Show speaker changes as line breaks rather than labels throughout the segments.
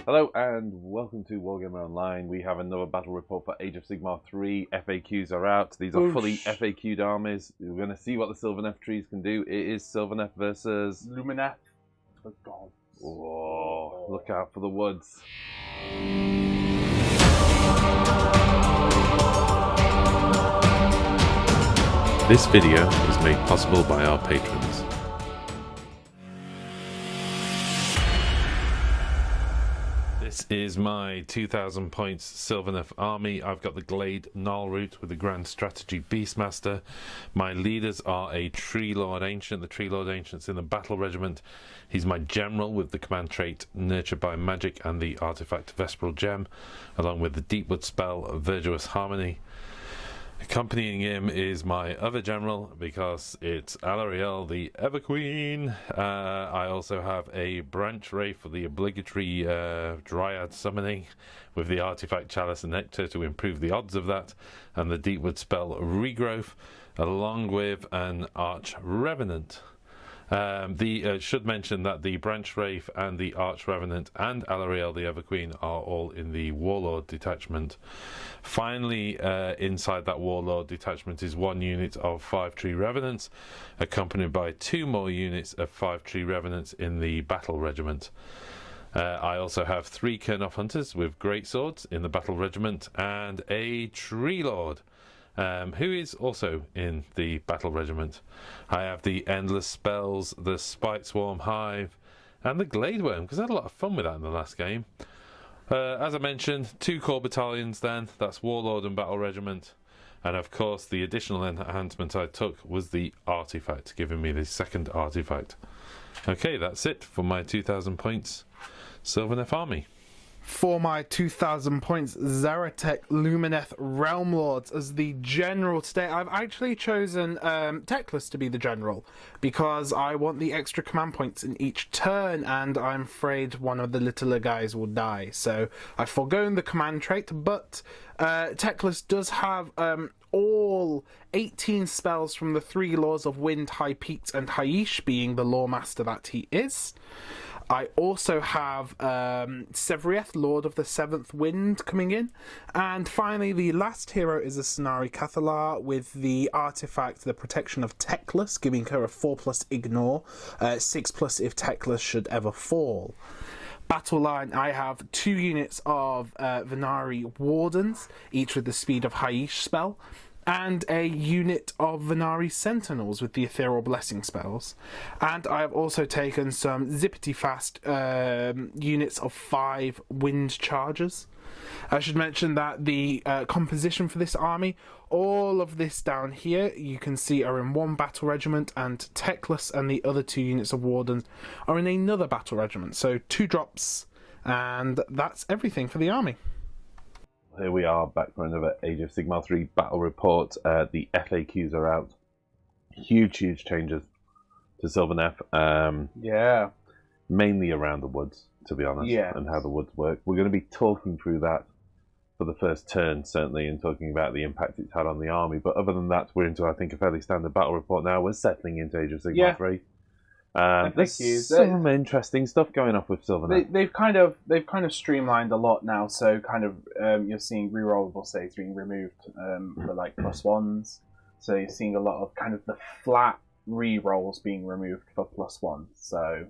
Hello and welcome to WargamerOnline. We have another battle report for Age of Sigmar 3. FAQs are out. These are fully FAQ'd armies. We're going to see what the Sylvaneth trees can do. It is Sylvaneth versus
Lumineth. Oh God.
Whoa, look out for the woods.
This video is made possible by our patrons. This is my 2000 points Sylvaneth army. I've got the Glade Gnarl Root with the Grand Strategy Beastmaster. My leaders are a Tree Lord Ancient. The Tree Lord Ancient's in the Battle Regiment. He's my general with the command trait Nurtured by Magic and the artifact Vespral Gem, along with the Deepwood spell Verdurous Harmony. Accompanying him is my other general, because it's Alarielle, the Everqueen. I also have a Branch Wraith for the obligatory Dryad summoning, with the artifact Chalice and Nectar to improve the odds of that, and the Deepwood spell Regrowth, along with an Arch Revenant. Should mention that the Branch Wraith and the Arch Revenant and Alarielle the Everqueen are all in the Warlord detachment. Finally, inside that Warlord detachment is one unit of 5 Tree Revenants, accompanied by 2 more units of 5 Tree Revenants in the Battle Regiment. I also have 3 Kurnoth Hunters with Great Swords in the Battle Regiment, and a Tree Lord, who is also in the Battle Regiment. I have the Endless Spells, the Spite Swarm Hive, and the Glade Worm, because I had a lot of fun with that in the last game. As I mentioned, 2 core battalions then, that's Warlord and Battle Regiment, and of course the additional enhancement I took was the artifact, giving me the second artifact. Okay, that's it for my 2000 points Sylvaneth army.
For my 2000 points Zaratek Lumineth Realm-Lords as the general today, I've actually chosen Teclis to be the general because I want the extra command points in each turn, and I'm afraid one of the littler guys will die. So I've foregone the command trait, but Teclis does have all 18 spells from the 3 laws of Wind, High Peaks, and Haish, being the lore master that he is. I also have Sevrieth, Lord of the Seventh Wind, coming in. And finally, the last hero is a Scenari Cathalar with the artifact, the Protection of Teclis, giving her a 4+ ignore, 6+ if Teclis should ever fall. Battle line, I have 2 units of Venari Wardens, each with the speed of Haish spell, and a unit of Venari Sentinels with the Ethereal Blessing spells. And I have also taken some zippity fast units of 5 Wind Chargers. I should mention that the composition for this army, all of this down here, you can see are in 1 battle regiment, and Teclis and the other 2 units of Wardens are in another battle regiment. So 2 drops, and that's everything for the army.
Here we are back for another Age of Sigmar 3 battle report. The FAQs are out. Huge changes to Sylvaneth.
Yeah.
Mainly around the woods, to be honest, and how the woods work. We're going to be talking through that for the first turn, certainly, and talking about the impact it's had on the army. But other than that, we're into, I think, a fairly standard battle report now. We're settling into Age of Sigmar 3. There's some interesting stuff going off with Sylvaneth.
They've kind of streamlined a lot now. So kind of you're seeing rerollable saves being removed for like +1s. So you're seeing a lot of kind of the flat rerolls being removed for +1s. So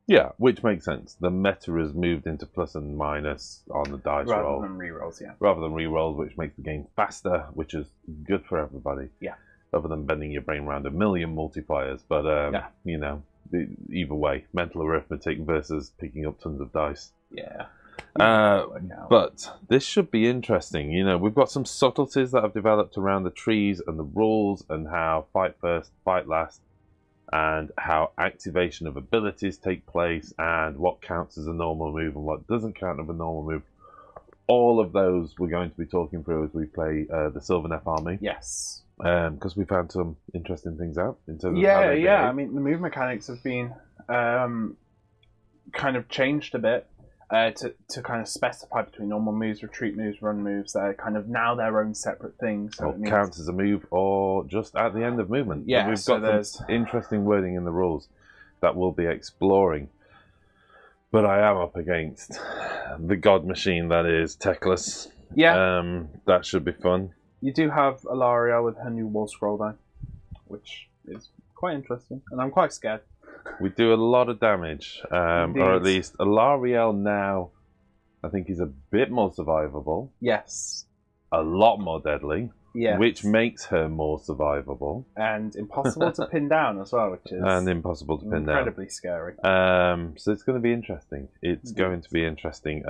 yeah, which makes sense. The meta has moved into plus and minus on the dice roll
rather than rerolls,
rather than rerolls, which makes the game faster, which is good for everybody.
Yeah.
Other than bending your brain around a million multipliers, but you know. Either way, mental arithmetic versus picking up tons of dice.
Yeah.
But this should be interesting. You know, we've got some subtleties that have developed around the trees and the rules, and how fight first, fight last, and how activation of abilities take place, and what counts as a normal move and what doesn't count as a normal move. All of those we're going to be talking through as we play the Sylvaneth army.
Yes.
Because we found some interesting things out in terms of
yeah. I mean, the move mechanics have been kind of changed a bit to kind of specify between normal moves, retreat moves, run moves. They're kind of now their own separate things. So
or counts as a move, or just at the end of movement.
Yeah,
and we've got some interesting wording in the rules that we'll be exploring. But I am up against the god machine that is Teclis.
Yeah.
That should be fun.
You do have Alaria with her new wall scroll though, which is quite interesting, and I'm quite scared.
We do a lot of damage, or at least Alariel now, I think he's a bit more survivable.
Yes.
A lot more deadly.
Yes.
Which makes her more survivable.
And impossible to pin down as well, which is
impossible to pin
incredibly scary.
So it's going to be interesting. It's going to be interesting.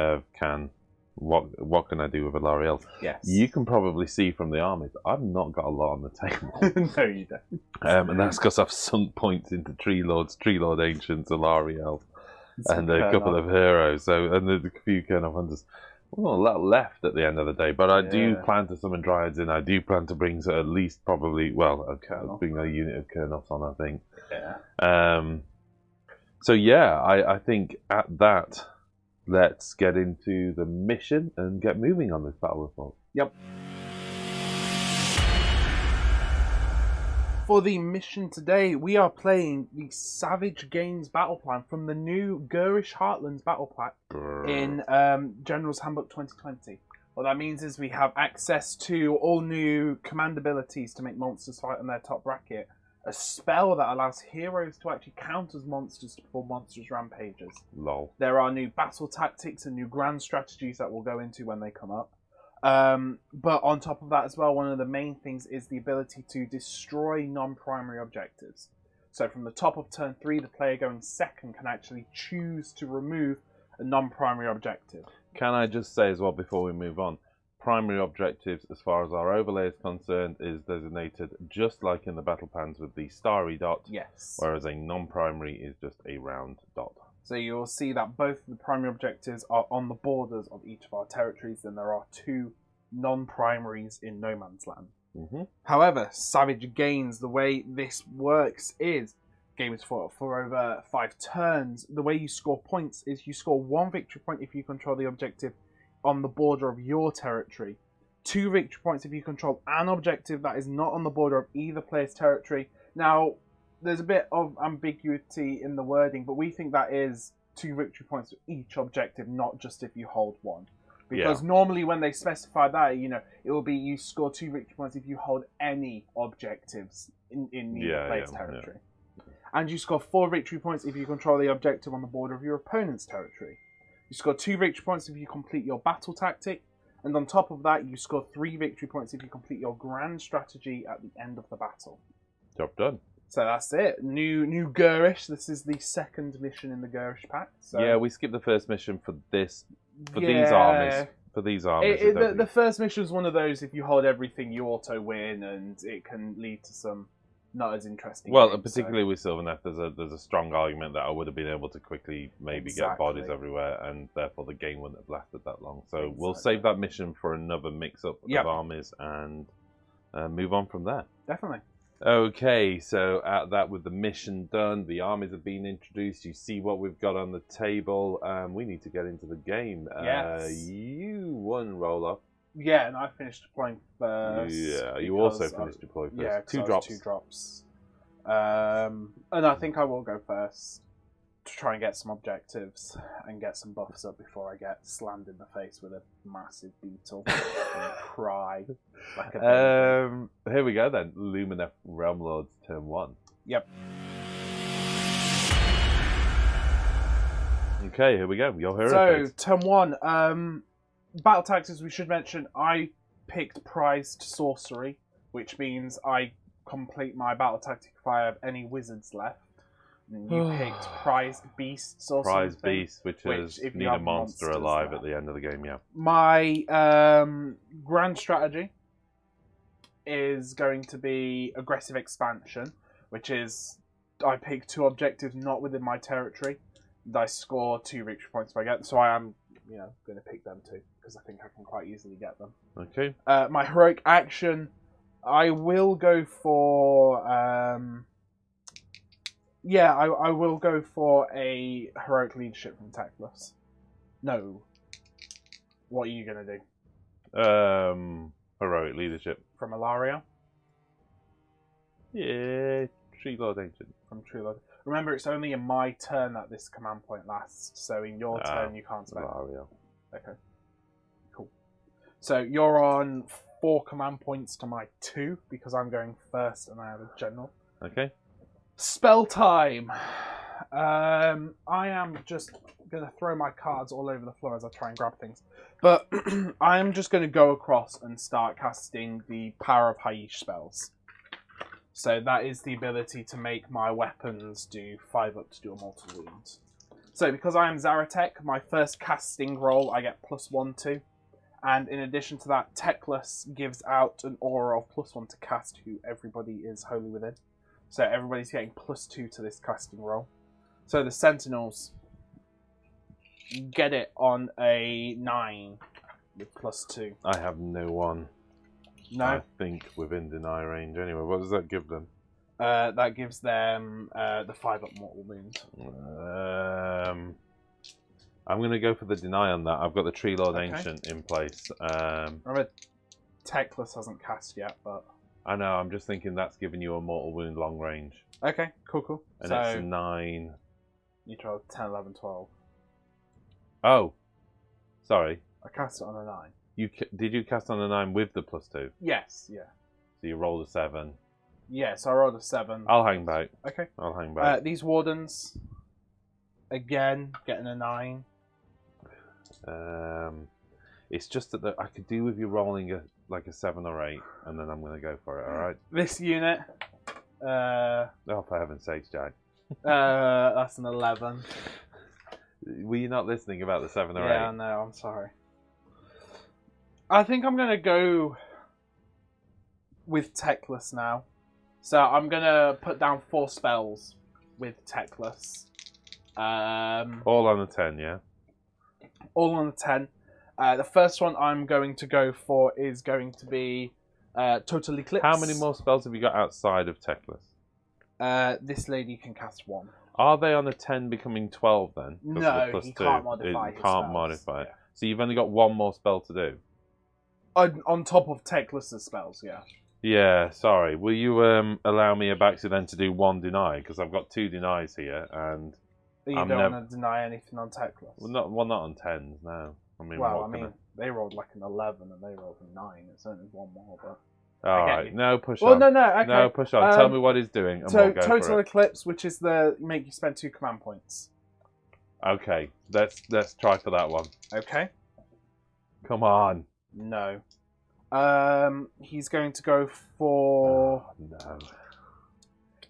What can I do with Alariel?
Yes.
You can probably see from the armies, I've not got a lot on the table.
No, you don't.
And that's because I've sunk points into Tree Lords, Tree Lord Ancients, Alariel, and a couple of heroes. And there's a few Kernoth Hunters. Well, a lot left at the end of the day, but I do plan to summon Dryads in. I do plan to bring at least probably, bring a unit of Kernoths on, I think.
Yeah.
So yeah, I think at that, let's get into the mission and get moving on this battle report.
Yep. For the mission today, we are playing the Savage Gains battle plan from the new Gurish Heartlands battle pack in General's Handbook 2020. What that means is we have access to all new command abilities to make monsters fight on their top bracket, a spell that allows heroes to actually count as monsters to perform monstrous rampages.
Lol.
There are new battle tactics and new grand strategies that we'll go into when they come up. But on top of that as well, one of the main things is the ability to destroy non-primary objectives. So from the top of turn 3, the player going second can actually choose to remove a non-primary objective.
Can I just say as well before we move on, primary objectives as far as our overlay is concerned is designated just like in the battle plans with the starry dot.
Yes.
Whereas a non-primary is just a round dot.
So you'll see that both the primary objectives are on the borders of each of our territories, and there are 2 non-primaries in No Man's Land.
Mm-hmm.
However, Savage Gains, the way this works is, game is for over 5 turns. The way you score points is you score 1 victory point if you control the objective on the border of your territory, 2 victory points if you control an objective that is not on the border of either player's territory. Now, there's a bit of ambiguity in the wording, but we think that is 2 victory points for each objective, not just if you hold 1. Because normally when they specify that, it will be you score 2 victory points if you hold any objectives in the player's territory. Yeah. And you score 4 victory points if you control the objective on the border of your opponent's territory. You score 2 victory points if you complete your battle tactic. And on top of that, you score 3 victory points if you complete your grand strategy at the end of the battle.
Job done.
So that's it. New Gurish. This is the second mission in the Gurish pack. So.
Yeah, we skipped the first mission for this. These armies. For these armies.
The first mission is one of those, if you hold everything, you auto-win, and it can lead to some not as interesting games,
particularly with Sylvaneth, there's a strong argument that I would have been able to quickly get bodies everywhere, and therefore the game wouldn't have lasted that long. So we'll save that mission for another mix-up of armies and move on from there.
Definitely.
Okay, so at that, with the mission done, the armies have been introduced, you see what we've got on the table, we need to get into the game.
Yes.
You won roll-off.
Yeah, and I finished deploying first.
Yeah, you also finished deploying first.
Yeah,
2 drops.
2 drops. And I think I will go first to try and get some objectives and get some buffs up before I get slammed in the face with a massive beetle and cry like a baby.
Here we go then. Lumineth Realm-Lords turn 1.
Yep.
Okay, here we go. Your hero.
So, turn 1. Battle tactics, we should mention, I picked prized sorcery, which means I complete my battle tactic if I have any wizards left. And you picked prized beast sorcery.
Prized beast, which is
if
need a monster alive at the end of the game, yeah.
My grand strategy is going to be aggressive expansion, which is I pick 2 objectives not within my territory. And I score 2 victory points if I get them. So I am going to pick them too, because I think I can quite easily get them.
Okay.
My heroic action, I will go for... I will go for a heroic leadership from Teclis. No. What are you going to do?
Heroic leadership.
From Alaria?
Yeah, Tree Lord Ancient.
From Tree Lord. Remember, it's only in my turn that this command point lasts, so in your turn you can't spend. Okay. Cool. So you're on 4 command points to my 2, because I'm going first and I have a general.
Okay.
Spell time! I am just going to throw my cards all over the floor as I try and grab things. But I am just going to go across and start casting the Power of Haiish spells. So that is the ability to make my weapons do 5 up to do a mortal wound. So because I am Zaratek, my first casting roll I get +1 to. And in addition to that, Teclis gives out an aura of +1 to cast who everybody is wholly within. So everybody's getting +2 to this casting roll. So the Sentinels get it on a 9 with +2.
I have no one.
No?
I think within deny range. Anyway, what does that give them?
That gives them the 5 up mortal wound.
I'm going to go for the deny on that. I've got the Tree Lord
Okay.
Ancient in place.
Remember, Teclis hasn't cast yet, but...
I know, I'm just thinking that's giving you a mortal wound long range.
Okay, cool.
And
so
it's 9.
you tried 10, 11, 12.
Oh, sorry.
I cast it on a 9.
Did you cast on a 9 with the +2?
Yes, yeah.
So you rolled a 7.
Yeah, so I rolled a 7.
I'll hang back.
Okay.
I'll hang back.
These Wardens, again, getting a 9.
It's just that I could do with you rolling a 7 or 8, and then I'm going to go for it, alright?
This unit,
Oh, for heaven's sakes, Jack.
that's an 11.
Were you not listening about the 7 or 8?
Yeah, no, I'm sorry. I think I'm going to go with Teclis now. So I'm going to put down 4 spells with Teclis.
All on a 10, yeah?
All on a 10. The first one I'm going to go for is going to be Total Eclipse.
How many more spells have you got outside of Teclis?
This lady can cast 1.
Are they on a 10 becoming 12 then?
No, he can't modify his
can't
spells.
modify.
Yeah.
So you've only got 1 more spell to do?
On top of Teclis' spells, yeah.
Yeah, sorry. Will you allow me a Baxi then to do 1 deny? Because I've got 2 denies here, and
You don't want to deny anything on Teclis.
not on 10s, no.
They rolled like an 11 and they rolled a 9. It's only 1 more, but...
Alright, no, push
well,
on.
no, okay.
No, push on. Tell me what he's doing, and
so
we'll go
Total
for it.
Eclipse, which is the make you spend 2 command points.
Okay, let's try for that one.
Okay.
Come on.
No. He's going to go for...
No.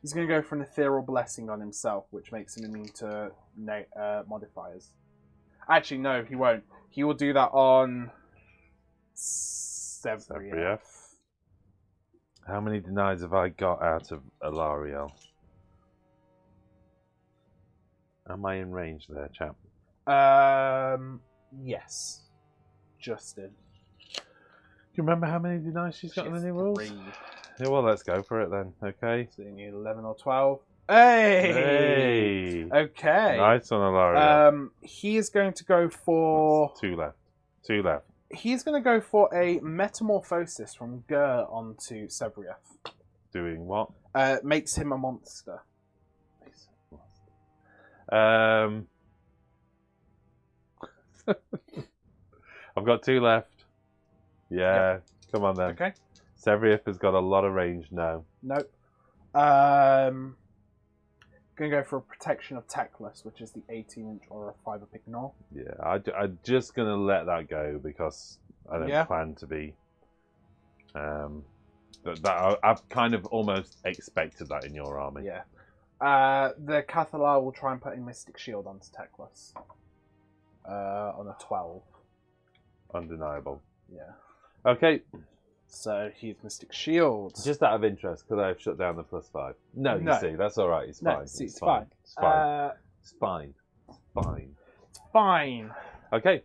He's going to go for an Ethereal Blessing on himself, which makes him immune to modifiers. Actually, no, he won't. He will do that on... Sevrieth.
How many denies have I got out of Alariel? Am I in range there, chap?
Yes. Justin.
Do you remember how many denies she's got in the new rules?
3.
Yeah, well, let's go for it then, okay?
So you need 11 or 12. Hey!
Hey!
Okay.
Nice on Alariel.
He is going to go for...
That's 2 left. 2 left.
He's going to go for a Metamorphosis from Gur onto Sevrieth.
Doing what?
Makes him a monster.
I've got 2 left. Yeah,
Yep.
Come on then.
Okay.
Sevrieth has got a lot of range now.
Nope. Going to go for a Protection of Teclis, which is the 18-inch or a 5-up ignore.
Yeah, I'm just going to let that go because I don't plan to be... I've kind of almost expected that in your army.
Yeah. The Cathalar will try and put a Mystic Shield onto Teclis. On a 12.
Undeniable.
Yeah.
Okay.
So he's Mystic Shield.
Just out of interest, could I have shut down the +5? No, you see, that's all right. It's fine.
It's fine.
It's fine. It's fine. Fine.
It's fine.
Okay.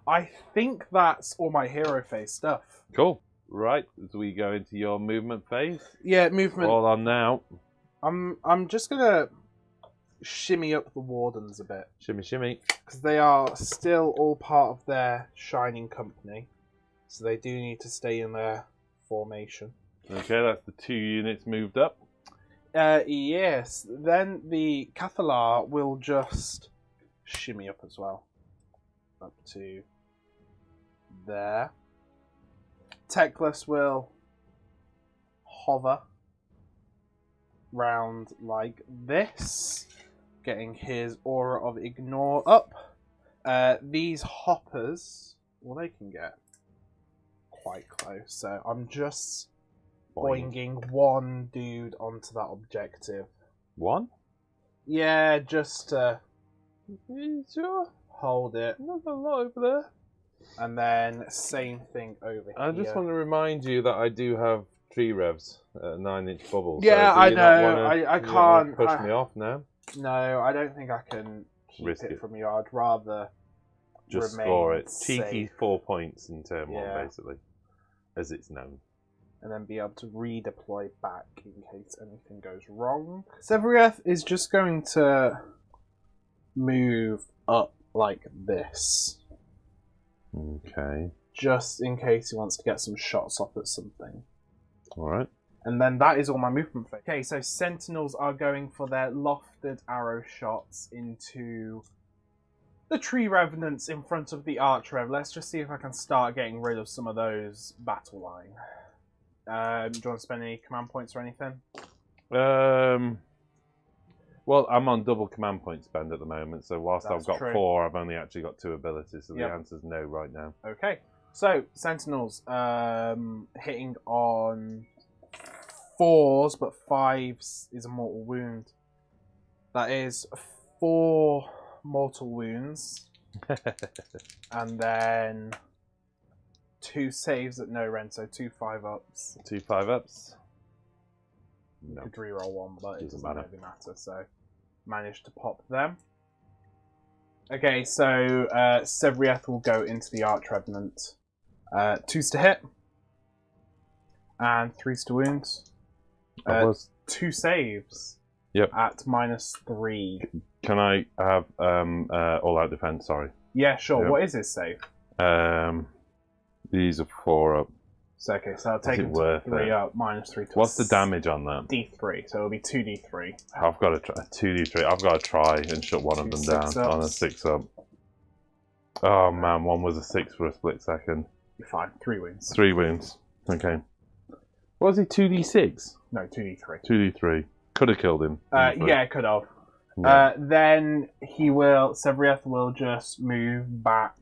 I think that's all my hero phase stuff.
Cool. Right, as we go into your movement phase.
Yeah, movement.
All on now.
I'm just gonna shimmy up the Wardens a bit
Shimmy, shimmy.
because they are still all part of their Shining Company, so they do need to stay in their formation.
Okay, that's the 2 units moved up.
Yes. Then the Cathalar will just shimmy up as well. Up to there. Teclis will hover round like this, getting his aura of ignore up. These hoppers, well, they can get quite close, so I'm just boinging one dude onto that objective.
One?
Yeah, just
Sure.
hold it.
Not a lot over there.
And then same thing over here.
I just want to remind you that I do have tree revs at 9-inch bubbles.
Yeah,
so
I
do you not
know.
wanna-
I
do you not wanna
can't.
push me off now.
No, I don't think I can keep
Risk
it
it.
from you. I'd rather
Just
remain
score it.
safe.
Cheeky 4 points in turn
Yeah.
one, basically, as it's known.
And then be able to redeploy back in case anything goes wrong. Sylvaneth is just going to move up like this,
Okay.
just in case he wants to get some shots off at something.
All right.
And then that is all my movement phase. Okay, so Sentinels are going for their lofted arrow shots into the Tree Revenants in front of the Archrev. Let's just see if I can start getting rid of some of those battle line. Do you want to spend any command points or anything?
Well, I'm on double command point spend at the moment, so whilst
That's
I've got
true.
4, I've only actually got 2 abilities, so
Yep.
the answer's no right now.
Okay, so Sentinels hitting on 4s, but 5s is a mortal wound. That is 4 mortal wounds, and then 2 saves at no rend, so 2 5-ups.
2 5-ups. No.
Could reroll one, but it
Doesn't
doesn't
matter.
really matter. So managed to pop them. Okay, so Sylvaneth will go into the Arch Revenant. 2s to hit, and 3s to wound.
That was
2 saves.
Yep.
At -3.
Can I have all-out defense? Sorry.
Yeah, sure.
Yep.
What is his save?
These are 4 up.
So okay, so I'll take
it
him
worth
to 3
it?
up, -3 to
What's the damage on that?
D3, so it'll be 2D3.
I've got to try 2d3. I've got to try and shut one of them
2
down
6-ups.
on a 6-up. Oh man, one was a 6 for a split second.
You're fine. 3 wounds.
3 wounds. Okay. What was he? 2d6?
No, 2D3.
2d3. Could have killed him.
Yeah, could have.
Yeah.
Then Sylvaneth will just move back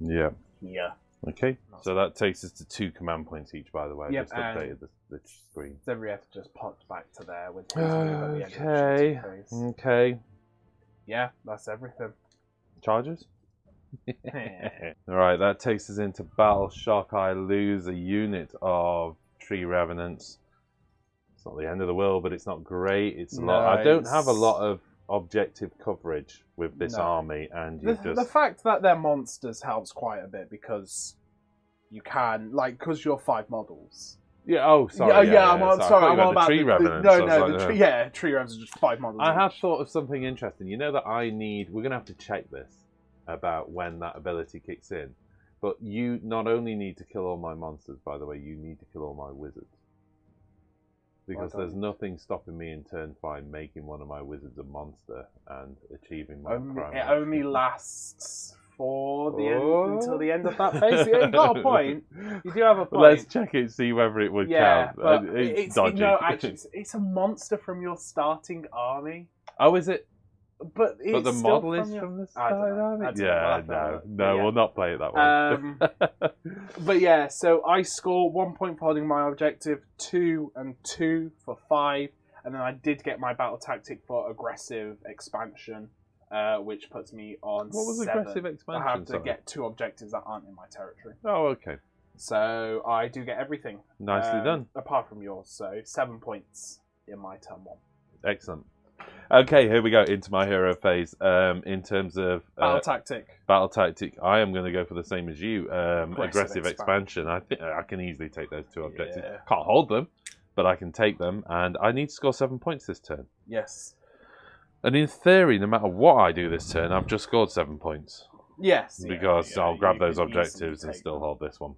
Yeah.
here.
Okay. So that takes us to 2 command points each, by the way. I
Yep,
just updated the screen.
Sylvaneth just popped back to there with his move at the end of the
Okay.
shooting phase.
Okay.
Yeah, that's everything.
Charges? Alright, that takes us into Battle Shock. I lose a unit of Tree Revenants. It's not the end of the world, but it's not great. It's a lot. I don't have a lot of objective coverage with this army, and you
The fact that they're monsters helps quite a bit because you can, because you're 5 models.
Yeah. Oh, sorry.
Yeah. I'm on.
sorry.
Sorry,
I thought
I'm
you
on
meant the
about
Tree
the
Revenants.
No,
I was
no,
like,
Tree Revs are just 5 models.
I have
each.
thought of something interesting. You know that I need. We're going to have to check this about when that ability kicks in. But you not only need to kill all my monsters, by the way, you need to kill all my wizards. Because there's nothing stopping me in turn 5 making one of my wizards a monster and achieving my crime.
It only lasts for the end until the end of that phase. Yeah, you got a point. You do have a point.
Let's check it, see whether it would count.
But
It's dodgy.
No, actually, it's a monster from your starting army.
Oh, is it?
But it's
the
still
model is
your...
from the
I don't
start
know.
army?
I don't know.
Yeah, no,
Yeah.
we'll not play it that way.
But yeah, so I score 1 point for holding my objective, 2 and 2 for 5, and then I did get my battle tactic for aggressive expansion, which puts me on
What was
7.
aggressive expansion?
I have to
sorry?
get 2 objectives that aren't in my territory.
Oh, okay.
So I do get everything.
Nicely done.
Apart from yours, so 7 points in my turn 1.
Excellent. Okay, here we go into my hero phase. In terms of
Battle tactic.
I am going to go for the same as you. Aggressive
expansion.
expansion. I think I can easily take those 2 objectives.
Yeah.
Can't hold them, but I can take them, and I need to score 7 points this turn.
Yes.
And in theory, no matter what I do this turn, I've just scored 7 points.
Yes.
Because I'll grab
you
those
can easily
objectives and
take
still
them.
hold this one.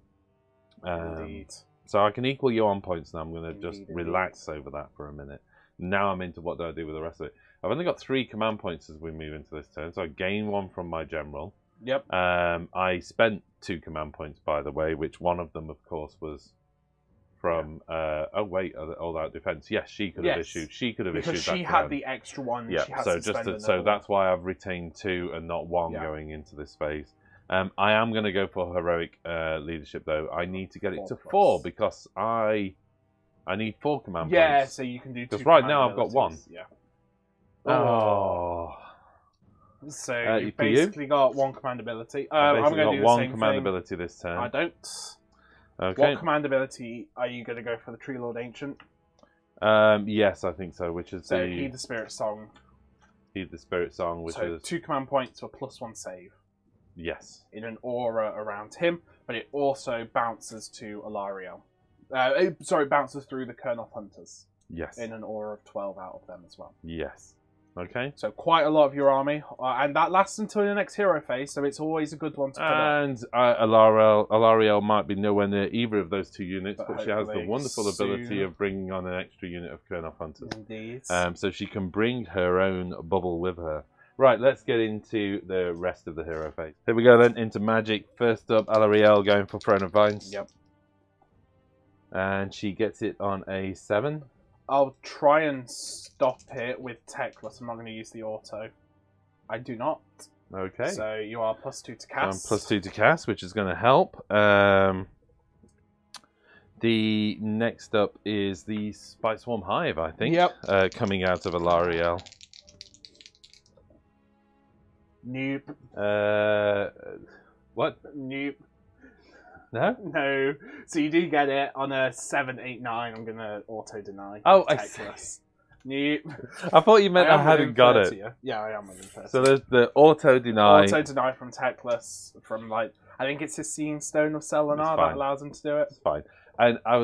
Indeed.
So I can equal you on points now. I'm going to just
Indeed,
relax over that for a minute. Now I'm into what do I do with the rest of it. I've only got 3 command points as we move into this turn, so I gain 1 from my general.
Yep.
I spent 2 command points, by the way, which one of them, of course, was from. Oh wait, all out defense. Yes, she could have issued. She could have issued
because
that
she had
command.
the extra one.
Yeah.
She has
So
to spend
so that's why I've retained 2 and not 1 going into this phase. I am going to go for heroic leadership though. I need to get it to 4 because I need 4 command points.
Yeah, so you can do 2.
Because right now I've got 1.
Yeah.
Oh.
So you've basically got 1 command ability. I'm going to do the
1
same
command
thing.
ability this turn.
I don't.
Okay.
What command ability are you going to go for the Tree Lord Ancient?
Yes, I think so. Which is
so Heed the Spirit Song.
Heed the Spirit Song, which is
2 command points for +1 save.
Yes.
In an aura around him, but it also bounces to Alariel. It bounces through the Kurnoth Hunters.
Yes.
In an aura of 12 out of them as well.
Yes. Okay.
So quite a lot of your army, and that lasts until the next hero phase, so it's always a good one to come up.
And Alariel might be nowhere near either of those 2 units, but she has the wonderful ability of bringing on an extra unit of Kurnoth Hunters.
Indeed.
So she can bring her own bubble with her. Right, let's get into the rest of the hero phase. Here we go then, into magic. First up, Alariel going for Throne of Vines.
Yep.
And she gets it on a 7.
I'll try and stop it with Techless. I'm not going to use the auto. I do not.
Okay.
So you are +2 to cast.
+2 to cast, which is going to help. The next up is the Spite Swarm Hive, I think.
Yep.
Coming out of Alariel.
Nope.
What?
Nope.
No?
No. So you do get it on a 7, 8, 9. I'm going to auto-deny.
Oh, I see.
Nope.
I thought you meant I hadn't got it.
Yeah, I am within 30.
So there's the auto-deny.
Auto-deny from Techless, from like, I think it's his Seeing Stone of Selenar that allows him to do it.
It's fine. And I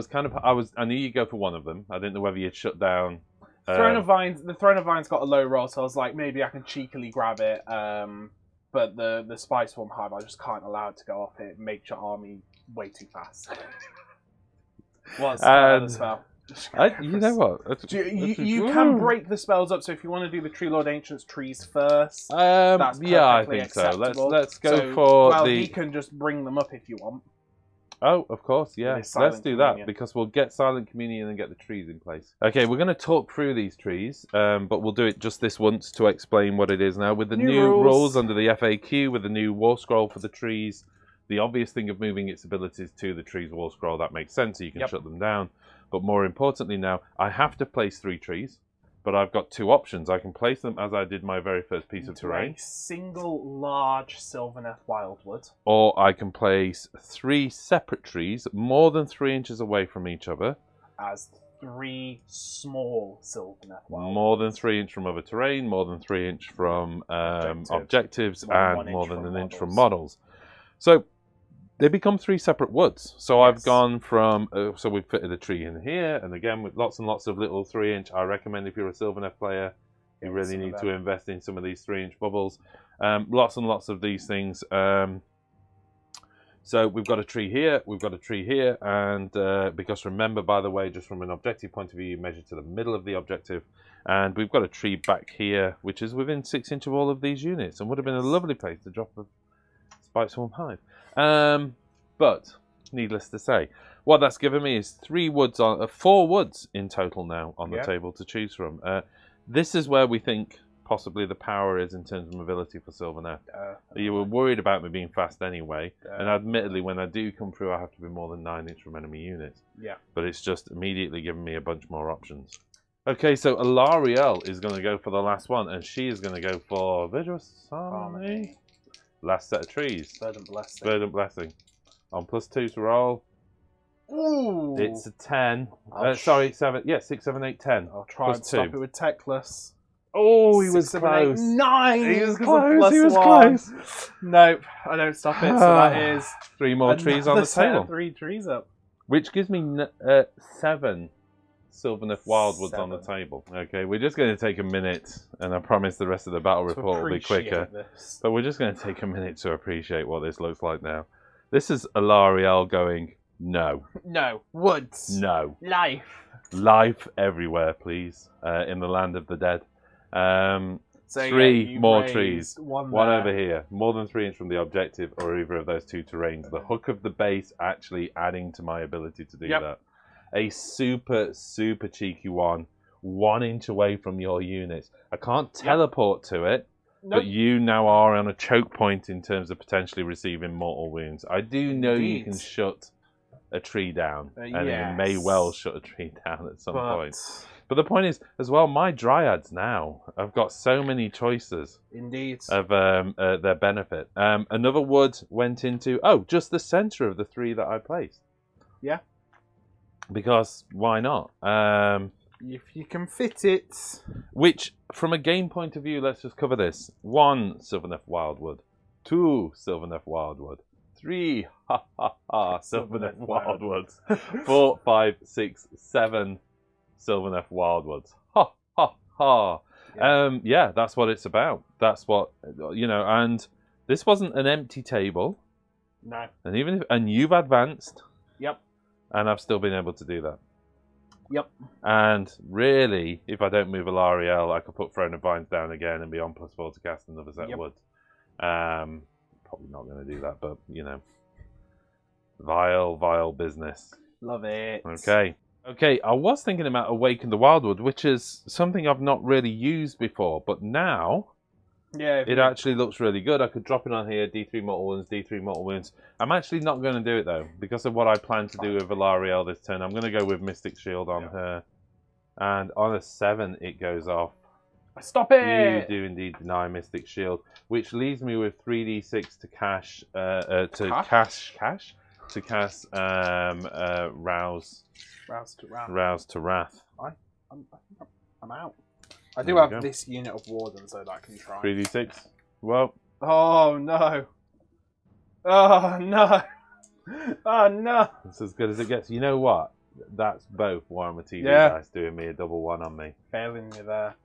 knew you'd go for one of them. I didn't know whether you'd shut down.
Throne of Vines, the Throne of Vines got a low roll, so I was like, maybe I can cheekily grab it. But the Spite Swarm Hive, I just can't allow it to go off. It makes your army way too fast. What's the spell?
You know what?
You can break the spells up, so if you want to do the Tree Lord Ancient's trees first, that's
yeah, I think
acceptable.
So. Let's go for the...
he can just bring them up if you want.
Oh, of course, yeah. Let's do that, because we'll get Silent Communion and get the trees in place. Okay, we're going to talk through these trees, but we'll do it just this once to explain what it is now. With the new rules under the FAQ, with the new War Scroll for the trees, the obvious thing of moving its abilities to the trees War Scroll, that makes sense, so you can shut them down. But more importantly now, I have to place 3 trees, but I've got 2 options. I can place them as I did my very first piece of terrain.
A single large Sylvaneth Wildwood.
Or I can place 3 separate trees, more than 3 inches away from each other.
As 3 small Sylvaneth Wildwoods.
More than 3 inch from other terrain, more than 3 inch from objectives, and more than an inch from models. So they become 3 separate woods. So I've gone from, so we've fitted a tree in here, and again with lots and lots of little 3 inch. I recommend if you're a Sylvaneth player, you really need to invest in some of these 3 inch bubbles. Lots and lots of these things. So we've got a tree here, we've got a tree here, and because remember, by the way, just from an objective point of view, you measure to the middle of the objective, and we've got a tree back here, which is within 6 inch of all of these units, and would have been a lovely place to drop a Spite Swarm Hive. But needless to say, what that's given me is 4 woods in total now on the table to choose from. This is where we think possibly the power is in terms of mobility for Sylvaneth. You were worried about me being fast anyway, and admittedly, when I do come through, I have to be more than 9 inch from enemy units.
Yeah. But
it's just immediately given me a bunch more options. Okay, so Alariel is going to go for the last one, and she is going to go for Vigorous Harmony. Last set of trees.
Verdant Blessing.
Verdant Blessing. On +2 to roll.
Ooh.
It's a 10. Sorry, 7. Yeah, 6, 7, 8, 10.
I'll try and stop it with Techless.
Oh, he was
6, 7,
close.
8, 9.
He was close. He was close.
Nope, I don't stop it. So that is
3 more trees on the table.
3 trees up.
Which gives me 7 Sylvaneth Wildwoods on the table. Okay, we're just going to take a minute, and I promise the rest of the battle report will be quicker. But we're just going to take a minute to appreciate what this looks like now. This is Alariel going No.
No. Woods.
No.
Life.
Life everywhere, please. In the land of the dead.
So,
three
yeah,
more
raised
trees.
One
over here. More than 3 inches from the objective or either of those two terrains. The hook of the base actually adding to my ability to do that. A super, super cheeky one. 1 inch away from your units. I can't teleport to it, but you now are on a choke point in terms of potentially receiving mortal wounds. I do know you can shut a tree down, and you may well shut a tree down at some point. But the point is, as well, my dryads now, I've got so many choices.
Indeed.
Of their benefit. Another wood went into, just the centre of the 3 that I placed.
Yeah.
Because why not?
If you can fit it.
Which, from a game point of view, let's just cover this. 1 Sylvaneth Wildwood. 2 Sylvaneth Wildwood. 3 Sylvaneth Wildwoods. 4, 5, 6, 7 Sylvaneth Wildwoods. Ha ha ha. Yeah, that's what it's about. That's what, and this wasn't an empty table.
No.
And you've advanced.
Yep.
And I've still been able to do that.
Yep.
And really, if I don't move Alariel, I could put Throne of Vines down again and be on +4 to cast another set of wood. Probably not going to do that, but, vile business.
Love it.
Okay, I was thinking about Awaken the Wildwood, which is something I've not really used before, but now it actually looks really good. I could drop it on here, D3 mortal wounds, D3 mortal wounds. I'm actually not going to do it, though, because of what I plan to do with Valariel this turn. I'm going to go with Mystic Shield on her, and on a 7 it goes off.
Stop it!
You do indeed deny Mystic Shield, which leaves me with 3d6 to cast Rouse to Wrath.
I'm out. I do have this unit of Warden, so that I can try.
3d6. Well.
Oh no. Oh no. Oh no.
It's as good as it gets. You know what? That's both Warhammer TV guys doing me a double 1 on me.
Failing me there.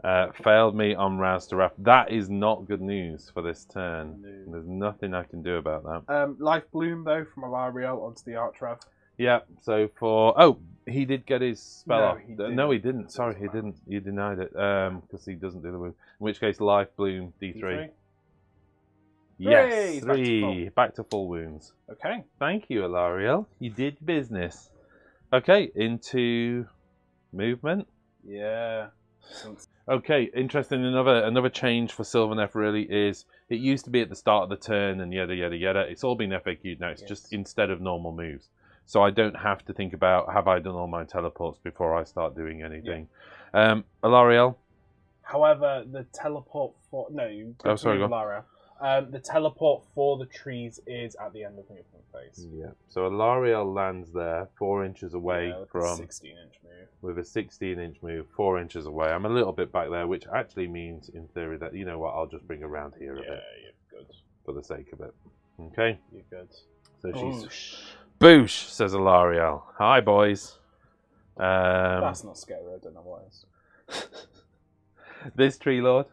Failed me on Rouse to Wrath. That is not good news for this turn. No. There's nothing I can do about that.
Life Bloom, though, from Alariel onto the Archrev.
Yeah, so for... he did get his spell off. No, he didn't. Sorry, he didn't. You denied it. Because he doesn't do the wound. In which case, Life Bloom, D3. Yes, 3. Back to full wounds.
Okay.
Thank you, Alariel. You did business. Okay, into movement.
Yeah.
Okay, interesting. Another change for Sylvaneth really is it used to be at the start of the turn and yada yada yada. It's all been FAQ'd now. It's just instead of normal moves. So I don't have to think about have I done all my teleports before I start doing anything. Yeah. Alariel.
However, the teleport for Alariel. The teleport for the trees is at the end of movement phase.
Yeah. So Alariel lands there, 4 inches away from
a 16-inch move.
With a 16-inch move, 4 inches away. I'm a little bit back there, which actually means, in theory, that you know what, I'll just bring around here a bit.
Yeah, you're good.
For the sake of it. Okay.
You're good.
So she's boosh, says Alariel. Hi, boys.
That's not scary. I don't know what it is.
This tree lord.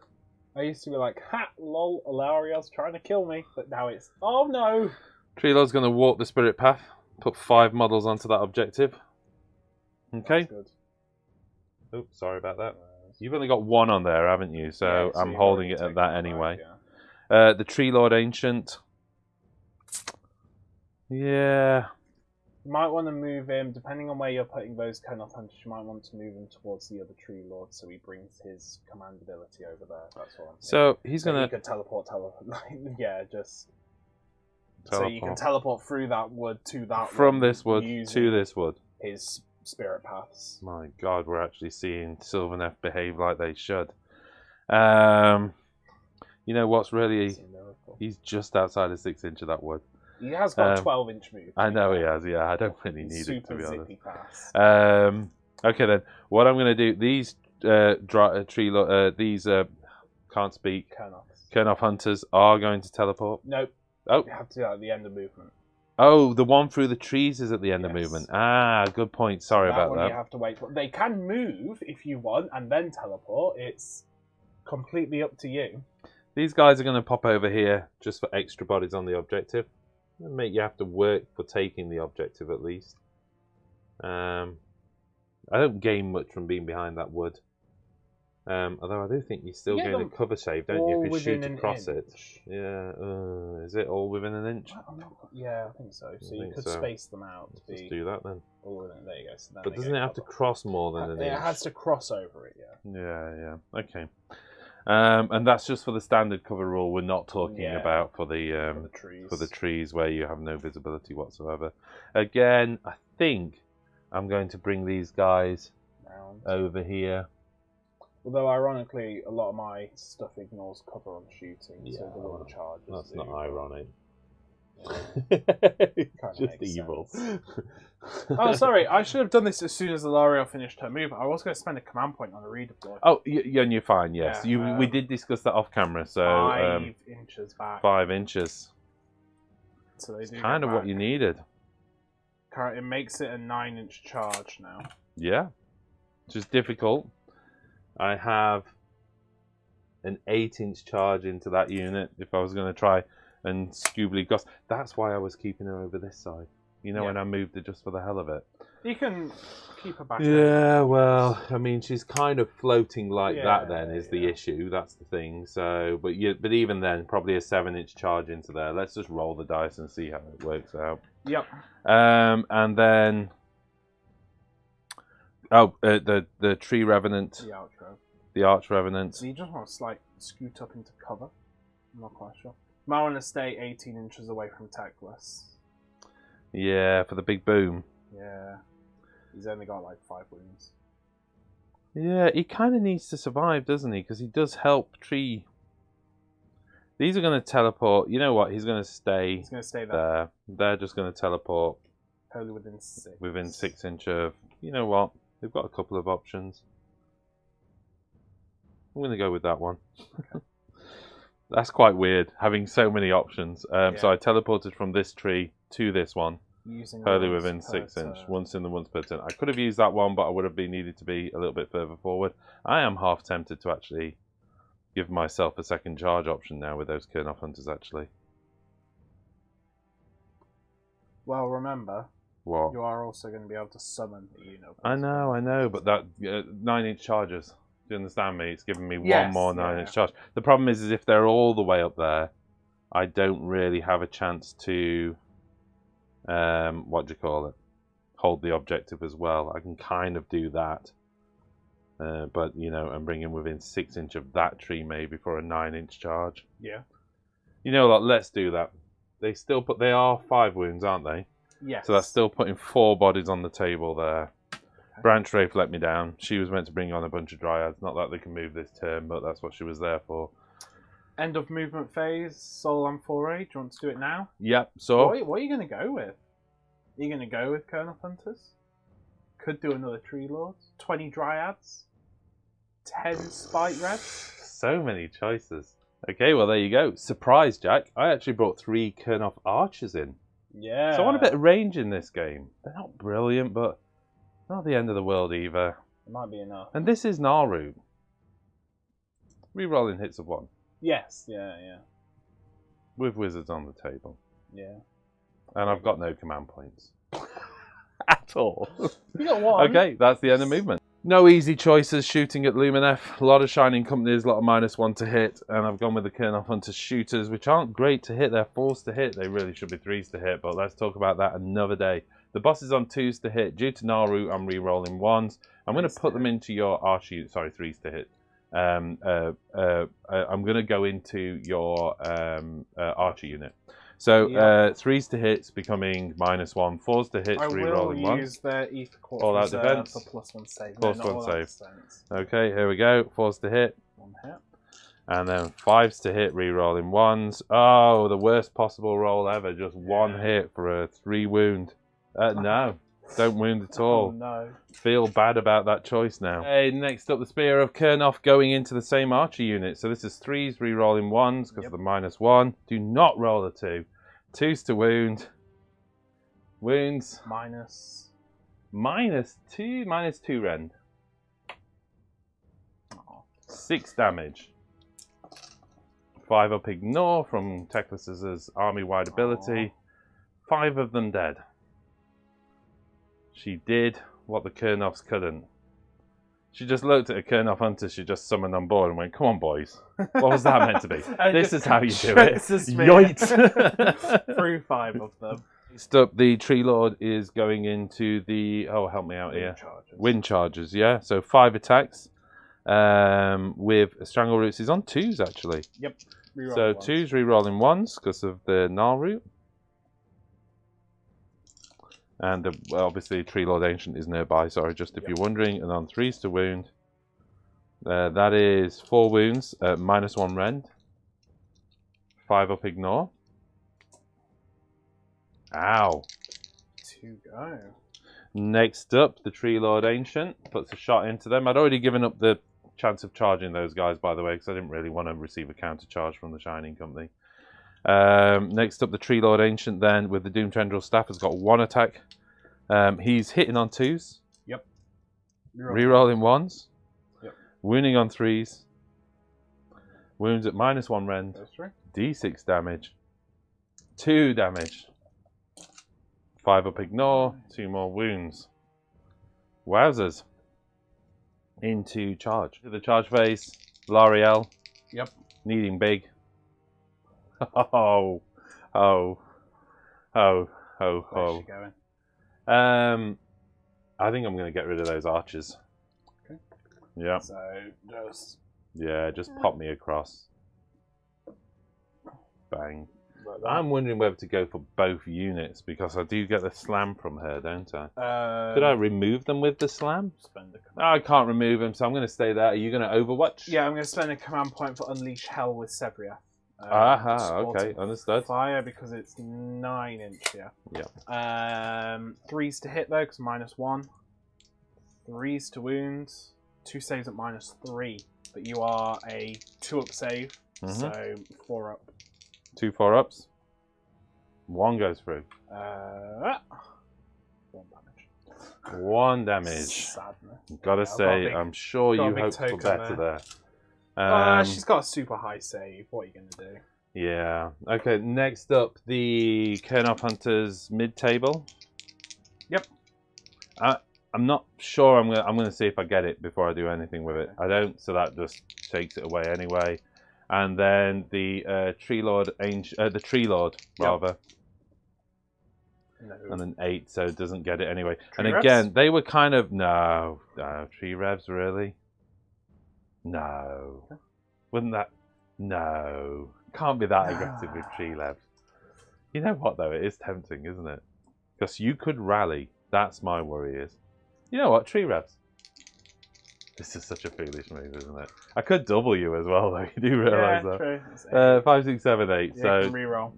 I used to be like, ha, lol, Alariel's trying to kill me. But now it's, oh no.
Tree Lord's going to walk the spirit path. Put 5 models onto that objective. Okay.
That's good.
Oops, sorry about that. You've only got 1 on there, haven't you? So I'm holding it at that anyway. The Tree Lord Ancient. Yeah.
You might want to move him, depending on where you're putting those Kennoth Hunters, you might want to move him towards the other Tree Lord so he brings his command ability over there. That's what I'm saying.
So he's going to...
You can teleport. Yeah, just... Teleport. So you can teleport through that wood to that
From this wood to this wood.
His spirit paths.
My God, we're actually seeing Sylvaneth behave like they should. You know what's really... He's just outside of 6 inch of that wood.
He has got a 12-inch move.
I know he has, yeah. I don't really need it, to be honest.
Zippy pass.
Okay, then. What I'm going to do... These can't speak. Kennoth Hunters are going to teleport.
Nope.
Oh.
You have to do that at the end of movement.
Oh, the one through the trees is at the end of movement. Ah, good point. Sorry about that.
You have to wait. They can move if you want and then teleport. It's completely up to you.
These guys are going to pop over here just for extra bodies on the objective. make you have to work for taking the objective at least. I don't gain much from being behind that wood. Although I do think you still gain a cover save, don't you, if you shoot across it? Yeah. Is it all within an inch?
Yeah, I think so. So you could space them out.
Let's do that then.
All within, there you go. So
but doesn't it have to cross more than an inch?
It has to cross over it, yeah.
Yeah. Okay. And that's just for the standard cover rule. We're not talking about for the trees where you have no visibility whatsoever. Again, I think I'm going to bring these guys over here.
Although ironically, a lot of my stuff ignores cover on shooting, so the little charges.
That's not ironic.
Just evil. Oh, sorry. I should have done this as soon as Ilaria finished her move. I was going to spend a command point on a redeploy.
Oh, yeah, and you're fine. Yes, we did discuss that off camera. So
5 inches back.
5 inches.
So they do
kind of what you needed.
It makes it a 9-inch charge now.
Yeah, which is difficult. I have an 8-inch charge into that unit if I was going to try and scoobly goss. That's why I was keeping her over this side. You know, when I moved her just for the hell of it.
You can keep her back.
Yeah, well, I mean, she's kind of floating like that. Then is the issue. That's the thing. So, but even then, probably a 7-inch charge into there. Let's just roll the dice and see how it works out.
Yep.
And then, the tree revenant. The arch revenant.
So you just want to scoot up into cover. I'm not quite sure. Might want to stay 18 inches away from Techless.
Yeah, for the big boom.
Yeah. He's only got like 5 wounds.
Yeah, he kind of needs to survive, doesn't he? Because he does help tree. These are going to teleport. You know what? He's going to stay.
He's going to stay there.
They're just going to teleport.
Totally within 6.
Within 6 inch of. You know what? They've got a couple of options. I'm going to go with that one. Okay. That's quite weird, having so many options. So I teleported from this tree to this one. Totally within 6 inch. Once in the once per turn. I could have used that one, but I would have needed to be a little bit further forward. I am half tempted to actually give myself a second charge option now with those Kurnoth Hunters, actually.
Well, remember,
what?
You are also going to be able to summon the unit.
I know, but that 9-inch charges. Do you understand me? It's giving me one more 9-inch charge. The problem is if they're all the way up there, I don't really have a chance to, hold the objective as well. I can kind of do that. But, and bring him within 6 inch of that tree maybe for a 9-inch charge.
Yeah.
You know what? Let's do that. They are 5 wounds, aren't they?
Yes.
So that's still putting 4 bodies on the table there. Branch Wraith let me down. She was meant to bring on a bunch of Dryads. Not that they can move this turn, but that's what she was there for.
End of movement phase, Soul and Foray. Do you want to do it now?
Yep, so...
What are you going to go with? Are you going to go with Kurnoth Hunters? Could do another Tree Lords. 20 Dryads. 10 Spite Reds.
So many choices. Okay, well, there you go. Surprise, Jack. I actually brought 3 Kurnoth Archers in.
Yeah.
So I want a bit of range in this game. They're not brilliant, but... not the end of the world either.
It might be enough.
And this is Naru. Rerolling hits of 1.
Yes, yeah.
With wizards on the table.
Yeah.
And I've got no command points. At all.
You got 1.
Okay, that's the end of movement. No easy choices shooting at Lumineth. A lot of Shining Companies, a lot of -1 to hit. And I've gone with the Kurnoth Hunter shooters, which aren't great to hit. They're 4s to hit. They really should be 3s to hit, but let's talk about that another day. The boss is on 2s to hit. Due to Naru, I'm re-rolling 1s. I'm going to put them into your Archie... Sorry, 3s to hit. I'm going to go into your Archer unit. So 3s to hits becoming -1. 4s to hits, re-rolling 1.
I will use the Ether Core
all out defense
for +1 save.
+1 save. Okay, here we go. 4s to hit.
1 hit.
And then 5s to hit, re-rolling 1s. Oh, the worst possible roll ever. Just 1 hit for a 3 wound. No, don't wound at all.
Oh, no.
Feel bad about that choice now. Hey, next up, the Spear of Kurnoth going into the same Archer unit. So this is 3s, re-rolling 1s because of the -1. Do not roll a 2. 2s to wound. Wounds. -2 rend. 6 damage. 5 up ignore from Techless's army-wide ability. 5 of them dead. She did what the Kurnoffs couldn't. She just looked at a Kurnoff hunter she just summoned on board and went, "Come on, boys. What was that meant to be? This is how you do it." Yoit!
Through 5 of them.
Next up, the Tree Lord is going into the... Oh, help me out here. Wind Chargers, yeah. So 5 attacks with Strangle Roots. He's on 2s, actually.
Yep.
So 2s re-rolling 1s because of the Gnarl Root. And obviously Tree Lord Ancient is nearby, sorry, just if you're wondering. And on 3s to wound. That is 4 wounds, -1 rend. 5 up ignore. Ow.
2 go.
Next up, the Tree Lord Ancient puts a shot into them. I'd already given up the chance of charging those guys, by the way, because I didn't really want to receive a counter charge from the Shining Company. Next up, the Tree Lord Ancient then with the Doom Tendril Staff has got 1 attack. He's hitting on 2s.
Yep.
Rerolling 1s.
Yep.
Wounding on 3s. Wounds at -1 rend.
That's right.
D6 damage. 2 damage. 5 up ignore. 2 more wounds. Wowzers. Into charge. To the charge phase. L'Ariel.
Yep.
Needing big. Oh. Oh. Oh. Oh.
Where's she going?
I think I'm going to get rid of those archers.
Okay.
Yeah.
So just...
Yeah, just pop me across. Bang. I'm wondering whether to go for both units because I do get the slam from her, don't I? Could I remove them with the slam?
Spend a
No, I can't remove them, so I'm going to stay there. Are you going to Overwatch?
Yeah, I'm going to spend a command point for Unleash Hell with Sevria.
Okay, understood.
Fire because it's 9 inch, yeah.
Yeah.
3s to hit though, because -1. 3s to wounds. 2 saves at -3, but you are a 2-up save, so 4 up.
2 4-ups. 1 goes through.
1 damage.
1 damage.
Sadness.
Gotta say,
big,
I'm sure you hoped for better there.
She's got a super high save. What are you going to do?
Yeah. Okay, next up, the Kurnoff Hunters mid-table.
Yep.
I'm not sure. I'm gonna see if I get it before I do anything with it. I don't, so that just takes it away anyway. And then the Tree Lord, the Tree Lord rather,
No.
and an 8, so it doesn't get it anyway.
Tree
and
Revs?
again, they were kind of no Tree Revs really. No, wouldn't that? No, can't be that aggressive with Tree Revs. You know what though? It is tempting, isn't it? Because you could rally. That's my worry is. You know what? Tree Revs. This is such a foolish move, isn't it? I could double you as well, though. You do realise that.
True.
5, 6, 7, 8.
Yeah,
so
you can reroll.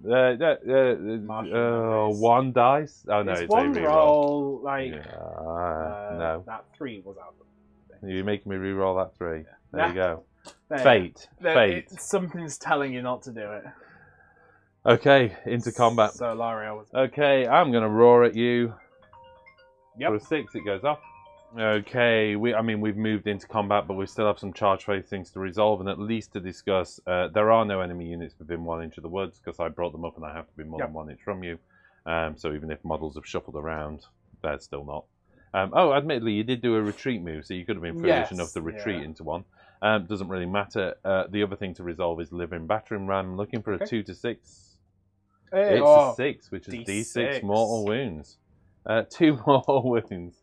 1 dice. Oh no,
it's
it's
1
a reroll.
roll. Like
No,
that 3 was out.
you're making me reroll that 3.
Yeah.
There you go.
There,
Fate. Fate.
Something's telling you not to do it.
Okay, into combat.
So L'Ariel was.
Okay, I'm gonna roar at you.
Yep.
For a 6, it goes off. Okay, we've moved into combat, but we still have some charge phase things to resolve and at least to discuss. There are no enemy units within 1 inch of the woods because I brought them up and I have to be more than 1 inch from you. So even if models have shuffled around, they're still not. Admittedly, you did do a retreat move, so you could have been foolish enough to retreat into 1. Doesn't really matter. The other thing to resolve is Living Battering Ram. Looking for a 2 to 6.
Hey,
It's a 6, which is D6 mortal wounds. 2 more wounds.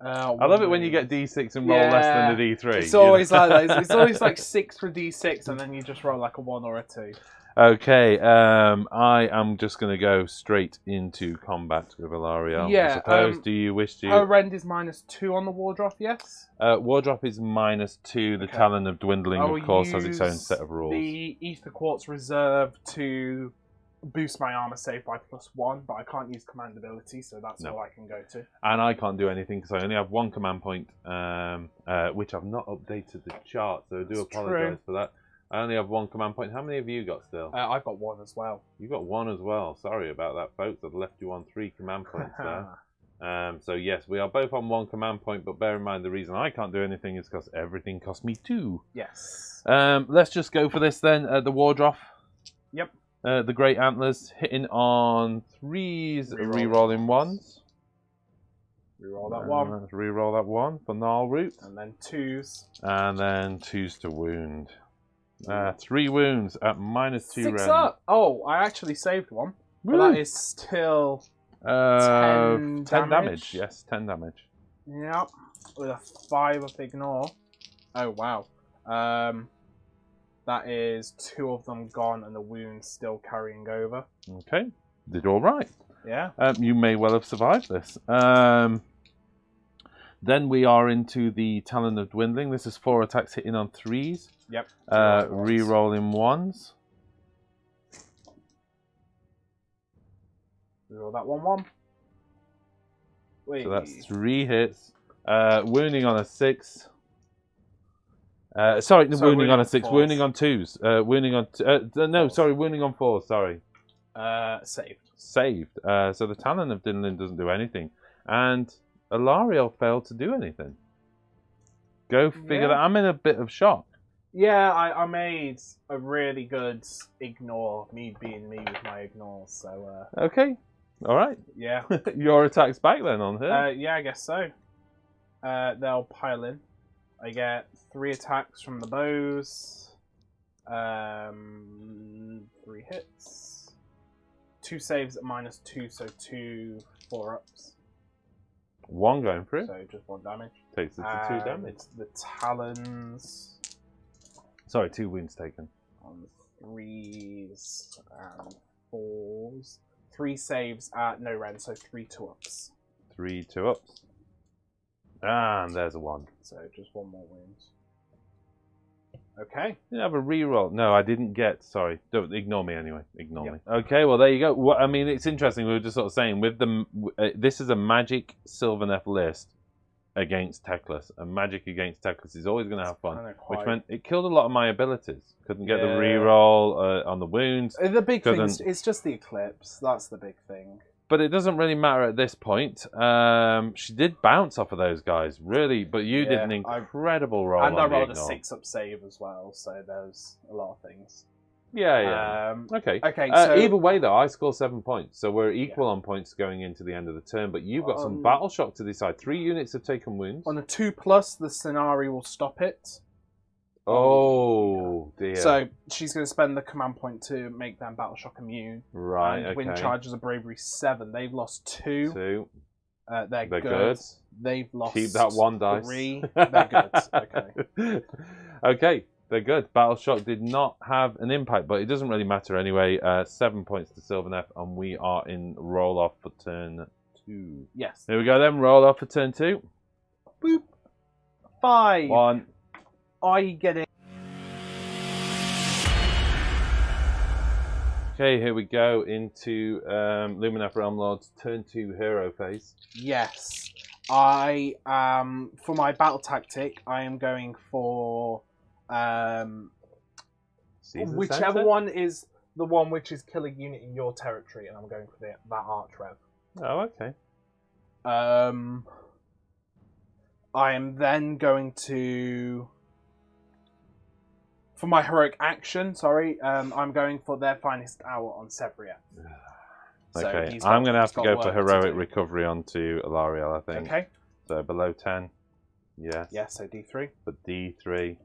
I love it when you get D6 and roll less than a D3.
It's always like that. It's always like 6 for D6 and then you just roll like a 1 or a 2.
Okay, I am just going to go straight into combat with L'Ariel.
Yeah,
I suppose. Do you wish to?
Her rend is -2 on the war drop, yes?
War drop is -2. The Talon of Dwindling, of course, has its own set of rules.
The Ether Quartz Reserve to boost my armor save by +1, but I can't use command ability, so that's all I can go to.
And I can't do anything because I only have 1 command point, which I've not updated the chart, so I do apologise for that. I only have 1 command point. How many have you got still?
I've got 1 as well.
You got 1 as well. Sorry about that, folks. I've left you on 3 command points there. So yes, we are both on 1 command point, but bear in mind the reason I can't do anything is because everything costs me 2.
Yes.
Let's just go for this then. The war drop.
Yep.
The Great Antlers hitting on 3s, re-rolling 1s.
Reroll that one.
Let's re-roll that one for Gnarl Root.
And then 2s.
And then 2s to wound. 3 wounds at -2
6
rend.
up! Oh, I actually saved one. But that is still 10
damage. Yes, 10 damage.
Yep. With a 5 of Ignore. Oh, wow. That is 2 of them gone and the wound's still carrying over.
Okay. Did all right.
Yeah.
You may well have survived this. Then we are into the Talon of Dwindling. This is 4 attacks hitting on 3s.
Yep.
Re-rolling 1s.
Reroll that 1-1.
So that's 3 hits. Wounding on a 6. Sorry, wounding on a 6.
Fours.
Wounding on 2s. Wounding on... no, sorry, wounding on 4s. Sorry.
Saved.
So the Talon of Dwindling doesn't do anything. And Alariel failed to do anything. Go figure that. I'm in a bit of shock.
Yeah, I made a really good ignore, me being me with my ignores, so...
Okay. All right.
Yeah.
Your attack's back then on her.
Yeah, I guess so. They'll pile in. I get 3 attacks from the bows. 3 hits. 2 saves at -2, so 2 4-ups.
1 going through.
So just 1 damage.
Takes it to 2 damage.
It's the talons.
Sorry, 2 wounds taken.
On 3s and 4s. 3 saves at no rend, so 3 2-ups.
3 2-ups. And there's a 1.
So just 1 more wound. Okay.
You didn't have a reroll. No, I didn't get. Sorry. Don't ignore me anyway. Ignore me. Okay, well there you go. I mean, it's interesting. We were just sort of saying with the this is a magic Sylvaneth list against Teclis, and magic against Teclis is always going to have fun. Which meant it killed a lot of my abilities. Couldn't get the reroll on the wounds.
The big thing is it's just the eclipse. That's the big thing.
But it doesn't really matter at this point. She did bounce off of those guys, really, but you did an incredible roll.
And I rolled a 6-up save as well, so there's a lot of things.
Yeah. Okay.
Okay. So
either way, though, I score 7 points, so we're equal on points going into the end of the turn. But you've got some battle shock to decide. 3 units have taken wounds.
On a 2+, the scenario will stop it.
Oh dear.
So she's going to spend the command point to make them battle shock immune.
Right.
And wind charges of bravery 7. They've lost 2.
2.
They're good. They've lost.
Keep that 1 dice.
3. They're good. Okay.
Okay. They're good. Battle shock did not have an impact, but it doesn't really matter anyway. 7 points to Sylvaneth, and we are in roll off for turn 2.
Yes.
Here we go then. Roll off for turn 2.
Boop. 5.
1.
I get it.
Okay, here we go into Lumineth Realm-Lords turn 2 hero phase.
Yes. I for my battle tactic, I am going for whichever one is the one which is killing unit in your territory, and I'm going for that arch rev.
Oh, okay.
I am then going to... For my heroic action, I'm going for their finest hour on Sevria.
Okay, I'm going to have to go for heroic recovery onto Alariel, I think.
Okay.
So below 10. Yes.
Yeah, so D3.
But D3.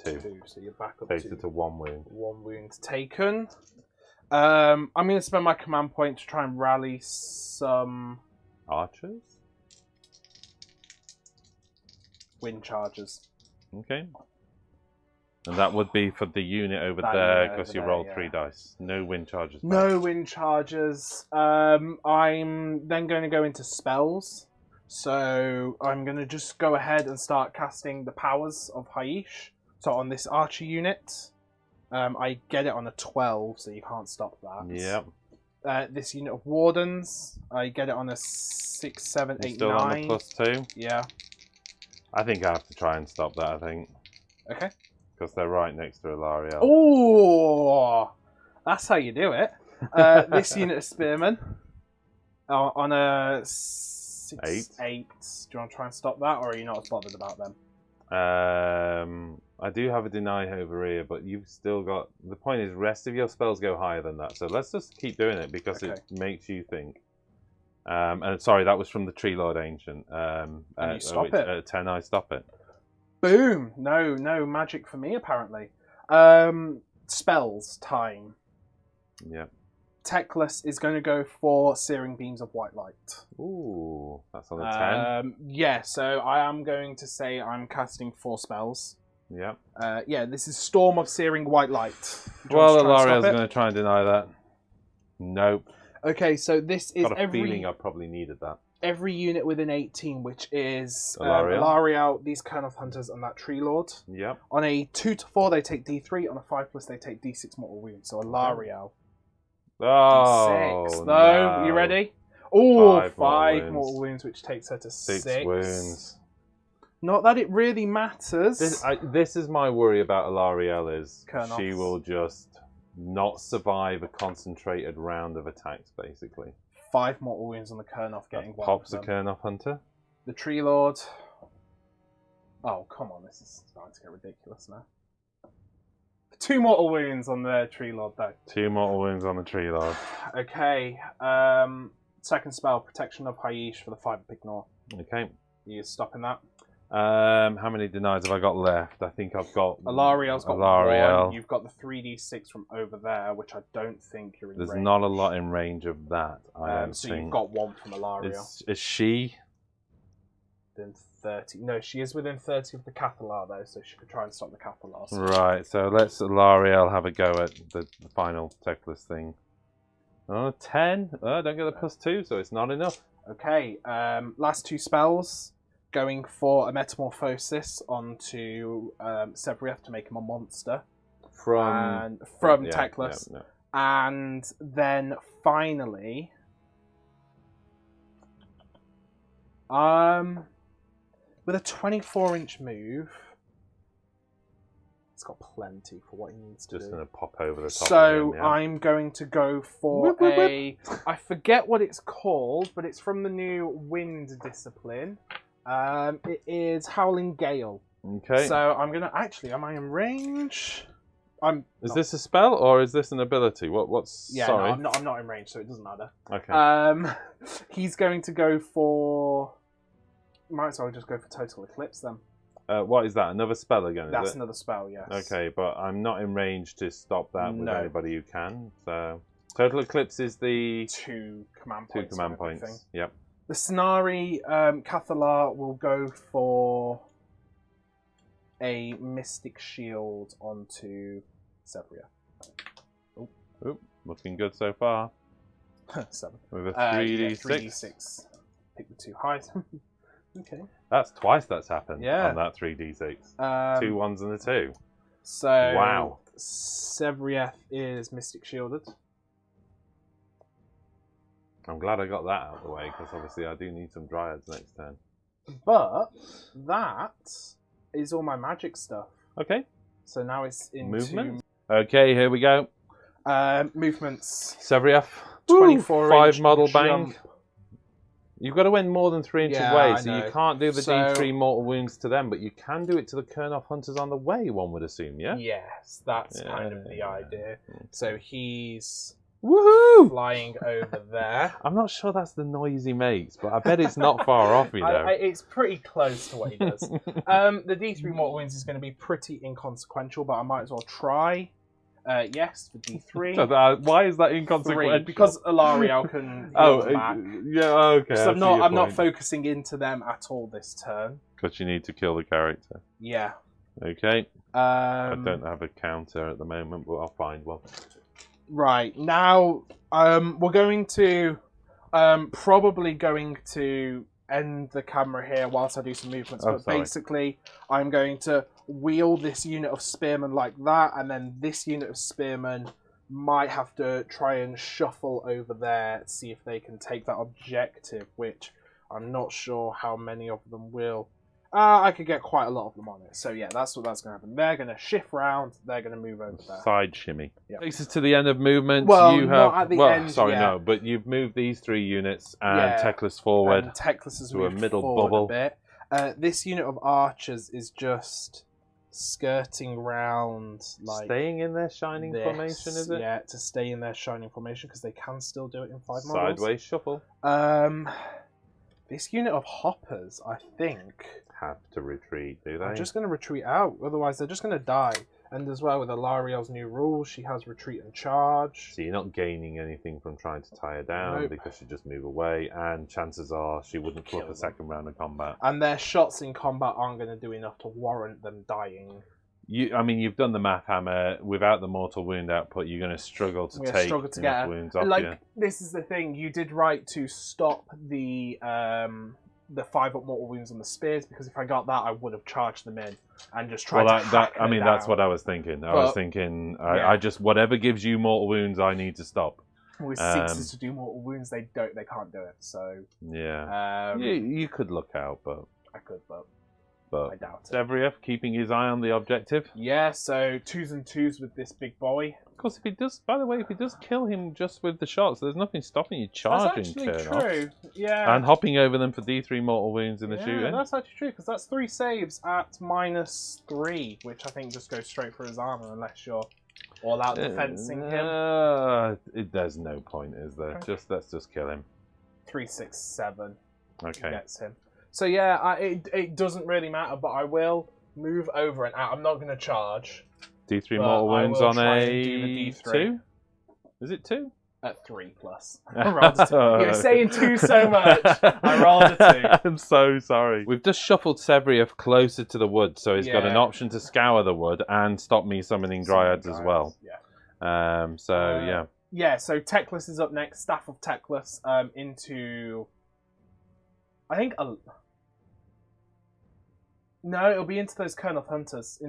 2.
So you're back up
Takes it to 1 wound.
1 wound taken. I'm going to spend my command point to try and rally some...
Archers?
Wind charges.
Okay. And that would be for the unit over there, because you rolled 3 dice. No wind charges.
No wind charges. I'm then going to go into spells. So I'm going to just go ahead and start casting the powers of Haish. So on this archer unit, I get it on a 12, so you can't stop that.
Yep.
This unit of wardens, I get it on a 6, 7, 8,
still
9.
On the +2?
Yeah.
I think I have to try and stop that, I think.
Okay.
Because they're right next to Alariel.
Oh, that's how you do it. This unit of spearmen on a 6, 8. Do you want to try and stop that, or are you not as bothered about them?
I do have a deny over here, but you've still got... The point is, rest of your spells go higher than that. So let's just keep doing it because it makes you think. And sorry, that was from the Tree Lord Ancient.
And you stop it.
At 10, I stop it.
Boom! No magic for me, apparently. Spells time.
Yeah.
Techless is going to go for Searing Beams of White Light.
Ooh, that's on a 10.
Yeah, so I am going to say I'm casting 4 spells.
Yeah.
Yeah, this is Storm of Searing White Light.
Well, Alariel's going to try and deny that. Nope.
Okay, so this is
got a feeling I probably needed that.
Every unit within 18, which is
Alariel.
Alariel, these Kernoth Hunters, and that Tree Lord.
Yep.
On a 2 to 4, they take D3. On a 5+, they take D6 mortal wounds. So Alariel.
Oh,
D6.
no.
You ready? Oh,
5
mortal wounds, which takes her to 6
wounds.
Not that it really matters.
This is my worry about Alariel is
Kernoths.
she will just not survive a concentrated round of attacks, basically.
5 mortal wounds on the Kernoth getting one.
Pops a Kernoth Hunter.
The Tree Lord. Oh, come on. This is starting to get ridiculous now. 2 mortal wounds on the Tree Lord, though.
2 mortal wounds on the Tree Lord.
Okay. Second spell, Protection of Haish for the 5 Ignore.
Okay.
You stopping that?
How many denies have I got left? I think I've got...
Alariel's got
Alariel.
1. You've got the 3d6 from over there, which I don't think you're in
There's
range.
not a lot in range of that,
so you've got 1 from Alariel.
Is she?
Within 30. No, she is within 30 of the Cathalar, though, so she could try and stop the Cathalar.
Right, so let's Alariel have a go at the final techless thing. Oh, 10. Oh, don't get the +2, so it's not enough.
Okay, last 2 spells. Going for a Metamorphosis onto Sevrieth to make him a monster. From Techless.
Yeah.
And then finally... with a 24-inch move... It's got plenty for what he needs to do.
Just going to pop over the top
So
of him, yeah.
I'm going to go for I forget what it's called, but it's from the new Wind Discipline. It is Howling Gale.
Okay.
So I'm gonna am I in range?
Is this a spell or is this an ability? What's?
Yeah,
sorry.
no, I'm not in range, so it doesn't matter.
Okay.
He's going to go for. Might as well just go for Total Eclipse then.
What is that? Another spell again?
That's another spell, yes.
Okay, but I'm not in range to stop that with anybody who can. So Total Eclipse is the
2 command points.
2 command points. Yep.
The Scenari Cathalar will go for a Mystic Shield onto Sevria.
Oop, looking good so far.
7.
With a 3d6.
3d6. Pick the 2 highest. Okay.
That's twice that's happened
on
that 3d6. 2 1s and a 2.
So
wow.
Sevrieth is Mystic Shielded.
I'm glad I got that out of the way, because obviously I do need some Dryads next turn.
But that is all my magic stuff.
Okay.
So now it's into...
Movement? Okay, here we go.
Movements.
Sevrieth.
24
5 model
jump.
bang. You've got to win more than 3 inches away, so you can't do the D3 mortal wounds to them, but you can do it to the Kernoth Hunters on the way, one would assume, yeah?
Yes, that's kind of the idea. So he's...
Woohoo!
Flying over there.
I'm not sure that's the noise he makes, but I bet it's not far off, you know.
It's pretty close to what he does. The D3 mortal wounds is going to be pretty inconsequential, but I might as well try. Yes, for D3.
Why is that inconsequential?
3, because Alariel can heal them back.
Yeah, okay.
So I'm not focusing into them at all this turn.
Because you need to kill the character.
Yeah.
Okay. I don't have a counter at the moment, but I'll find one.
Right, now we're going to probably going to end the camera here whilst I do some movements, but basically I'm going to wheel this unit of spearmen like that, and then this unit of spearmen might have to try and shuffle over there to see if they can take that objective, which I'm not sure how many of them will. I could get quite a lot of them on it. So yeah, that's what's going to happen. They're going to shift round. They're going to move over there.
Side shimmy.
Yep.
Takes us to the end of movement.
Well,
you
not
have,
at the end yet.
but you've moved these 3 units and Techless forward
and Techless has
to a
moved
middle
forward
bubble.
a bit. This unit of archers is just skirting round, like
staying in their shining
this.
formation, is it?
Yeah, to stay in their shining formation because they can still do it in 5 models.
Sideways shuffle.
This unit of hoppers, I think,
Have to retreat, do they?
are just going to retreat out. Otherwise, they're just going to die. And as well, with Alariel's new rules, she has retreat and charge.
So you're not gaining anything from trying to tie her down because she just move away, and chances are she wouldn't flip a second round of combat.
And their shots in combat aren't going to do enough to warrant them dying.
I mean, you've done the math, Hammer. Without the mortal wound output, you're going to struggle to take enough wounds off you.
This is the thing. You did right to stop the 5-up mortal wounds on the spears, because if I got that, I would have charged them in and just tried to hack them down.
That's what I was thinking. I just, whatever gives you mortal wounds, I need to stop.
With 6s to do mortal wounds, they can't do it. So
yeah, you could look out, but
I could, but I doubt it.
Sevrief keeping his eye on the objective.
Yeah, so 2s and 2s with this big boy.
Of course, if he does kill him just with the shots, there's nothing stopping you charging.
That's actually true. Yeah.
And hopping over them for D3 mortal wounds in the shooting.
That's actually true, because that's 3 saves at -3, which I think just goes straight for his armor unless you're all out defensing him.
There's no point, is there?
Okay.
Let's just kill him.
3, 6, 7.
Okay.
Gets him. So yeah, it doesn't really matter, but I will move over and out. I'm not going to charge.
D3 mortal wounds on a 2? Is it 2?
At 3 plus. I rolled a 2. You're saying 2 so much. I rolled a 2.
I'm so sorry. We've just shuffled Sevrief closer to the wood, so he's got an option to scour the wood and stop me summoning dryads as well.
Yeah.
Yeah.
Yeah, so Teclis is up next. Staff of Teclis into... I think... No, it'll be into those Kernoth Hunters.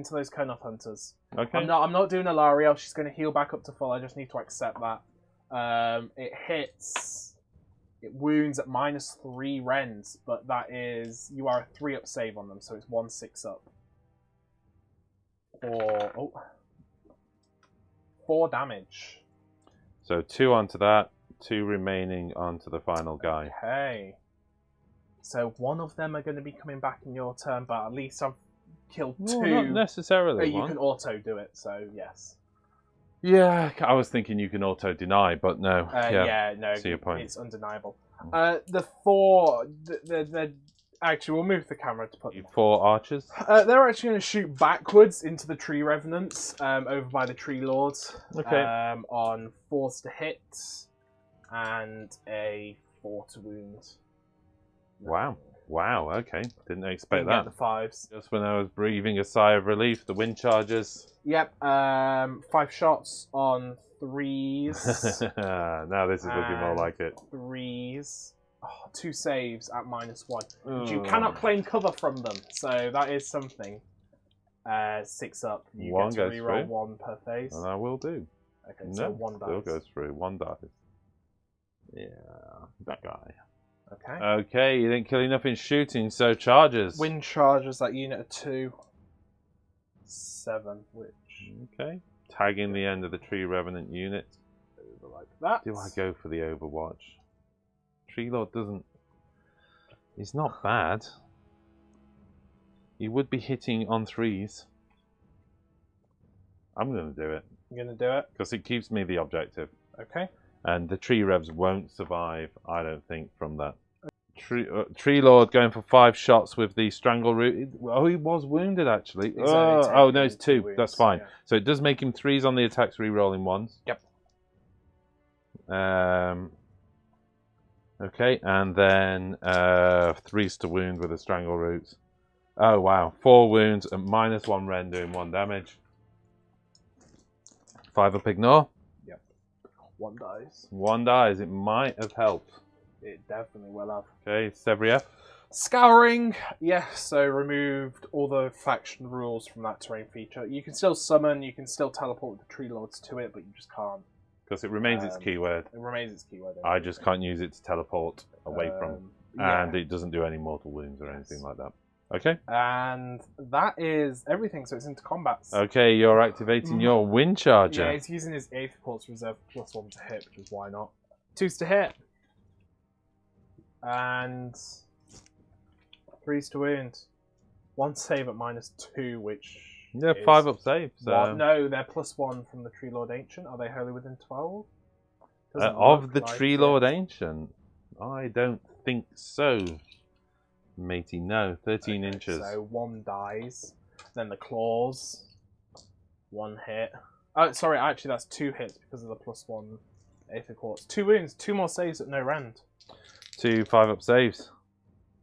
Okay.
I'm not doing Alariel. She's going to heal back up to full. I just need to accept that. It hits. It wounds at -3 rends, but that is... You are a 3-up save on them, so it's 1 6-up. 4 damage.
So 2 onto that, 2 remaining onto the final guy.
Okay. So one of them are going to be coming back in your turn, but at least I've killed 2.
Well, not necessarily.
You can auto do it, so yes.
Yeah, I was thinking you can auto deny, but no.
No,
see your point.
It's undeniable. The 4, actually, we'll move the camera to put them.
4 archers.
They're actually going to shoot backwards into the tree revenants over by the tree lords.
Okay.
On 4s to hit and a 4 to wound.
Wow, okay. Didn't expect that.
Get the 5s.
Just when I was breathing a sigh of relief, the wind charges.
Yep, 5 shots on 3s.
Now this is looking more like it.
3s. 2 saves at -1. You cannot claim cover from them, so that is something. 6 up. You
One
get to
goes
reroll
through.
1 per phase.
And I will do.
Okay, so 1 dies.
Still goes through. 1 dies. Yeah, that guy.
Okay.
Okay, you didn't kill enough in shooting, so charges.
Wind charges that unit of 2. 7, which...
Okay. Tagging the end of the tree revenant unit.
Over like that.
Do I go for the Overwatch? Tree Lord doesn't... He's not bad. He would be hitting on 3s. I'm going to do it.
You're going to do it?
Because it keeps me the objective.
Okay.
And the tree revs won't survive, I don't think, from that. Tree Lord going for 5 shots with the strangle root. Oh, he was wounded actually. No, it's 2.
Wounds.
That's fine.
Yeah.
So it does make him 3s on the attacks, re-rolling 1s.
Yep.
Okay, and then 3s to wound with a strangle root. Oh wow, 4 wounds and -1 rend doing 1 damage. 5-up ignore.
1 dies.
1 dies. It might have helped.
It definitely will have.
Okay, Sevrief.
Scouring. Yeah, so removed all the faction rules from that terrain feature. You can still summon, you can still teleport with the tree lords to it, but you just can't.
Because it remains its keyword.
It remains its keyword.
I just can't use it to teleport away from.
Yeah.
And it doesn't do any mortal wounds or anything like that. Okay.
And that is everything, so it's into combats.
Okay, you're activating your wind charger.
Yeah, he's using his 8th Quartz Reserve +1 to hit, which is why not. 2s to hit. And 3s to wound. 1 save at -2, which
Yeah,
is
5 up save. So
what? No, they're +1 from the Tree Lord Ancient. Are they wholly within 12?
of the Tree Lord Ancient, I don't think so, matey. No, 13 inches.
So 1 dies. Then the claws. 1 hit. Oh, sorry, actually that's 2 hits because of the +1 Aether Quartz. 2 wounds, 2 more saves at no rend.
2 5-up saves.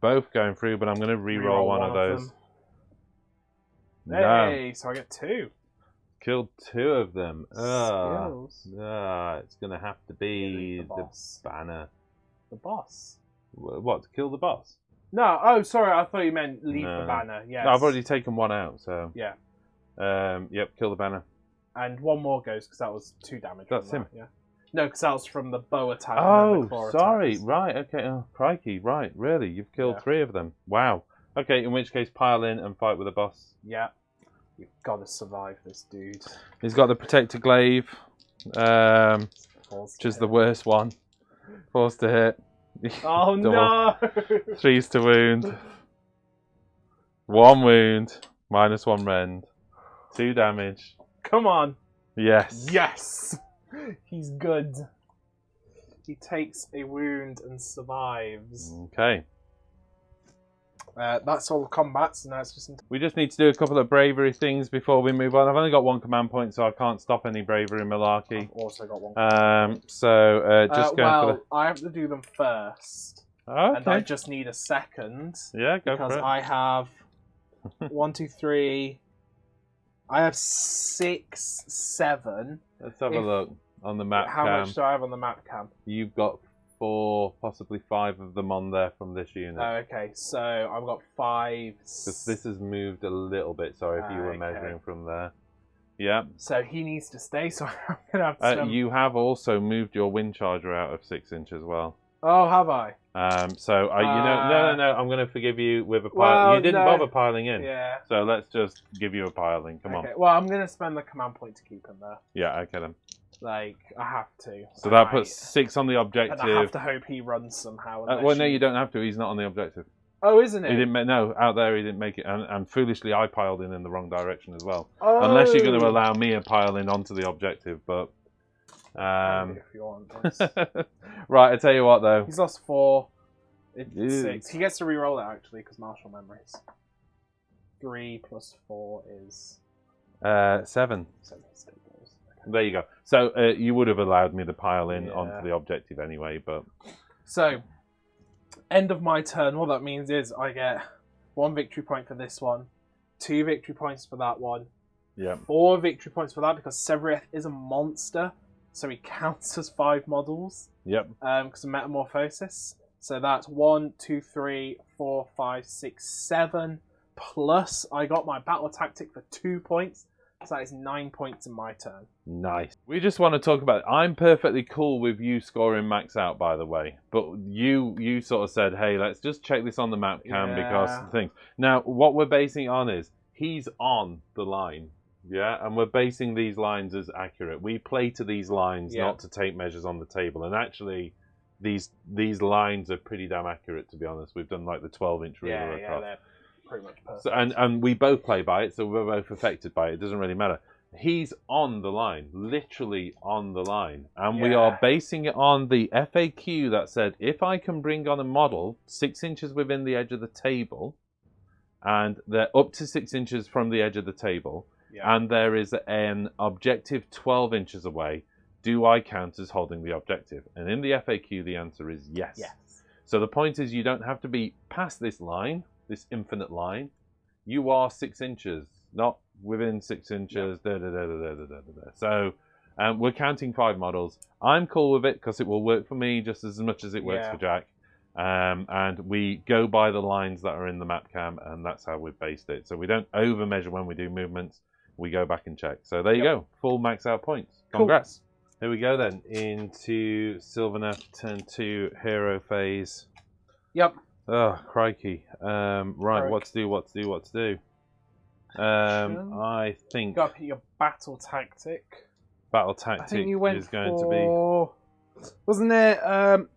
Both going through, but I'm going to re-roll one of those.
Hey, so I get 2.
Killed 2 of them.
Skills.
It's going to have to be the banner.
The boss?
What, to kill the boss?
No, oh, sorry, I thought you meant leave the banner. Yes.
No, I've already taken 1 out, so...
Yeah.
Yep, kill the banner.
And 1 more goes, because that was 2 damage.
That's him.
Yeah. No, because that was from the bow attack.
Oh, sorry. Right, okay. Oh, crikey. Right, really? You've killed 3 of them. Wow. Okay, in which case, pile in and fight with the boss.
Yeah. You've got to survive this dude.
He's got the Protector Glaive, which is the worst one. Forced to hit.
Oh, no!
3s to wound. 1 wound. -1 rend. 2 damage.
Come on.
Yes.
Yes! He's good. He takes a wound and survives.
Okay.
That's all the combat, so now it's just...
We just need to do a couple of bravery things before we move on. I've only got 1 command point, so I can't stop any bravery malarkey.
I've also got 1.
Just going for the...
I have to do them first.
Okay.
And I just need a second.
Yeah, go for it.
Because I have 1, 2, 3... I have 6, 7.
Let's have a look on the map
How
cam.
much do I have on the map cam?
You've got 4, possibly 5 of them on there from this unit.
Oh, okay, so I've got 5.
Because this has moved a little bit. Sorry if you were measuring from there. Yeah.
So he needs to stay, so I'm going to have to...
You have also moved your wind charger out of 6 inches as well.
Oh, have I?
No, I'm going to forgive you with a pile. You didn't bother piling in.
Yeah.
So let's just give you a piling. Come on.
Well, I'm going to spend the command point to keep him there.
Yeah, okay then.
Like, I have to.
So that puts 6 on the objective.
And I have to hope he runs somehow.
Well, no, you don't have to. He's not on the objective.
Oh, isn't it?
He didn't. No, out there he didn't make it. And foolishly, I piled in the wrong direction as well.
Oh.
Unless you're going to allow me a pile in onto the objective, but...
if you want.
Right, I tell you what though.
He's lost 4. It's 6. He gets to re-roll it actually because martial memories. 3 plus 4 is
7.
7 still goes. Okay.
There you go. So you would have allowed me to pile in onto the objective anyway, but
so end of my turn. What that means is I get 1 victory point for this one, 2 victory points for that one.
Yeah.
4 victory points for that because Severeth is a monster. So he counts as 5 models.
Yep.
Because of metamorphosis. So that's 1, 2, 3, 4, 5, 6, 7. Plus, I got my battle tactic for 2 points. So that is 9 points in my turn.
Nice. We just want to talk about it. I'm perfectly cool with you scoring max out, by the way. But you sort of said, hey, let's just check this on the map cam because of things. Now, what we're basing it on is he's on the line. Yeah, and we're basing these lines as accurate. We play to these lines, not to take measures on the table. And actually, these lines are pretty damn accurate, to be honest. We've done like the 12-inch ruler across.
Yeah, they're pretty much perfect.
So, and we both play by it, so we're both affected by it. It doesn't really matter. He's on the line, literally on the line. And we are basing it on the FAQ that said, if I can bring on a model 6 inches within the edge of the table, and they're up to 6 inches from the edge of the table, and there is an objective 12 inches away, do I count as holding the objective? And in the FAQ, the answer is yes. So the point is you don't have to be past this line, this infinite line. You are 6 inches, not within 6 inches. So we're counting 5 models. I'm cool with it because it will work for me just as much as it works for Jack. And we go by the lines that are in the map cam, and that's how we've based it. So we don't over measure when we do movements. We go back and check. So there you go. Full max out points. Congrats. Cool. Here we go then. Into Sylvaneth turn 2 hero phase.
Yep.
Oh, crikey. Right, what to do. I think...
Got to put your battle tactic.
Battle tactic
I think you went
is going to be...
Wasn't it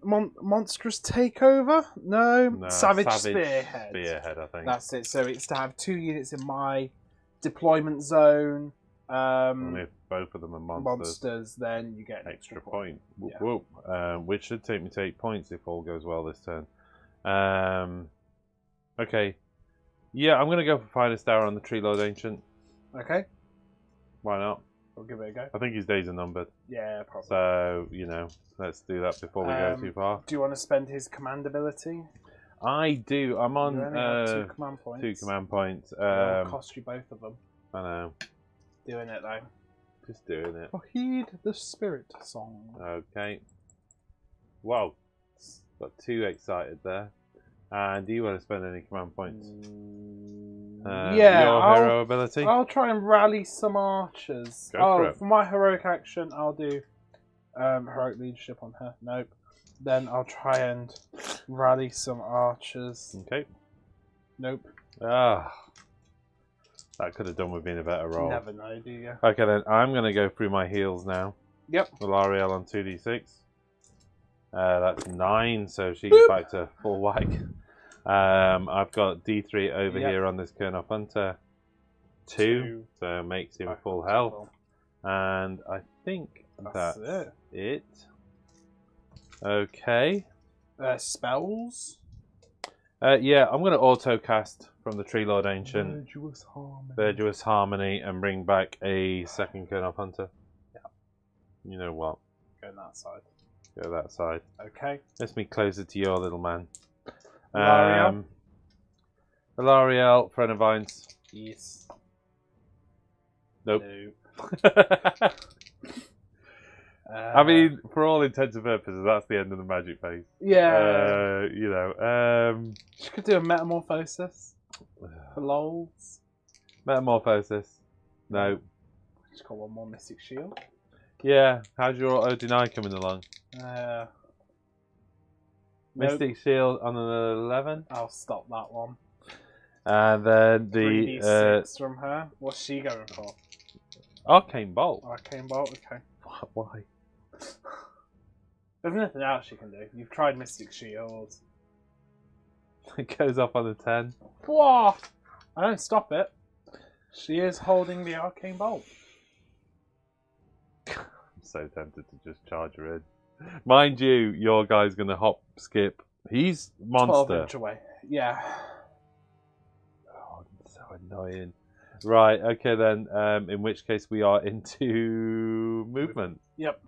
Monstrous Takeover? No,
No,
Savage Spearhead.
Spearhead, I think.
That's it. So it's to have 2 units in my deployment zone.
And if both of them are monsters,
then you get an
extra point. Whoop,
Yeah.
whoop. Which should take me to 8 points if all goes well this turn. Okay. Yeah, I'm going to go for Finest Hour on the Tree Lord Ancient.
Okay,
Why not?
we'll give it a go.
I think his days are numbered.
Yeah, probably.
So, let's do that before we go too far.
Do you want to spend his command ability?
I do. I'm on
You only have 2 command points.
2 command points.
It'll cost you both of them.
I know.
Doing it though.
Just doing it.
Heed the Spirit song.
Okay. Whoa. Got 2 excited there. And do you want to spend any command points?
Yeah,
your hero ability?
I'll try and rally some archers.
Go for it.
For my heroic action, I'll do heroic leadership on her. Nope. Then I'll try and rally some archers.
Okay.
Nope.
Ah. That could have done with being a better roll.
Never know, do you?
Okay, then I'm going to go through my heals now.
Yep.
Valariel on 2d6. That's 9, so she's back to full whack. I've got D3 over here on this Kernoff Hunter. 2, so makes him full health. And I think that's it. Okay.
Spells?
Yeah, I'm going to auto cast from the Tree Lord Ancient.
Virtuous
Harmony and bring back a second Kernoff Hunter.
Yeah.
You know what?
Go on that side.
Go that side.
Okay.
Let's me closer to your little man.
Valariel,
friend of Vines.
Yes.
Nope. I mean, for all intents and purposes, that's the end of the magic phase.
Yeah.
She
could do a metamorphosis. For lols.
Metamorphosis. No.
She's got 1 more Mystic Shield.
Yeah. How's your auto deny coming along? Mystic Shield on an 11.
I'll stop that one.
And then the
3d6 from her. What's she going for?
Arcane Bolt.
Arcane Bolt. Okay.
Why?
There's nothing else you can do. You've tried Mystic Shield.
It goes off on a 10.
Whoa! I don't stop it. She is holding the Arcane Bolt.
I'm so tempted to just charge her in. Mind you, your guy's going to hop, skip. He's monster.
12 inch away. Yeah.
Oh, so annoying. Right, okay then. In which case we are into movement.
Yep.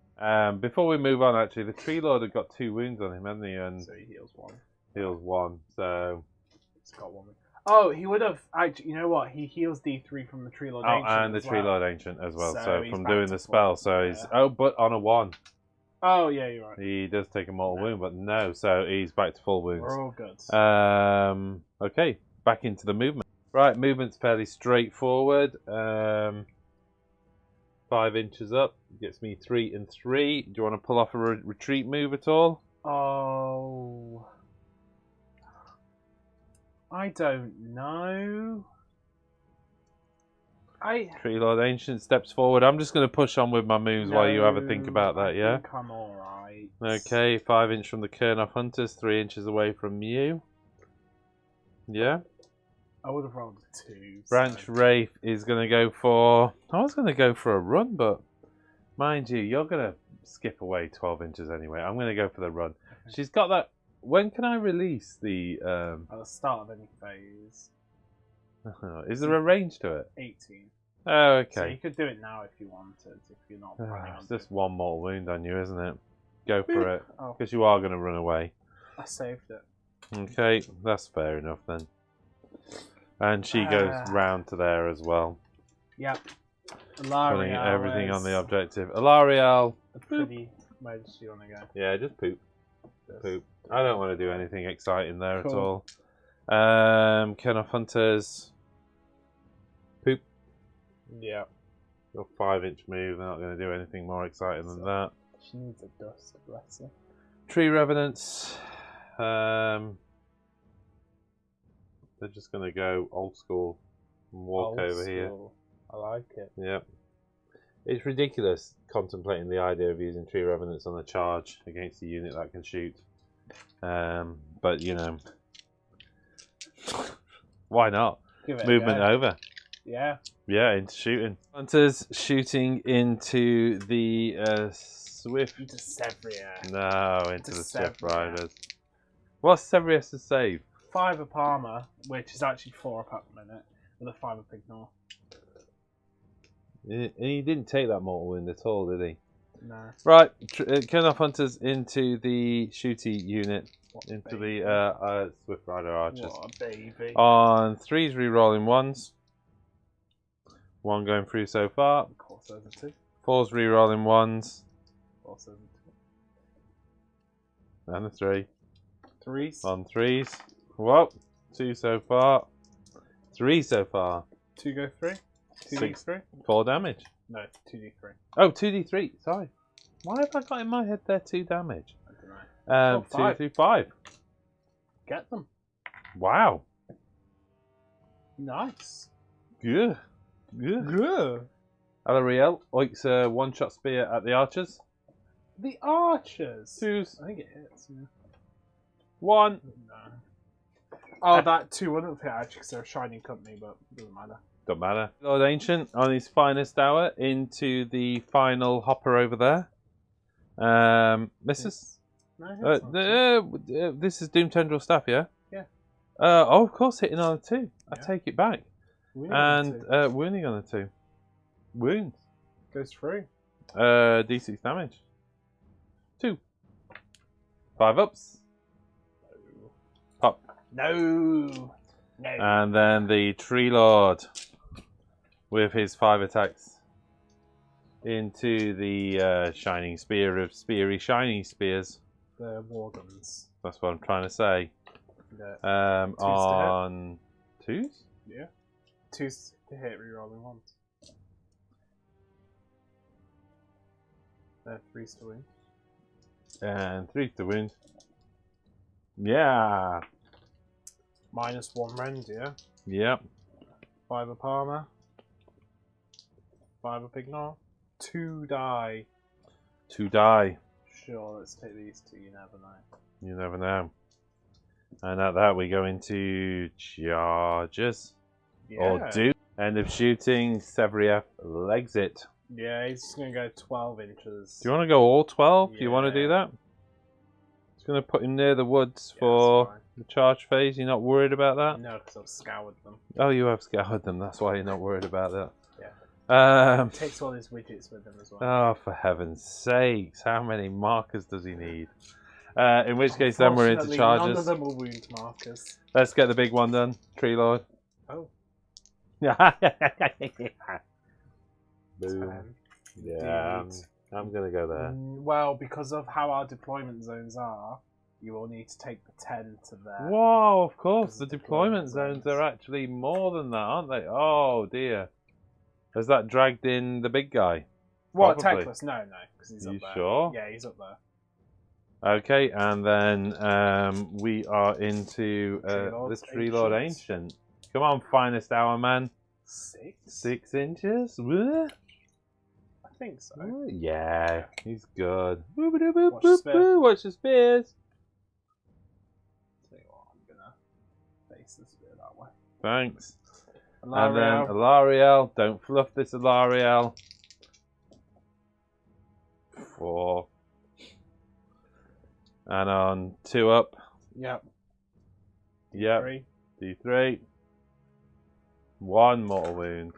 Before we move on, actually, the Tree Lord had got 2 wounds on him, hasn't he? And
so he heals 1.
Heals 1, so...
He's got 1. Oh, he would have... Actually, you know what? He heals D3 from the Tree Lord Ancient.
Oh, and the Tree Lord Ancient as well. So from
he's
doing the spell. So he's... Oh, but on a 1.
Oh, yeah, you're right.
He does take a mortal wound, but no. So he's back to full wounds.
We're all good.
Okay, back into the movement. Right, movement's fairly straightforward. 5 inches up gets me 3 and 3. Do you want to pull off a retreat move at all?
Oh, I don't know.
Tree Lord Ancient steps forward. I'm just going to push on with my moves while you have a think about that.
I think I'm all right.
Okay, 5 inch from the Kernoff Hunters, 3 inches away from you. Yeah.
I would have rolled a 2.
Branch Wraith is going to go for... I was going to go for a run, but mind you, you're going to skip away 12 inches anyway. I'm going to go for the run. Okay. She's got that... When can I release the...
At the start of any phase.
Is there a range to it?
18.
Oh, okay.
So you could do it now if you wanted, if you're not planning on
It's just 1 mortal wound on you, isn't it? Go for it.
Oh.
Because you are going to run away.
I saved it.
Okay, that's fair enough then. And she goes round to there as well.
Yep. Alariel,
putting everything on the objective. Alariel!
Where does she want to go?
Yeah, just poop. Poop. I don't want to do anything exciting there at all. Kernoff Hunters. Poop.
Yeah.
Got 5 inch move. They're not going to do anything more exciting than that.
She needs a dust, bless her.
Tree Revenants. They're just going to go old school and walk over here.
I like it.
Yep. It's ridiculous contemplating the idea of using Tree Revenants on a charge against a unit that can shoot. But, you know, why not? Movement over.
Yeah.
Yeah, into shooting. Hunters shooting into the Swift.
Into Sevria.
No, into the Swift Riders. What's Sevrius' save?
5 up armor, which is actually 4 up at the minute, with a 5 up ignore.
He didn't take that mortal wound at all, did he?
No.
Right, killing off hunters into the shooty unit, into the Swift Rider archers.
What a baby.
On 3s, re-rolling 1s. 1 going through so far.
Of course, over 2.
4s, re-rolling 1s.
Also over 2.
And a 3.
3s.
On 3s. Whoa, 2 so far. 3 so far.
2 go 3. 2d3.
4 damage.
No, 2d3.
Oh, 2d3. Sorry. Why have I got in my head there 2 damage?
I don't know.
2 through 5.
Get them.
Wow.
Nice.
Good. Good.
Good.
Alariel oinks a one-shot spear at the archers.
The archers.
2s.
I think it hits. Yeah.
1.
No. Oh, that 2 wouldn't fit actually because they're a shining company, but it doesn't matter.
Don't matter. Lord Ancient on his finest hour into the final hopper over there. Misses.
No,
This is Doom Tendril Staff, yeah?
Yeah.
Oh, of course, hitting on a 2. I
Yeah.
take it back.
Wounding
Wounding on a 2. Wounds.
goes through.
D6 damage. 2. 5 ups. Pop.
No.
And then the Tree Lord with his 5 attacks into the Shining Spear of Speary Shiny Spears.
The Wargons.
That's what I'm trying to say.
Yeah.
On 2s?
Yeah. 2s to hit, rerolling 1s. 3s to win.
And 3 to wound. Yeah.
-1 rend, yeah.
Yep.
5 up armor. 5 up ignore. 2 die.
2 die.
Sure, let's take these 2, you never know.
You never know. And at that we go into charges.
Yeah.
Or do. End of shooting. Sevriev legs it.
Yeah, he's just going to go 12 inches.
Do you want to go all 12? Do you want to do
Yeah.
that? It's going to put him near the woods for
fine.
the charge phase. You're not worried about that?
No, because I've scoured them.
Oh, you have scoured them. That's why you're not worried about that.
Yeah. Takes all his widgets with him as well.
Oh, for heaven's sakes. How many markers does he need? In which case, then we're into
Unfortunately,
charges.
None of them are wound markers.
Let's get the big one done. Tree Lord.
Oh.
Boom.
10.
Yeah,
Indeed.
I'm going to go there.
Well, because of how our deployment zones are, you will need to take the 10 to there.
Whoa, of course.
Because
The
of
deployment
deployment
zones are actually more than that, aren't they? Oh, dear. Has that dragged in the big guy?
What,
Probably.
Techless? No, because he's
You
up there.
sure?
Yeah, he's up there.
Okay, and then we are into the Tree Lord Ancient. Come on, finest hour, man.
6?
6 inches? Woo.
I think so.
Ooh, yeah, he's good.
Watch the spear.
Watch the spears.
Tell you what, I'm gonna face the spear that way.
Thanks.
And
And then Alariel. Don't fluff this Alariel. 4. And on 2 up.
Yep.
Yep.
3.
D3. 1 mortal wound.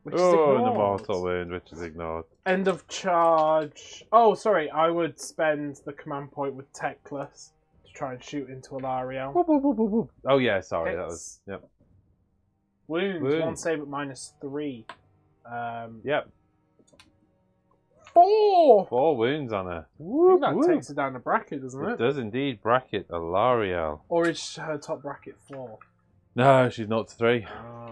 Which is
Oh, and a
ignored.
mortal wound, which is ignored.
End of charge. Oh, sorry. I would spend the command point with Techless to try and shoot into Alariel.
Whoop, whoop, whoop, whoop, whoop. Oh yeah, sorry, that was
Hits.
yep.
Wounds.
Wound.
1 save at -3.
Yep.
4!
4 wounds on her.
I
Whoop,
think that
whoop.
takes it down the bracket, doesn't
It
it?
does indeed bracket Alariel.
Or is her top bracket 4?
No, she's not to 3.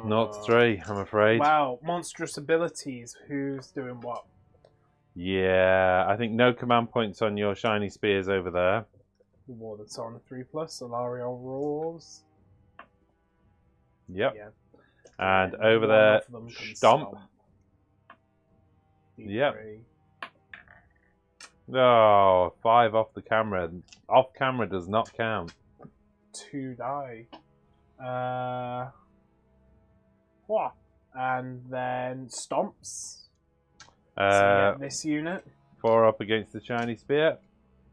Not to 3, I'm afraid.
Wow, monstrous abilities. Who's doing what?
Yeah, I think no command points on your shiny spears over there.
The war that's on a 3+, Alariel roars.
Yep.
Yeah.
And
And
over
one
there,
of them can
stomp. Yep.
3.
Oh, 5 off the camera. Off camera does not count.
2 die. What? And then stomps. So yeah, this unit.
4 up against the shiny spear.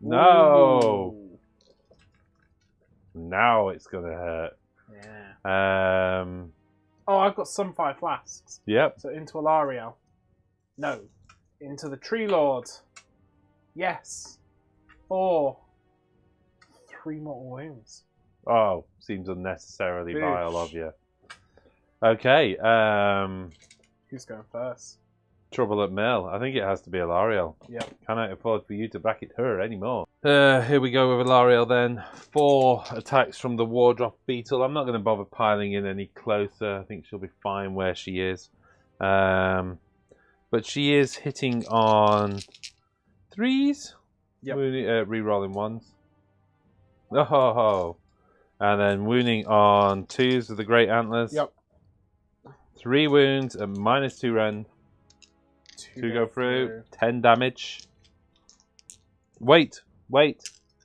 No.
Ooh.
Now it's gonna hurt.
Yeah. Oh, I've got some 5 flasks.
Yep.
So into Alariel. No. Into the Tree Lord. Yes. 4. 3 mortal wounds.
Oh, seems unnecessarily
Boosh.
vile of you. Okay.
Who's going first?
Trouble at Mill. I think it has to be Alariel.
Yep.
Cannot afford for you to back it her anymore. Here we go with Alariel then. 4 attacks from the Wardrop Beetle. I'm not going to bother piling in any closer. I think she'll be fine where she is. But she is hitting on 3s.
Yep.
Rerolling 1s. Oh. And then wounding on 2s with the Great Antlers.
Yep.
3 wounds at -2 rend. 2 go through. 10 damage. Wait.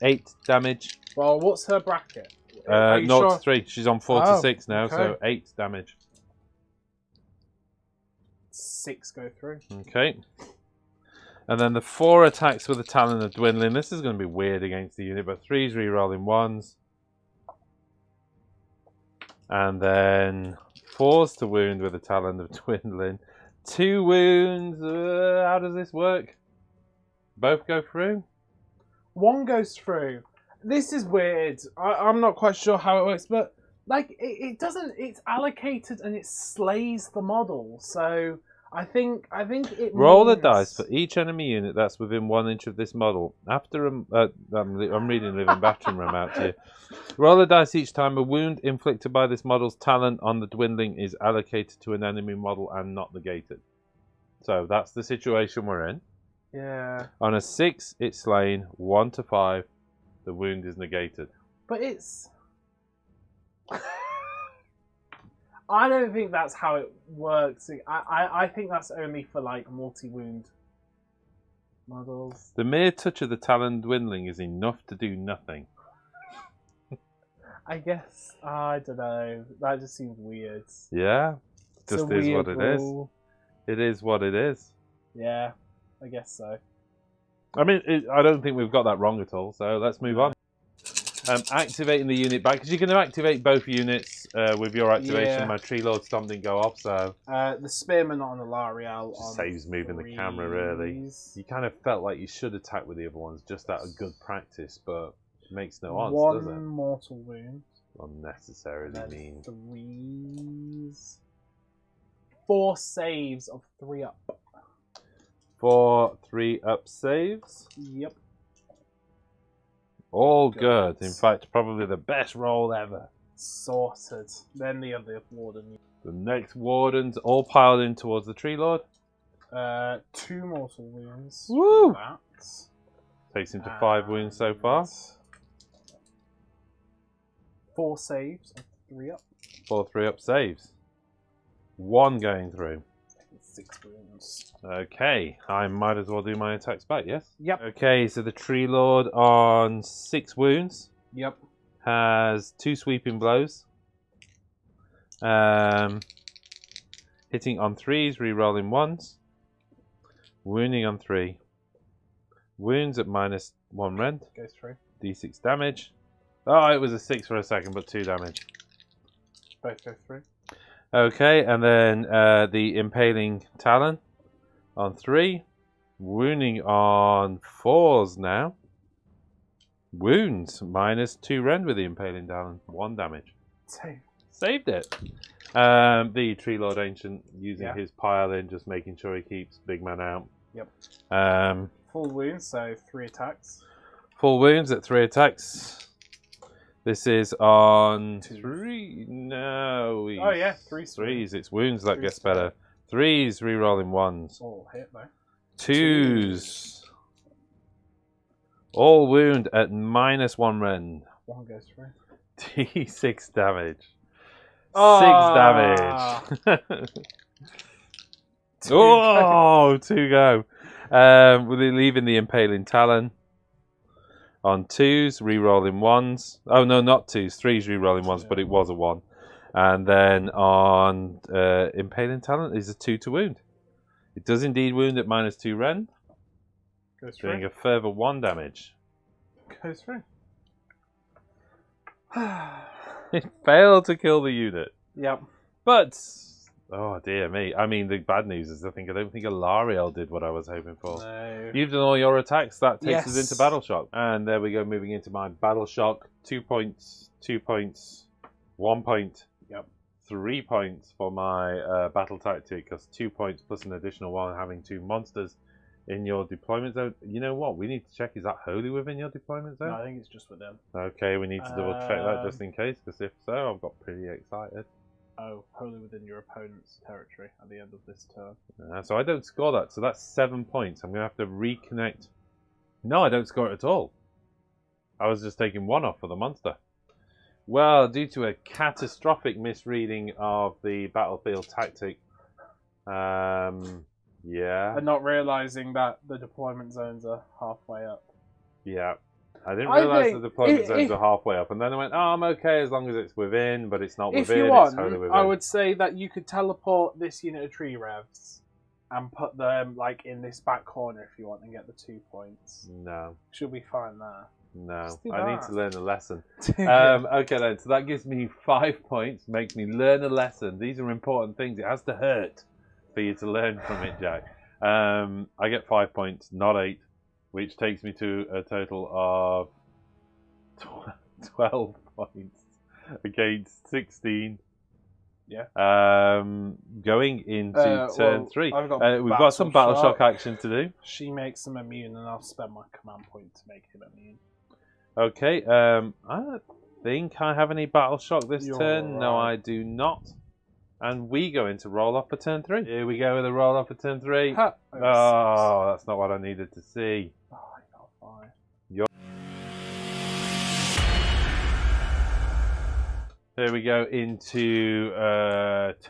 8 damage.
Well, what's her bracket?
0
sure?
to 3. She's on 4 to 6 now,
okay.
so 8 damage.
6 go through.
Okay. And then the 4 attacks with the Talon of Dwindling. This is going to be weird against the unit, but 3s rerolling 1s. And then 4s to wound with the Talon of Dwindling. 2 wounds. How does this work? Both go through?
1 goes through. This is weird. I'm not quite sure how it works, but like it doesn't. It's allocated and it slays the model. So I think it.
Roll
means...
a dice for each enemy unit that's within 1 inch of this model. After I'm reading Living Battering Ram out to you. Roll a dice each time a wound inflicted by this model's talent on the Dwindling is allocated to an enemy model and not negated. So that's the situation we're in.
Yeah.
On a 6, it's slain. 1 to 5, the wound is negated.
But it's. I don't think that's how it works. I think that's only for like multi-wound models.
The mere touch of the Talon Dwindling is enough to do nothing.
I guess. I don't know. That just seems weird.
Yeah. Just is what it is.
Rule.
It is what it is.
Yeah, I guess so.
I mean, I don't think we've got that wrong at all, so let's move on. Activating the unit back, because you can activate both units with your activation.
Yeah.
My Tree Lord Stomp didn't go off, so...
The Spearman on Alariel on
saves moving the camera, really. You kind of felt like you should attack with the other ones, just out of good practice, but it makes no odds, does it?
1 mortal wound.
Unnecessarily mean.
3s. 4 saves of 3 up.
4 3-up saves.
Yep.
All good. In fact, probably the best roll ever.
Sorted. Then the other warden.
The next wardens all piled in towards the Tree Lord.
2 mortal wounds.
Woo!
That.
Takes him to 5 wounds so far.
4 saves of 3 up.
4 3-up saves. 1 going through.
6 wounds.
Okay, I might as well do my attacks back, yes?
Yep.
Okay, so the Tree Lord on 6 wounds
Yep.
has 2 sweeping blows. Hitting on 3s, re-rolling 1s. Wounding on 3. Wounds at -1 rend.
Goes through.
D6 damage. Oh, it was a 6 for a second, but 2 damage.
Both go through.
Okay, and then the Impaling Talon on 3. Wounding on 4s now. Wounds, -2 rend with the Impaling Talon. 1 damage.
Save.
Saved it. The Tree Lord Ancient using
Yeah.
his pile in, just making sure he keeps big man out.
Yep.
Um,
Full wounds, so 3 attacks.
full wounds at 3 attacks. This is on
2.
3. No.
Oh yeah, 3
3s. It's wounds that
3s
gets better. 3s, re-rolling 1s.
All hit though.
2s. All wound at -1 rend.
1 goes through.
D6 damage.
Ah.
6 damage. Oh, two go. We're leaving the Impaling Talon on 2s, re-rolling 1s. Oh, no, not 2s. 3s, re-rolling 1s, but it was a 1. And then on Impaling Talon is a 2 to wound. It does indeed wound at -2 rend.
Goes through.
Doing a further 1 damage.
Goes through.
It failed to kill the unit.
Yep.
But, oh dear me. I mean, the bad news is I don't think Alariel did what I was hoping for.
No.
You've done all your attacks. That takes us
Yes.
into Battle Shock. And there we go, moving into my Battle Shock. 2 points, 2 points, 1 point.
Yep.
3 points for my battle tactic, because 2 points plus an additional one having 2 monsters in your deployment zone. You know what? We need to check, is that wholly within your deployment zone?
No, I think it's just with them.
Okay, we need to double check that just in case, because if so, I've got pretty excited.
Oh, wholly within your opponent's territory at the end of this turn.
So I don't score that, so that's 7 points. I'm going to have to reconnect. No, I don't score it at all. I was just taking 1 off for the monster. Well, due to a catastrophic misreading of the battlefield tactic, yeah.
And not realising that the deployment zones are halfway up.
Yeah. I didn't
I
realise
think
the deployment zones
if-
were halfway up, and then I went, oh, I'm okay as long as it's within, but it's not
If
within,
you
it's
want,
wholly within.
I would say that you could teleport this unit of tree revs and put them like in this back corner if you want and get the 2 points.
No,
She'll be fine there.
no.
Just do
I need
that.
to learn a lesson. Okay then, so that gives me 5 points, makes me learn a lesson. These are important things. It has to hurt for you to learn from it, Jack. I get 5 points, not 8, which takes me to a total of 12 points against 16.
Yeah.
Going into turn 3.
I've got
We've got some Battle Shock
Shock.
action to do.
She makes him immune, and I'll spend my command point to make him immune.
Okay, I don't think I have any Battle Shock this
You're
turn. No,
right.
I do not. And we go into roll off for turn 3. Here we go with a roll off for turn 3.
Ha!
Oh, that's not what I needed to see.
Oh, I got 5.
Here we go into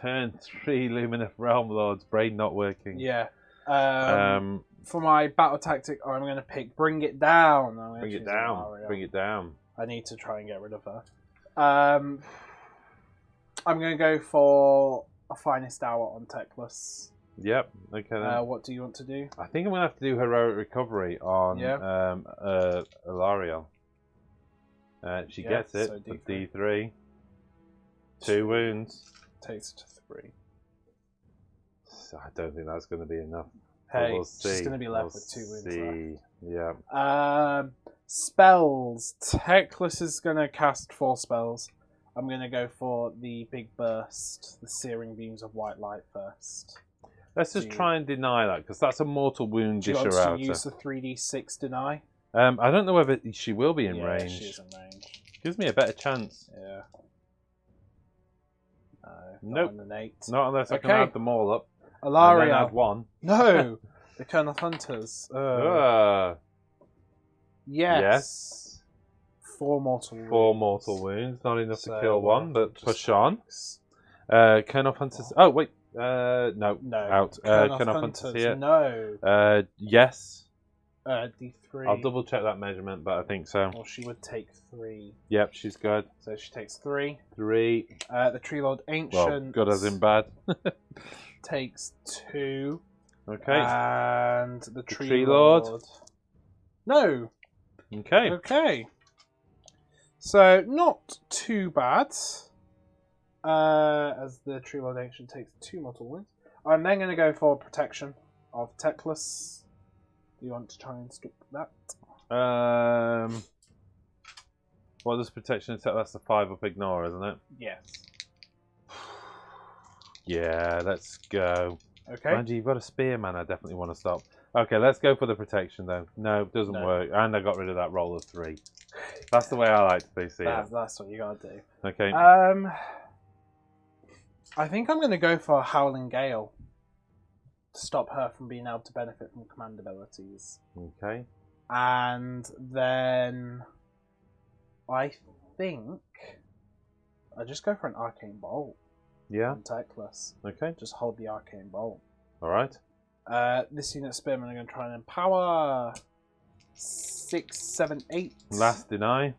turn 3, Lumineth Realm-Lords. Brain not working.
Yeah.
Um,
For my battle tactic, I'm going to pick Bring It Down.
bring it down. Bring it down.
I need to try and get rid of her. I'm going to go for a Finest Hour on Teclis.
Yep. Okay then.
What do you want to do?
I think I'm going to have to do Heroic Recovery on Alariel. She
Yeah,
gets it.
so
for
D3.
D3. 2 wounds.
Takes it to 3.
So I don't think that's going to be enough.
Hey,
We'll
she's
see.
going to be left
We'll
with 2 wounds
see.
left.
Yeah.
Spells. Teclis is going to cast 4 spells. I'm going to go for the Big Burst, the Searing Beams of White Light first.
Let's just try and deny that, because that's a mortal wound
Do you
disher
want
out.
to use the 3d6 deny?
I don't know whether she will be in
Yeah,
range.
she is in range.
Gives me a better chance.
Yeah.
Nope.
Not an 8.
Not unless I can
Okay.
add them all up. And then
Alaria.
add 1.
No! The Colonel Hunters. Yes. 4 mortal wounds.
4 mortal wounds. Not enough
So
to kill 1, but
just
push on.
attacks.
Colonel Hunters. Oh, wait. No.
No.
Out.
Colonel
Colonel Hunters
Hunters,
here.
no.
Yes.
D3.
I'll double check that measurement, but I think so.
Well, she would take 3.
Yep, she's good.
So she takes 3.
3.
The Tree Lord Ancient.
Well, good as in bad.
Takes 2.
Okay.
And the
Tree
Tree
Lord.
Lord. No.
Okay.
Okay. So, not too bad. As the Tree Lord Ancient takes 2 mortal wounds. I'm then going to go for Protection of Teclis. Do you want to try and stop that?
What does protection attack? That's the 5 up ignore, isn't it?
Yes.
Yeah, let's go.
Okay.
Angie, you've got a spear, man. I definitely want to stop. Okay, let's go for the protection, though. No, it doesn't work. And I got rid of that roll of 3. That's the way I like to see it.
That's what you gotta do.
Okay.
I think I'm gonna go for Howling Gale to stop her from being able to benefit from command abilities.
Okay.
And then I think I just go for an Arcane Bolt
Yeah.
on Teclis.
Okay.
Just hold the Arcane Bolt.
Alright.
This unit spearmen are going to try and empower 6, 7, 8.
Last deny.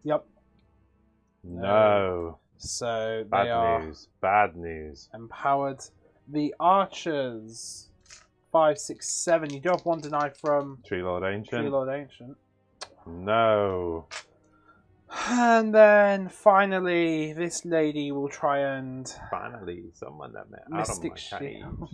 Yep.
No.
So they
Bad
are
news. Bad news.
empowered. The archers 5, 6, 7. You do have 1 deny from
Tree Lord Ancient.
Tree Lord Ancient.
No.
And then finally, this lady will try and
Finally, someone that met out of
Mystic
my cage.
Shield.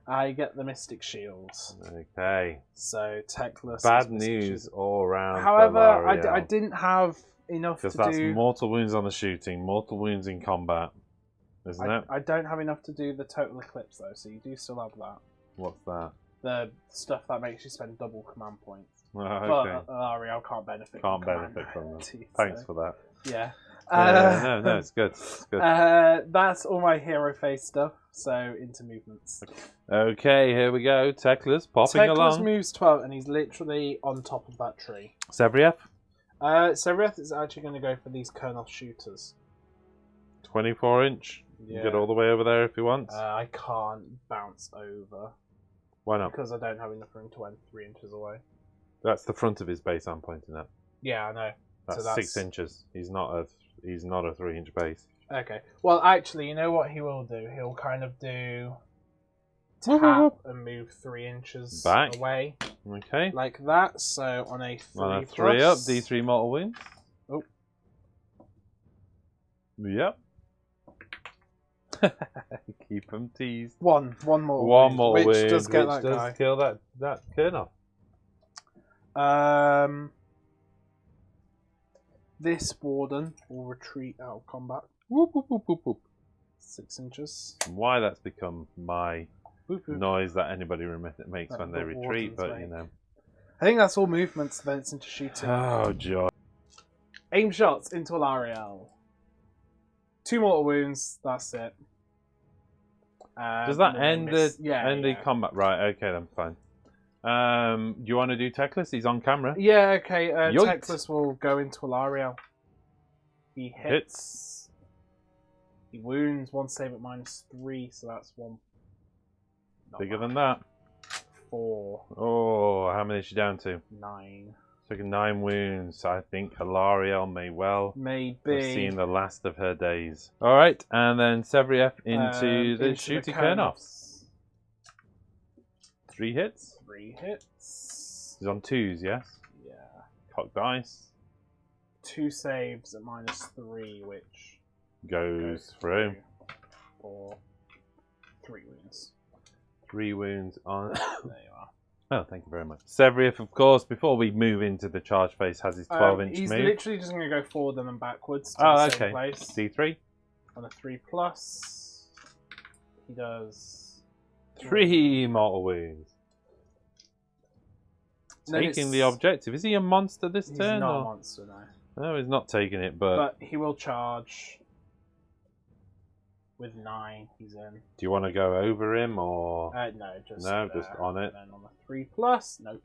I get the Mystic Shields.
Okay.
So Teclis.
Bad news all around.
However,
for
I didn't have enough to
because that's
do.
mortal wounds on the shooting, mortal wounds in combat, isn't it?
I don't have enough to do the total eclipse though, so you do still have that.
What's that?
The stuff that makes you spend double command points.
Okay.
But Ariel can't benefit.
Can't
from
benefit from
command
that.
ability,
Thanks
so,
for that.
Yeah.
No, it's good. It's good.
That's all my hero phase stuff. So into movements.
Okay, here we go. Teclis popping
Teclis
along.
moves 12, and he's literally on top of that tree.
Sevriev,
Sylvaneth is actually going to go for these Colonel shooters.
24-inch.
Yeah.
Get all the way over there if you want.
I can't bounce over
Why not?
because I don't have enough room to end 3 inches away.
That's the front of his base I'm pointing at.
Yeah, I know.
That's,
So
6 inches. He's not a 3-inch base.
Okay. Well, actually, you know what he will do? He'll kind of do
Whoop, whoop,
tap
whoop.
and move 3 inches
Back.
away,
Okay.
like that. So on a 3
On a 3 up,
plus-
D3 mortal wounds.
Oh.
Yep. Keep them teased.
One more.
One
wound,
more
which
wound,
does get
which
that
does
guy.
kill that colonel.
This warden will retreat out of combat.
Whoop, whoop, whoop, whoop, whoop.
6 inches.
Why that's become my
Whoop, whoop.
noise that anybody makes
That
when they
the
retreat,
wardens
but
make.
you know.
I think that's all movements. Then it's into shooting.
Oh, joy.
Aim shots into Alariel. 2 mortal wounds. That's it.
Does that end the
yeah.
combat? Right, okay, then fine. Do you want to do Teclis? He's on camera.
Yeah, okay.
Yoit.
Teclis will go into Alariel. He hits. He wounds. 1 save at -3, so that's 1. Not
Bigger
bad.
than that.
4,
Oh, how many is she down to?
9.
Taking 9 wounds. I think Hilariel may well
Maybe.
have seen the last of her days. Alright, and then Sevriev into the shooting Colonel. 3 hits.
3 hits.
He's on 2s, yes?
Yeah.
Cock dice.
2 saves at -3, which
Goes through.
for 3 wounds.
3 wounds on.
There you are.
Oh, thank you very much. Sevriev, of course, before we move into the charge phase, has his 12-inch
He's
move.
literally just going to go forward and then backwards to
Oh,
the
okay.
same place.
D3.
On a 3+, he does
3 mortal wounds.
No,
Taking the
it's-
objective. Is he a monster this
He's
turn?
not a
Or?
monster, no.
No, he's not taking it, but
But he will charge with 9. He's in.
do you want to go over him or?
No, just
No, just on it.
And then on a 3+, nope.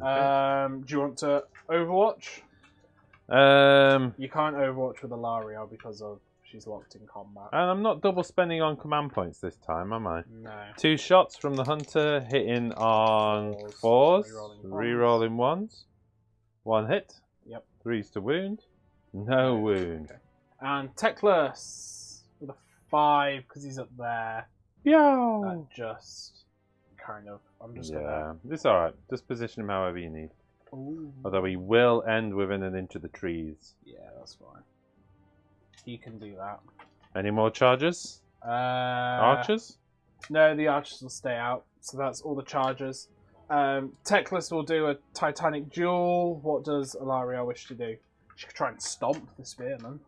Okay.
Do you want to Overwatch? You can't Overwatch with Alariel because of she's locked in combat.
And I'm not double spending on command points this time, am I?
No.
2 shots from the hunter, hitting on 4s,
Rerolling
ones. 1 hit.
Yep.
3s to wound. No wound.
Okay. And Teclis with a 5 because he's up there.
Yo.
That just kind of. I'm just
Yeah,
gonna.
it's alright. Just position him however you need.
Ooh.
Although he will end within an inch of the trees.
Yeah, that's fine. He can do that.
Any more charges? Archers?
No, the archers will stay out. So that's all the charges. Teclis will do a Titanic duel. What does Alariel wish to do? She could try and stomp the spearman.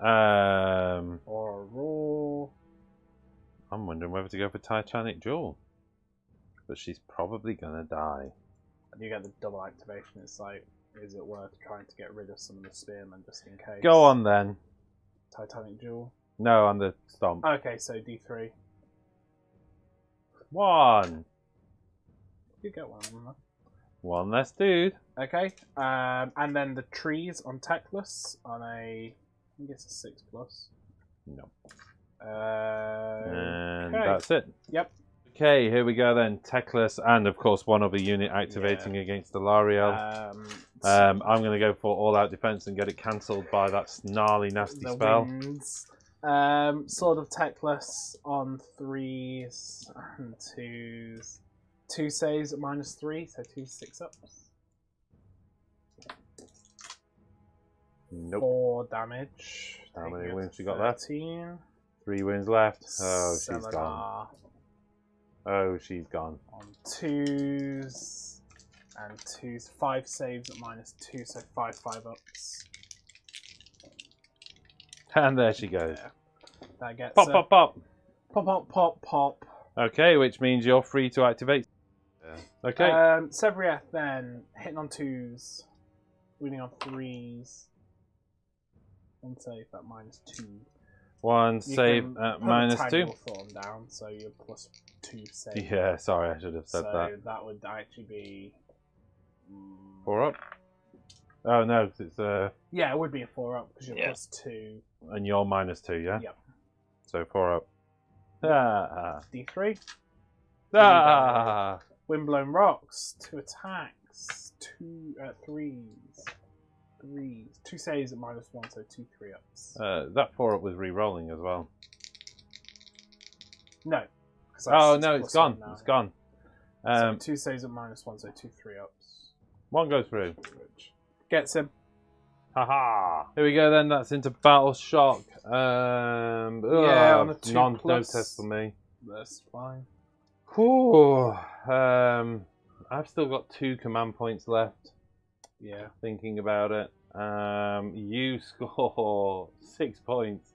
Or a roar.
I'm wondering whether to go for Titanic Jewel. But she's probably gonna die.
And you get the double activation. It's like, is it worth trying to get rid of some of the spearmen just in case?
Go on then.
Titanic duel.
No, on the stomp.
Okay, so D3.
1.
You get one of them. Then.
1 less dude.
Okay, and then the trees on Teclis on a, I think it's a 6+.
No. And
okay.
that's it.
Yep.
Okay, here we go then. Techless and of course one other unit activating against Alariel. I'm going to go for all-out defense and get it cancelled by that snarly, nasty spell.
Winds. Sword of Techless on 3s and 2s. 2 saves at -3, so 2 6-ups.
Nope.
4 damage.
How many wounds you got
13.
left? 3 wounds left. Oh, she's
Selenar
gone. Oh, she's gone.
on 2s and 2s. 5 saves at -2, so 5 5-ups.
And there she goes.
Yeah. That gets
Pop, pop, pop.
Pop, pop, pop, pop.
Okay, which means you're free to activate. Okay.
Sevrieth then, hitting on 2s, winning on 3s. One save at -2.
One
You
save
can
at
put
-2.
a Thorn down, so you're +2 save.
Yeah, sorry, I should have said
so
that.
that would actually be
4 up. Oh no, it's
yeah, it would be a 4-up because you're
Yeah.
+2.
and you're -2, yeah.
Yep.
So 4 up. Ah.
D3.
Ah.
Windblown Rocks. 2 attacks. 2 3s. 2 saves at -1, so 2 3-ups.
That 4 up was re-rolling as well.
No.
Oh no, it's gone.
Now.
It's gone.
So 2 saves at -1, so 2 3-ups.
One goes through.
Which gets him.
Haha. Here we go then. That's into Battle Shock.
Yeah, on a 2+.
No test for me.
That's fine.
Whew. I've still got 2 command points left.
Yeah.
Thinking about it. You score 6 points,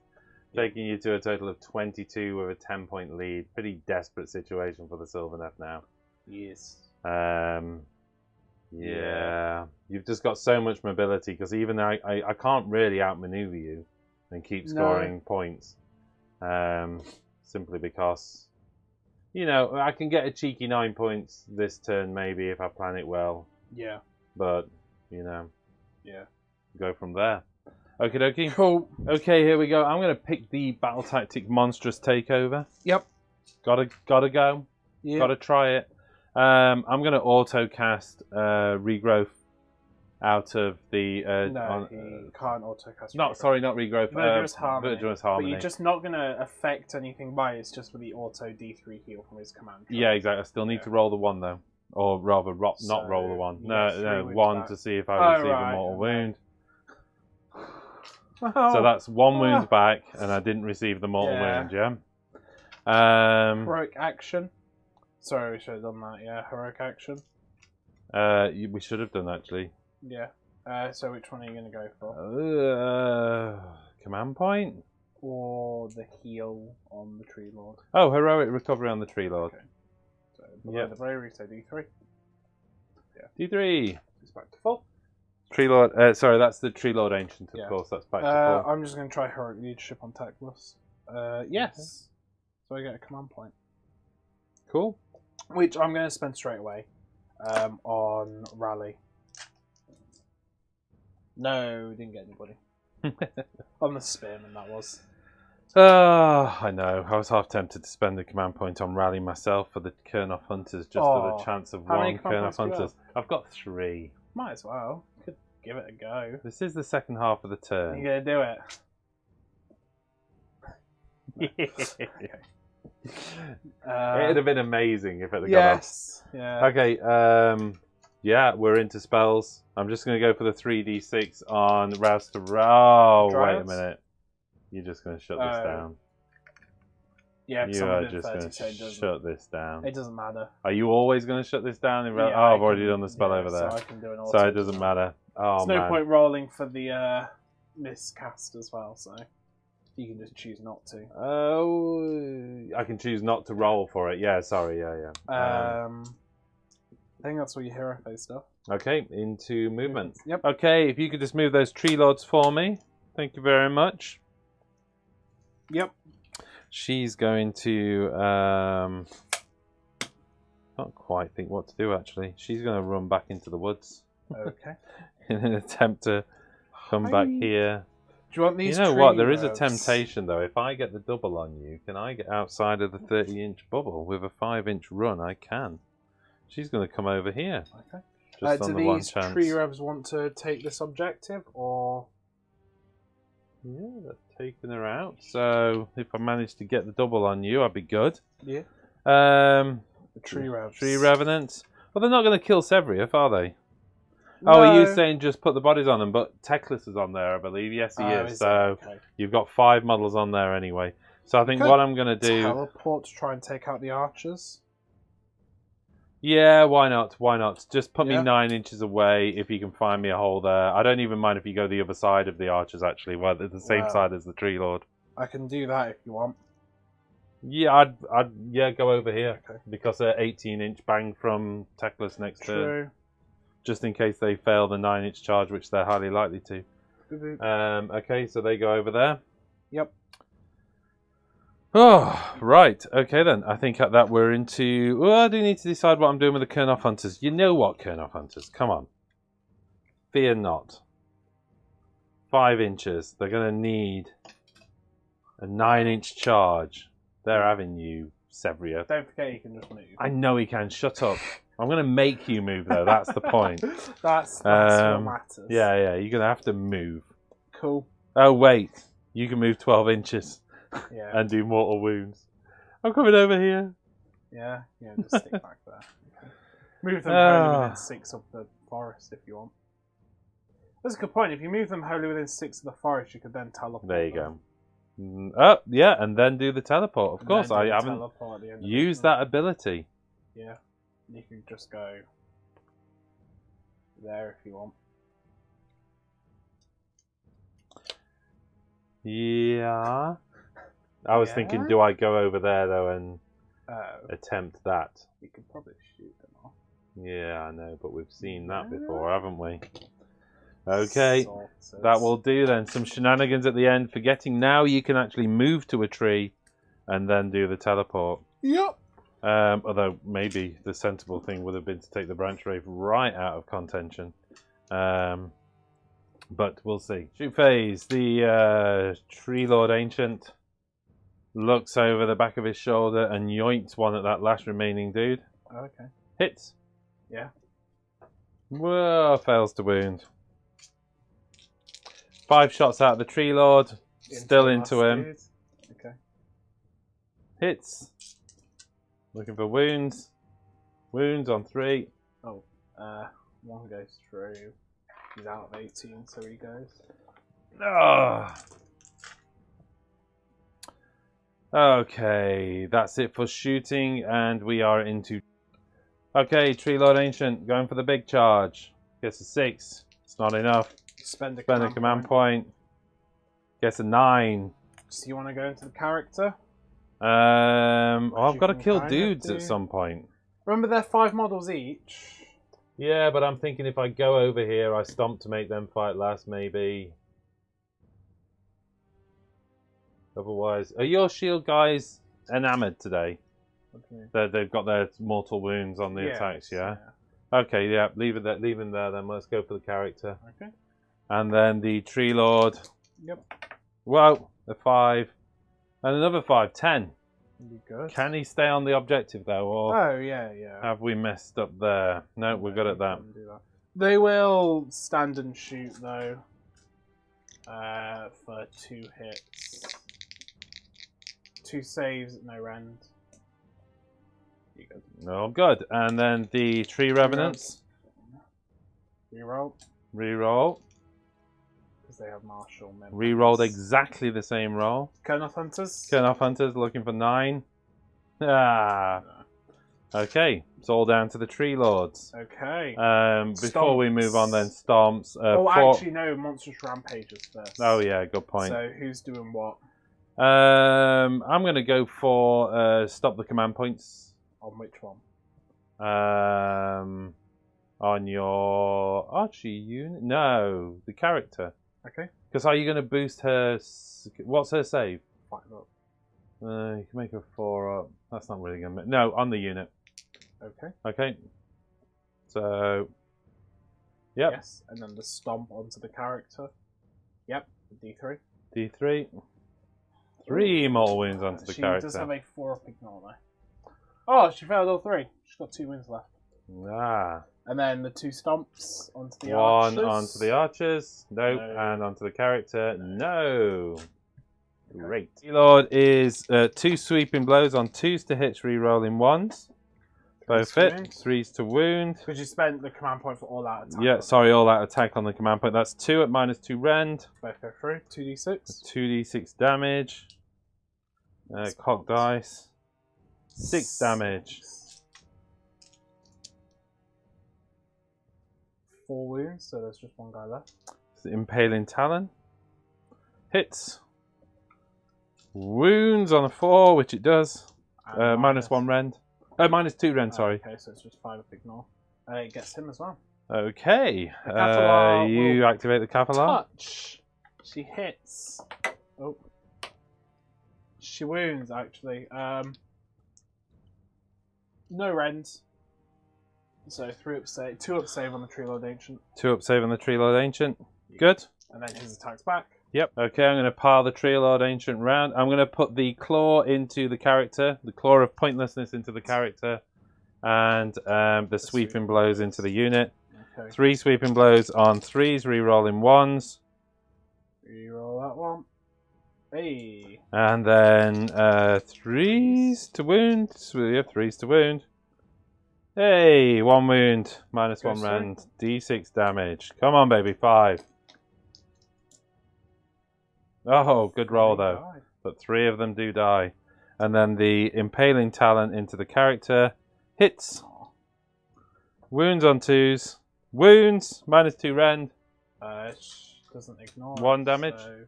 taking you to a total of 22 with a 10-point lead. Pretty desperate situation for the Sylvaneth now.
Yes.
Yeah. You've just got so much mobility because even I can't really outmaneuver you and keep scoring points. Simply because, you know, I can get a cheeky 9 points this turn maybe if I plan it well.
Yeah.
But, you know,
Yeah.
go from there. Okie dokie.
Cool.
Okay, here we go. I'm going to pick the Battle Tactic Monstrous Takeover.
Yep.
Gotta go.
Yeah.
Gotta try it. I'm going to auto cast Regrowth out of the...
No, he can't auto-cast.
not Regrowth.
Verdurous Harmony.
Verdurous
But
Harmony.
you're just not going to affect anything by it. It's just with the auto D3 heal from his command.
Yeah, exactly. I still need to roll the 1 though. Or rather, not roll the 1.
you
No,
get 3
no,
wounds
1
back.
to see if I receive a mortal wound. So that's 1 wound back, and I didn't receive the mortal wound, yeah?
Heroic action. Sorry, we should have done that, yeah. Heroic action.
We should have done, actually.
Yeah. So which one are you going to go for?
Command point?
Or the heal on the Tree Lord?
Oh, heroic recovery on the Tree Lord.
Okay. So below the bravery, so D3.
D3.
It's back to full.
Tree Lord, sorry, that's the Tree Lord Ancient, of course. That's back to full.
I'm just going to try heroic leadership on Teclis. Yes. So I get a command point.
Cool.
Which I'm going to spend straight away on Rally. No, didn't get anybody. On the Spearman, that was.
I know. I was half tempted to spend the command point on Rally myself for the Kurnoff Hunters, just for the chance of
How many
1
command
Kurnoff
points do you
Hunters. I've got 3.
Might as well. Could give it a go.
This is the second half of the turn.
You're going to do it?
It'd have been amazing if it had
Yes. Yeah.
gone up. Okay, yeah, we're into spells. I'm just going to go for the 3d6 on Rouse to Oh, wait a minute. You're just going to shut this down.
Yeah,
You are just going to shut this down.
It doesn't matter.
Are you always going to shut this down?
Yeah,
I've already done the spell over there.
So I can do an
So it doesn't matter. Oh,
There's no
man.
point rolling for the miscast as well, so you can just choose not to.
Oh, I can choose not to roll for it. Yeah, sorry. Yeah.
I think that's all your hero phase stuff.
Okay, into movement.
Yep.
Okay, if you could just move those Tree Lords for me. Thank you very much.
Yep.
She's going to... can't quite think what to do, actually. She's going to run back into the woods.
Okay.
In an attempt to come back here
Do you want these?
You know what? There is a
revs?
temptation though. If I get the double on you, can I get outside of the 30-inch bubble with a 5-inch run? I can. She's going to come over here.
Okay.
Just on the one
these
chance.
tree revs want to take this objective, or?
Yeah, that's taking her out. So if I manage to get the double on you, I'd be good.
Yeah.
The
tree revs.
Tree revenants. Well, they're not going to kill Sevrief, are they?
No.
Oh, are you saying just put the bodies on them? But Teclis is on there, I believe. Yes, he is.
Is
So
okay.
you've got 5 models on there anyway. So I think what I'm going to do...
Teleport to try and take out the archers?
Yeah, why not? Why not? Just put me
Yeah.
9 inches away if you can find me a hole there. I don't even mind if you go the other side of the archers, actually. Well, the same side as the Tree Lord.
I can do that if you want.
Yeah, I'd go over here.
Okay.
Because they're 18-inch bang from Teclis next turn.
True.
Just in case they fail the 9-inch charge, which they're highly likely to. Okay, so they go over there.
Yep.
Oh, right. Okay, then. I think at that we're into... Oh, I do need to decide what I'm doing with the Kernoff Hunters. You know what, Kernoff Hunters? Come on. Fear not. 5 inches. They're going to need a 9-inch charge. They're having you, Sevrief.
Don't forget you can just move.
I know he can. Shut up. I'm going to make you move, though. That's the point.
That's what matters.
Yeah, you're going to have to move.
Cool.
Oh, wait. You can move 12 inches
Yeah.
and do mortal wounds. I'm coming over here.
Yeah, just stick back there. Okay. Move them wholly within 6 of the forest if you want. That's a good point. If you move them wholly within 6 of the forest, you could then teleport.
There you
them.
go. Oh, yeah, and then do the teleport. Of course, I haven't used that ability.
Yeah, you can just go there if you want.
Yeah. I was thinking, do I go over there, though, and attempt that?
You could probably shoot them off.
Yeah, I know, but we've seen that before, haven't we? Okay, that will do then. Some shenanigans at the end. Forgetting now you can actually move to a tree and then do the teleport.
Yep.
Although maybe the sensible thing would have been to take the branch wraith right out of contention. But we'll see. Shoot phase. The Tree Lord Ancient looks over the back of his shoulder and yoinks one at that last remaining dude.
Okay.
Hits.
Yeah.
Whoa, fails to wound. 5 shots out of the Tree Lord. Still into him.
Dude. Okay.
Hits. Looking for wounds. Wounds on 3.
Oh, one goes through. He's out of 18, so he goes.
Ah. Okay, that's it for shooting, and we are into... Okay, Tree Lord Ancient, going for the big charge. Gets a 6. It's not enough.
Spend a
command point. Gets a 9.
So you want to go into the character?
I've got to kill dudes at some point.
Remember, they're 5 models each.
Yeah, but I'm thinking if I go over here, I stomp to make them fight last, maybe. Otherwise, are your shield guys enamored today? Okay. They've got their mortal wounds on the attacks, yeah? Okay, yeah, leave him there then. Let's go for the character.
Okay.
And then the Tree Lord.
Yep.
Whoa, a 5. And another 5, 10.
Be good.
Can he stay on the objective though, or have we messed up there? No, we're good at that.
They will stand and shoot though. For 2 hits. 2 saves, no rend. You good?
No, good. And then the Tree Revenants.
Reroll.
Reroll.
Because they have martial memories.
Rerolled exactly the same roll.
Kernoff Hunters.
Kernoff Hunters looking for 9. Ah. Okay, it's all down to the Tree Lords.
Okay.
Before we move on then, Stomps.
Actually no, Monstrous Rampages first.
Oh yeah, good point.
So who's doing what?
I'm going to go for stop the command points.
On which one?
On your Archie unit? No, the character.
Okay.
Because are you going to boost her... What's her save?
5 up.
You can make her 4 up. That's not really going to... No, on the unit.
Okay.
Okay. So... Yep.
Yes, and then the stomp onto the character. Yep.
D3.
D3. 3 mortal wounds onto the character.
She does have a 4 up ignore though. Oh, she failed all 3. She's got 2 wounds left.
Ah.
And then the 2 stomps onto the
archers.
archers.
One onto the archers. Nope.
No.
And onto the character. No. Great. Lord is 2 sweeping blows on 2s to hits, re-rolling 1s. Both hit. 3s to wound.
Because you spent the command point for all out attack.
Yeah, sorry, all out attack on the command point. That's 2 at -2 rend.
Both go through. 2d6.
2d6 damage. Cock dice. 6 damage.
4 wounds, so there's just 1 guy left.
Impaling Talon. Hits. Wounds on a 4, which it does. -1 rend. -2 rend, sorry.
Okay, so it's just 5 up ignore. It gets him as well.
Okay.
The
you activate the Kavalar.
Touch. She hits. Oh. She wounds, actually. No rend. So 3 up save, 2 up save on the Tree Lord Ancient.
2 up save on the Tree Lord Ancient. Good.
And then his attacks back.
Yep. Okay, I'm going to pile the Tree Lord Ancient round. I'm going to put the Claw into the character. The Claw of Pointlessness into the character. And the sweeping blows into the unit. Okay. 3 sweeping blows on 3s, re-rolling 1s.
Re-roll that one. Hey.
And then 3s to wound. So we have 3s to wound. Hey, 1 wound, -1 rend, D6 damage. Come on, baby, 5. Oh, good roll though. But 3 of them do die. And then the Impaling Talent into the character. Hits. Wounds on 2s. Wounds, -2 rend.
She doesn't ignore
1 damage.
So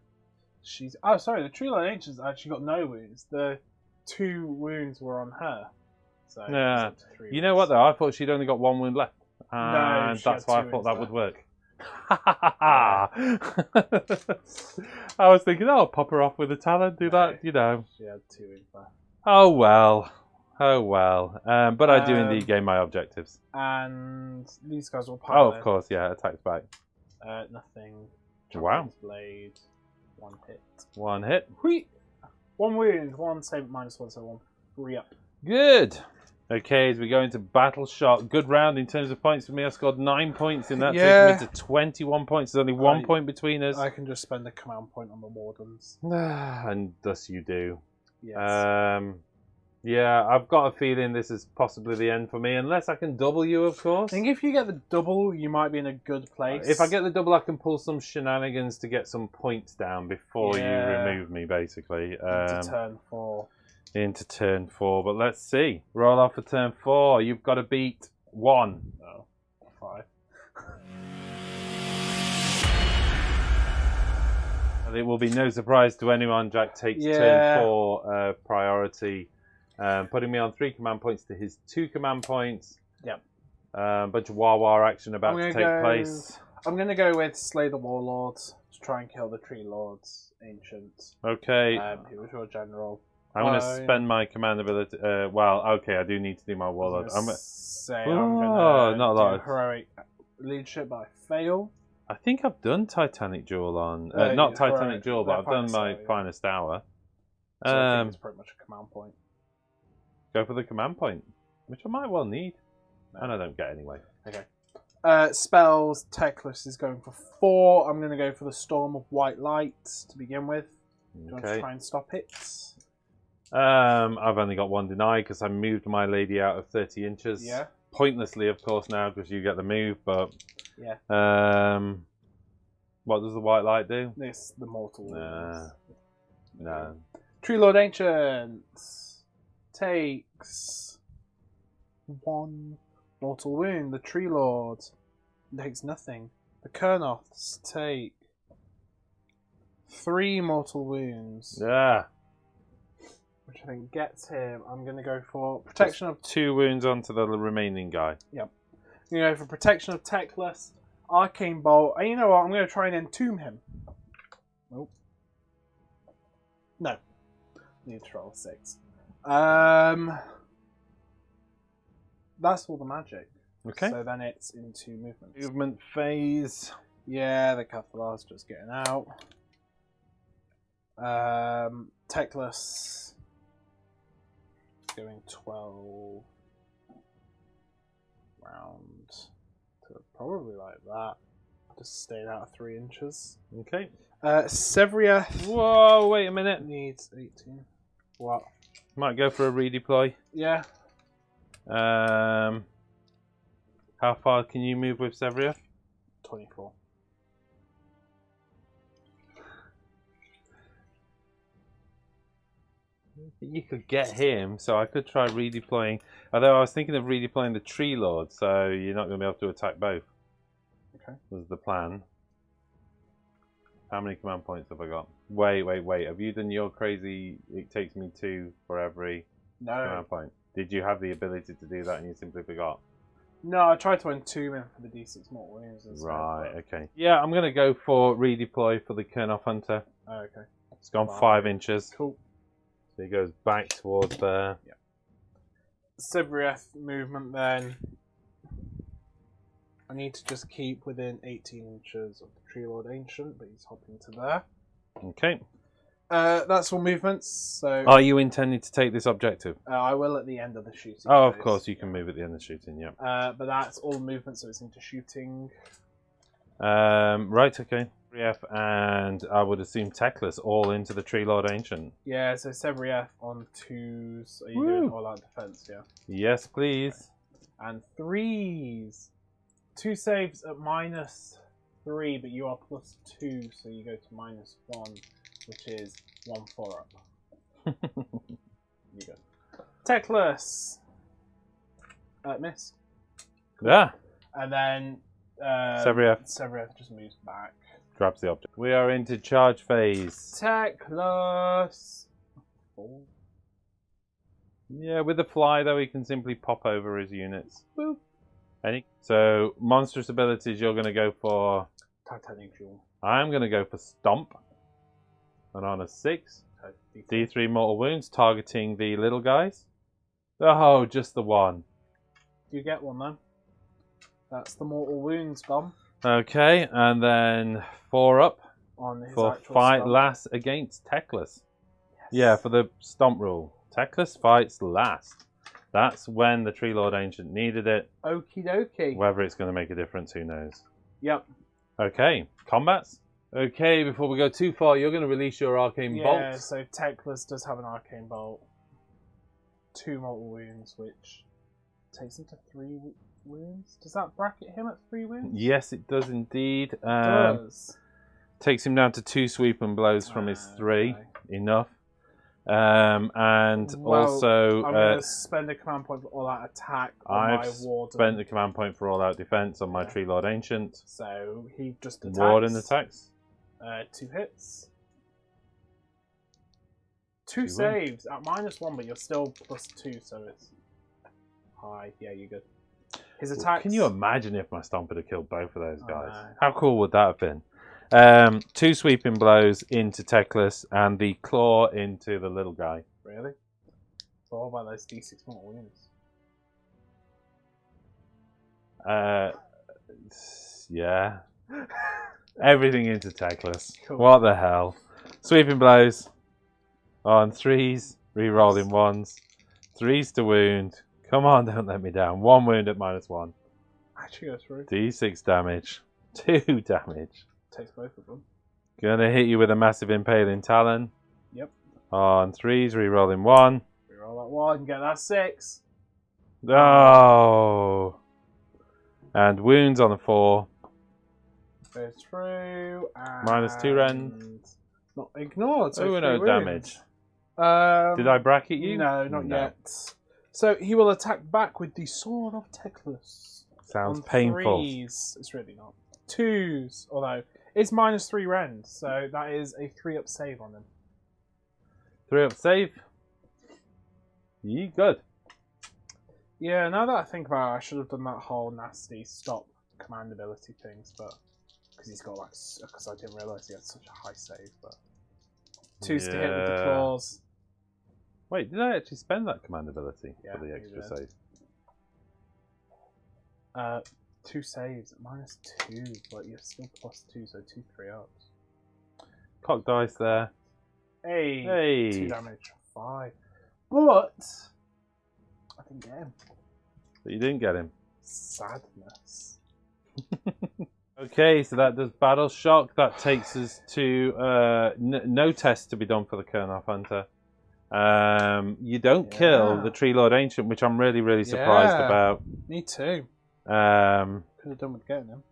she's... Oh, sorry, the Tree Lord Ancient's actually got no wounds. The 2 wounds were on her. So
yeah. You know what though? I thought she'd only got 1 wound left. And
no,
that's why I thought that would work. I was thinking, oh, pop her off with a talent, do that, you know.
She had 2 wounds left.
Oh well. Oh well. But I do indeed gain my objectives.
And these guys will pile
of course, yeah, attacks back.
Nothing.
Wow.
Blade. 1 hit.
1 hit.
Whee! 1 wound, 1 save -1, so 1. 3 up.
Good. Okay, as we go into Battle Shot, good round in terms of points for me. I scored 9 points in that, taking me to 21 points. There's only 1 point between us.
I can just spend a command point on the Wardens.
And thus you do.
Yes.
Yeah, I've got a feeling this is possibly the end for me, unless I can double you, of course.
I think if you get the double, you might be in a good place.
If I get the double, I can pull some shenanigans to get some points down before you remove me, basically.
Into turn 4.
Into turn 4, but let's see. Roll off for turn 4. You've got to beat 1.
No, 5.
And it will be no surprise to anyone. Jack takes turn 4 priority, putting me on 3 command points to his 2 command points.
Yep.
Bunch of War action about to take place.
I'm going to go with Slay the Warlords to try and kill the Tree Lords Ancient.
Okay.
Who was your general?
I'm going to spend my command ability. Well, okay, I do need to do my Warlord.
I'm going to
not a lot.
Heroic Leadership, but I fail.
I think I've done Titanic Duel on... not Titanic Duel, but I've done my Finest Hour.
So I think it's pretty much a command point.
Go for the command point, which I might well need. No. And I don't get anyway.
Okay. Spells, Techless is going for 4. I'm going to go for the Storm of White Light to begin with. Do you want to try and stop it?
I've only got 1 deny because I moved my lady out of 30 inches.
Yeah.
Pointlessly, of course, now because you get the move, but...
Yeah.
What does the white light do?
This, the mortal.
No.
Tree Lord Ancient takes 1 mortal wound. The Tree Lord takes nothing. The Kurnoths take 3 mortal wounds.
Yeah.
Which I think gets him. I'm going to go for protection of
2 wounds onto the remaining guy.
Yep. I'm going to go for protection of Techless, Arcane Bolt. And you know what? I'm going to try and entomb him. Nope. No. Need to roll 6. That's all the magic.
Okay.
So then it's into movement.
Movement phase.
Yeah, the Cathalar's just getting out.
Techless. Going 12 round to probably like that. Just stayed out of 3 inches.
Okay.
Sevrieth
Whoa, wait a minute.
needs 18. What?
Might go for a redeploy.
Yeah.
How far can you move with Sevria?
24.
You could get him, so I could try redeploying. Although I was thinking of redeploying the Tree Lord, so you're not going to be able to attack both.
Okay.
Was the plan. How many command points have I got? Wait. Have you done your crazy, it takes me 2 for every command point? Did you have the ability to do that and you simply forgot?
No, I tried to win 2 men for the D6 mortal wounds instead.
Right, okay. Yeah, I'm going to go for redeploy for the Kernoff Hunter.
Oh, okay.
It's gone 5 inches.
Cool.
So he goes back towards there.
Yeah. Sevrieth movement then. I need to just keep within 18 inches of the Tree Lord Ancient, but he's hopping to there.
Okay.
That's all movements. So
Are you intending to take this objective?
I will at the end of the shooting.
Oh, of
phase.
course, you can move at the end of shooting, yeah.
But that's all movements, so it's into shooting.
Right, okay. And I would assume Techless all into the Tree Lord Ancient.
Yeah, so Sevrieth on 2s. Are you
Woo.
doing all out defense? Yeah.
Yes, please.
And 3s. 2 saves at -3, but you are +2, so you go to -1, which is 1 4 up. You go. Techless. Miss.
Yeah.
And then
Sevrieth
just moves back.
grabs the object. We are into charge phase.
Techless. 4.
Yeah, with the fly though, he can simply pop over his units. Boop. So monstrous abilities, you're going to go for.
Titanic Jewel.
I'm going to go for Stomp. And on a 6, D3 mortal wounds, targeting the little guys. Oh, just the 1.
You get 1 then. That's the mortal wounds bomb.
Okay, and then 4 up
On his
for
actual
fight
stomp.
last against Techless.
Yes.
Yeah, for the Stomp rule. Techless fights last. That's when the Tree Lord Ancient needed it.
Okie dokie.
Whether it's going to make a difference, who knows.
Yep.
Okay, combats. Okay, before we go too far, you're going to release your Arcane Bolt.
Yeah, so Techless does have an Arcane Bolt. 2 mortal wounds, which takes him to 3 wounds. Does that bracket him at 3 wounds?
Yes, it does indeed.
It does.
Takes him down to 2 sweeping blows from his 3.
Okay.
Enough. And
Well,
also,
I'm going to spend a command point for all that attack on
I've
my Warden.
spent the command point for all out defense on my
Yeah.
Tree Lord Ancient.
So he just attacks.
Warden attacks.
2 hits. 2
You
saves at -1, but you're still +2, so it's high. Yeah, you're good. His attacks.
Can you imagine if my Stomp had killed both of those guys?
know.
How cool would that have been? 2 sweeping blows into Techless and the claw into the little guy.
Really? It's all about those D6 mortal wounds.
Yeah. Everything into Techless.
Cool.
What the hell? Sweeping blows on 3s, re-rolling 1s. 3s to wound. Come on, don't let me down. 1 wound at -1.
Actually goes through.
D6 damage. 2 damage.
Takes both of them.
Gonna hit you with a massive impaling talon.
Yep.
On 3s, re-rolling 1.
Reroll that 1, get that 6.
Oh. And wounds on a 4.
Goes through. And
-2 rend.
Not ignored. So
Oh,
3
no
wounds.
damage. Did I bracket you?
No, not
No.
yet. So he will attack back with the Sword of Techless.
Sounds
On
painful.
3s. It's really not. 2s, although it's -3 rend, so that is a 3 up save on him.
3 up save. You good.
Yeah, now that I think about it, I should have done that whole nasty stop command ability things, but because he's got like, because I didn't realise he had such a high save, but 2s to hit with the
Yeah.
claws.
Wait, did I actually spend that command ability
Yeah,
for the
you
extra
did.
save?
2 saves at -2, but you're still +2, so 2 3 ups.
Cock dice there.
Hey,
Hey.
2 damage, 5. But I didn't get him.
But you didn't get him.
Sadness.
Okay, so that does Battle Shock. That takes us to no test to be done for the Kurnoth Hunter. You don't kill the Tree Lord Ancient, which I'm really, really surprised about.
Me too. Could have done with getting him.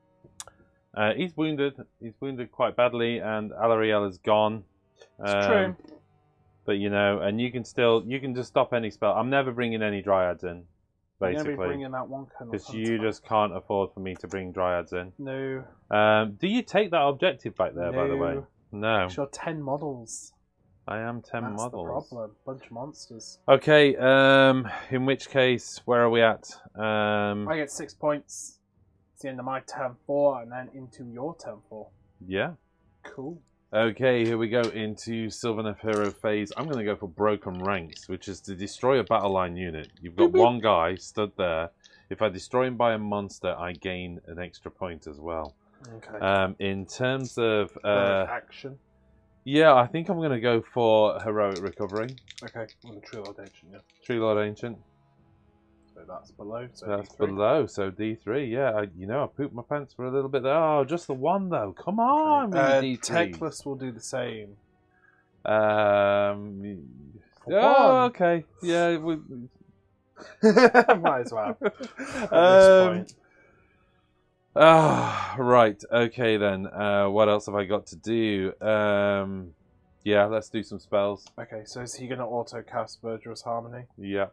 He's wounded. He's wounded quite badly, and Alariel is gone.
It's true.
But you know, and you can just stop any spell. I'm never bringing any Dryads in,
I'm
basically,
gonna be bringing that one
because you just can't afford for me to bring Dryads in.
No.
Do you take that objective back there, by the way? No.
You're 10 models.
I am 10
That's
models.
the problem. Bunch of monsters.
Okay. In which case, where are we at?
I get 6 points. It's the end of my turn 4, and then into your turn 4.
Yeah.
Cool.
Okay, here we go into Sylvaneth Hero phase. I'm going to go for Broken Ranks, which is to destroy a battle line unit. You've got one guy stood there. If I destroy him by a monster, I gain an extra point as well.
Okay.
In terms of
action.
yeah, I think I'm going to go for Heroic Recovery.
Okay, on the Tree Lord Ancient, yeah.
Tree Lord Ancient.
So that's below. So
That's
D3.
below, so D3. Yeah, I pooped my pants for a little bit there. Oh, just the one though. Come on,
Okay.
D3.
Techless will do the same.
Oh, okay. Yeah,
Might as well. At this point.
Right. Okay then. What else have I got to do? Yeah, let's do some spells.
Okay, so is he going to auto cast Verdurous Harmony?
Yeah.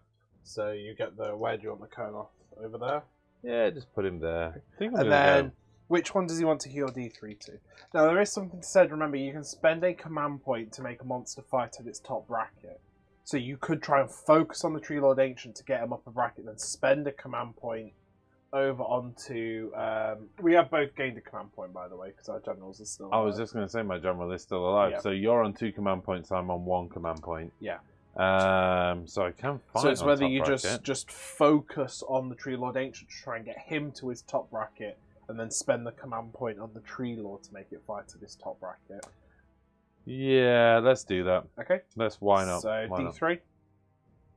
So you get the where do you want the Kurnoth over there?
Yeah, just put him there. I think I'm
And
gonna
then
go.
which one does he want to heal D3 to? Now there is something said. Remember, you can spend a command point to make a monster fight at its top bracket. So you could try and focus on the Tree Lord Ancient to get him up a bracket, then spend a command point over onto. We have both gained a command point, by the way, because our generals are still.
I was just going to say my general is still alive.
Yeah.
So you're on 2 command points. I'm on 1 command point.
Yeah.
So I can fight.
So it's
on
whether
top
you
bracket.
just focus on the Tree Lord Ancient to try and get him to his top bracket, and then spend the command point on the Tree Lord to make it fight to this top bracket.
Yeah, let's do that.
Okay.
Why not?
So
Why not?
D3.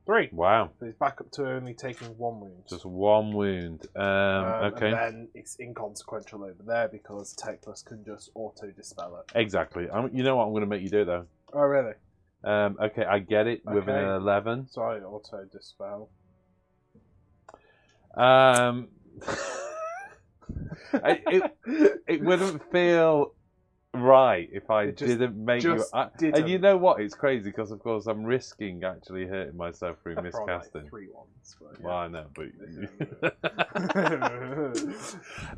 3.
Wow.
So he's back up to only taking 1 wound.
Just 1 wound. Okay.
And then it's inconsequential over there because Techless can just auto dispel it.
Exactly. You know what? I'm going to make you do it though.
Oh really?
Okay, I get it with
Okay.
an 11.
So I auto dispel.
It wouldn't feel right if I
It just-
didn't make you. And you know what? It's crazy because, of course, I'm risking actually hurting myself through
Probably
miscasting.
like 3 ones. But
Well,
yeah.
I know,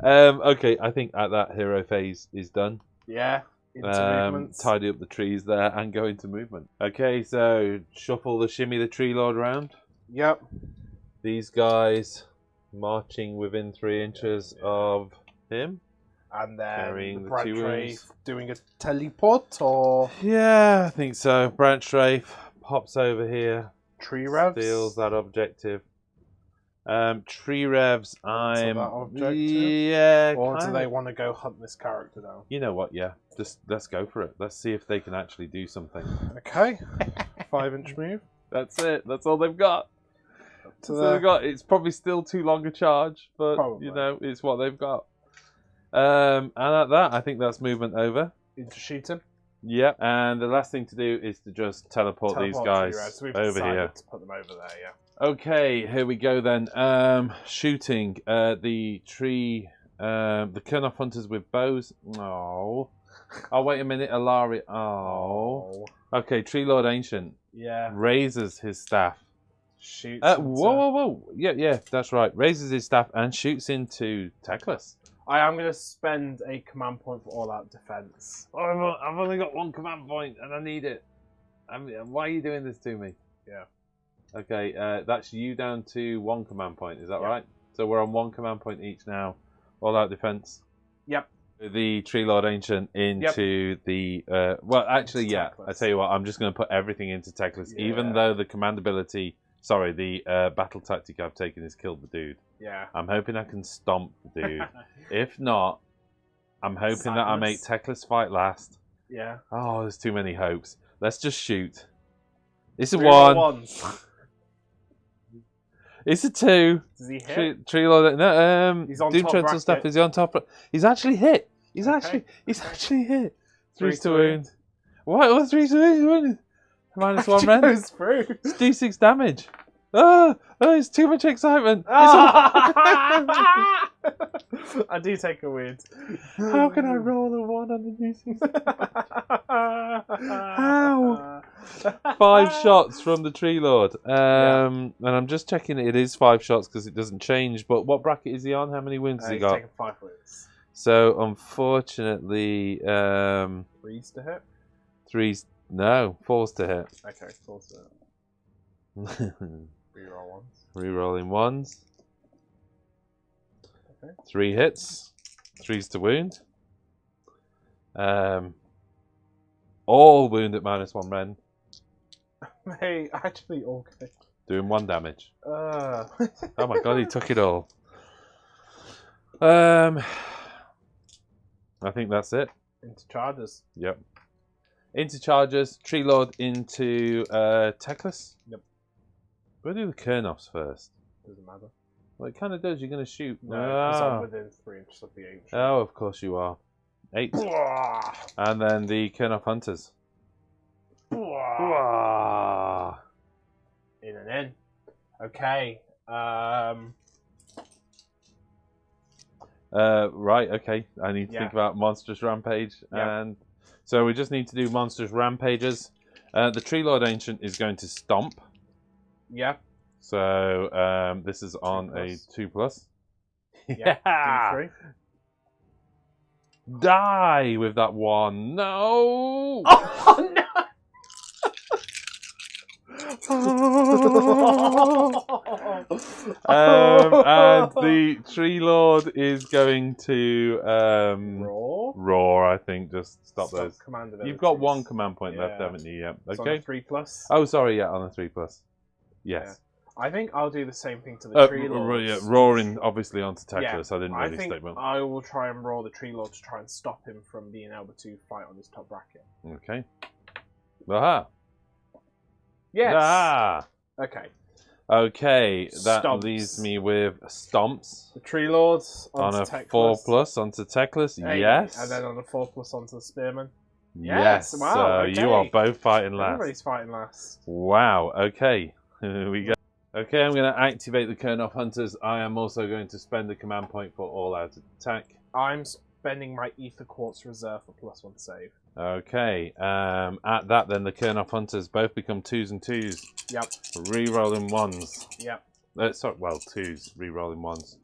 but okay, I think that hero phase is done.
Yeah. Into movements.
Tidy up the trees there and go into movement. Okay, so shuffle the shimmy the tree lord round.
Yep.
These guys marching within 3 inches of him.
And then
Carrying
the
the 2
Branch
wounds.
doing a teleport or
Yeah, I think so. Branch Wraith pops over here,
tree revs.
steals that objective. Tree revs, I'm...
that objective?
Yeah,
Or do
kinda.
they want to go hunt this character down?
You know what, yeah. Just let's go for it. Let's see if they can actually do something.
Okay. 5-inch move.
That's it. That's all they've got.
To
So they've got. It's probably still too long a charge, but
Probably.
you know, it's what they've got. And at that, I think that's movement over.
into shoot him.
Yep. And the last thing to do is to just teleport these
Teleport
guys
tree revs. We've
over
decided
here.
to put them over there, yeah.
Okay, here we go then. Shooting the tree, the Kurnoth hunters with bows. Oh, wait a minute, Alari. Oh, okay. Tree Lord Ancient
Yeah.
raises his staff.
Shoots.
Whoa! Yeah, that's right. Raises his staff and shoots into Techless.
I am going to spend a command point for all-out defense.
Oh, I've only got 1 command point and I need it. Why are you doing this to me?
Yeah.
Okay, that's you down to 1 command point. Is that
Yeah.
right? So we're on 1 command point each now. All out defense.
Yep.
The Tree Lord Ancient into the well, actually,
Into
yeah.
Techless.
I tell you what, I'm just going to put everything into Techless, even
Yeah.
though the command ability. Sorry, the battle tactic I've taken is kill the dude.
Yeah.
I'm hoping I can stomp the dude. If not, I'm hoping that I make
Sadness.
Techless fight last.
Yeah.
Oh, there's too many hopes. Let's just shoot. It's a
Reroll
1.
ones.
It's a 2.
Does he hit?
Tree Lord. No.
He's on
Doom
top
Trental Staff.
bracket.
Is he on top? He's actually hit. He's
Okay.
actually hit. 3 to
to
wound. What? What's 3 to wound? Minus 1 rend.
Goes through.
It's D6 damage. Oh, it's too much excitement.
I do take a wound.
How can I roll a 1 on the D6? How? 5 shots from the Tree Lord. And I'm just checking it is 5 shots because it doesn't change. But what bracket is he on? How many wounds has he
He's
got?
taking 5 wounds.
So unfortunately,
3's to hit?
3's no, 4's to hit.
Okay, 4's to hit. Reroll ones.
Rerolling 1s.
Okay.
3 hits. 3's to wound. All wound at minus 1 rend.
Hey, actually, okay.
Doing 1 damage.
Oh
my god, he took it all. I think that's it.
Into charges.
Yep. Into charges. Tree Lord into Teclis.
Yep.
We'll do the Kernoffs first.
Doesn't matter.
Well, it kind of does. You're going to shoot.
No, because I'm within 3 inches of the ancient.
Oh, of course you are. 8. And then the Kernoff Hunters.
In and in. Okay.
Right, okay. I need to think
Yeah.
about Monstrous Rampage.
Yeah.
And so we just need to do Monstrous Rampages. The Tree Lord Ancient is going to Stomp.
Yeah.
So this is on
2+.
a 2+.
Yeah. D3.
Die with that 1. No!
Oh no!
And the Tree Lord is going to roar. I think. Just stop those.
Command
You've got 1 command point left,
Yeah.
haven't you? Yeah.
It's on
Okay.
a 3+.
Oh, sorry. Yeah, on a 3+. Yes.
I think I'll do the same thing to the Tree Lords.
Yeah, roaring obviously onto Teclis.
Yeah,
I didn't
I
really
think
stay well.
I will try and roll the Tree Lord to try and stop him from being able to fight on his top bracket.
Okay. Aha.
Yes.
Ah.
Okay.
Okay. That
Stomps.
leaves me with Stomps
The Tree Lords
on
onto
a
Teclis.
4+ onto Teclis.
Hey,
Yes.
And then on a 4+ onto the Spearman.
Yes.
Wow,
So
okay.
you are both fighting last.
Everybody's fighting last.
Wow. Okay. Here we go. Okay, I'm going to activate the Kernoff Hunters. I am also going to spend a command point for all-out attack.
I'm spending my Ether Quartz reserve for +1 save.
Okay. At that, then the Kernoff Hunters both become 2s and 2s.
Yep.
Rerolling 1s.
Yep.
Sorry, well, 2s. Rerolling 1s.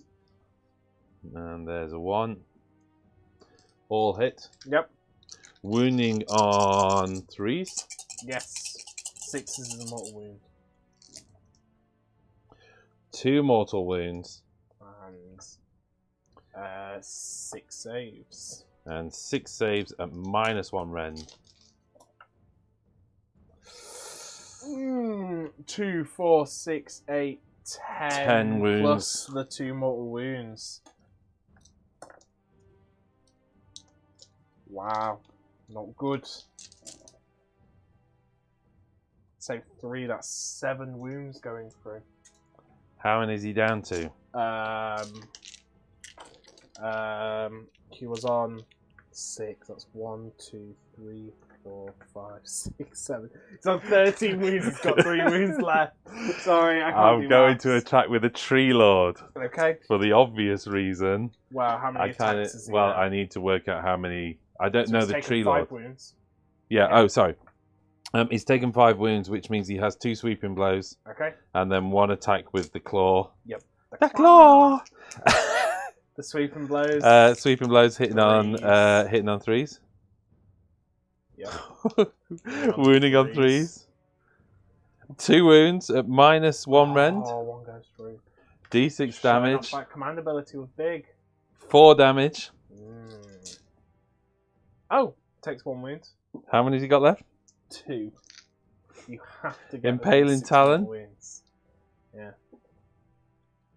And there's a 1. All hit.
Yep.
Wounding on 3s.
Yes. 6 is a mortal wound.
2 mortal wounds.
And 6 saves.
And 6 saves at -1 rend.
2, 4, 6, 8, 10.
10 wounds.
Plus the 2 mortal wounds. Wow. Not good. Save 3, that's 7 wounds going through.
How many is he down to?
He was on 6. That's 1, 2, 3, 4, 5, 6, 7. He's on 13 wounds. He's got 3 wounds left. Sorry, I can't
I'm
do
going
maths.
to attack with a Tree Lord
Okay.
for the obvious reason.
Wow, how many attacks is he
Well,
at?
I need to work out how many. I don't
So
know
he's
the
taken
Tree
5
Lord.
wounds.
Yeah. Oh, sorry. He's taken 5 wounds, which means he has 2 sweeping blows,
Okay.
and then 1 attack with the claw.
Yep.
The claw.
The sweeping blows.
Sweeping blows hitting on
Threes.
hitting on 3s.
Yep.
Wounding on
threes.
3s. 2 wounds at -1 rend.
Oh, 1 goes through.
D6
Showing
damage.
off that command ability was big.
4 damage.
Oh, takes 1 wound.
How many has he got left?
2. You have to get
Impaling
6
Talon?
more wounds. Yeah.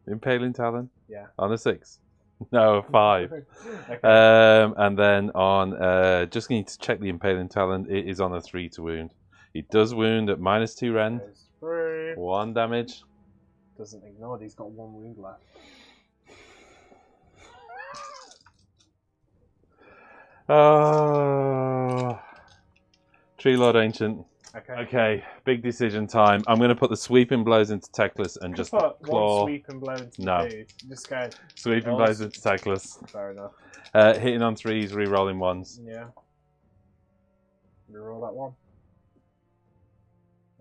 Impaling Talon?
Yeah.
On a 6. No, a 5.
Okay.
And then on, just need to check the Impaling Talon. It is on a 3 to wound. He does wound at -2 rend.
Goes through.
1 damage.
Doesn't ignore it. He's got 1 wound left.
Tree Lord Ancient.
Okay.
Okay, big decision time. I'm going to put the sweeping blows into Teclis and just
put
claw.
one sweep and blow into
No.
the dude. Just go.
Sweeping blows into Teclis.
Fair enough.
Hitting on 3s, re-rolling 1s.
Yeah. Reroll that one.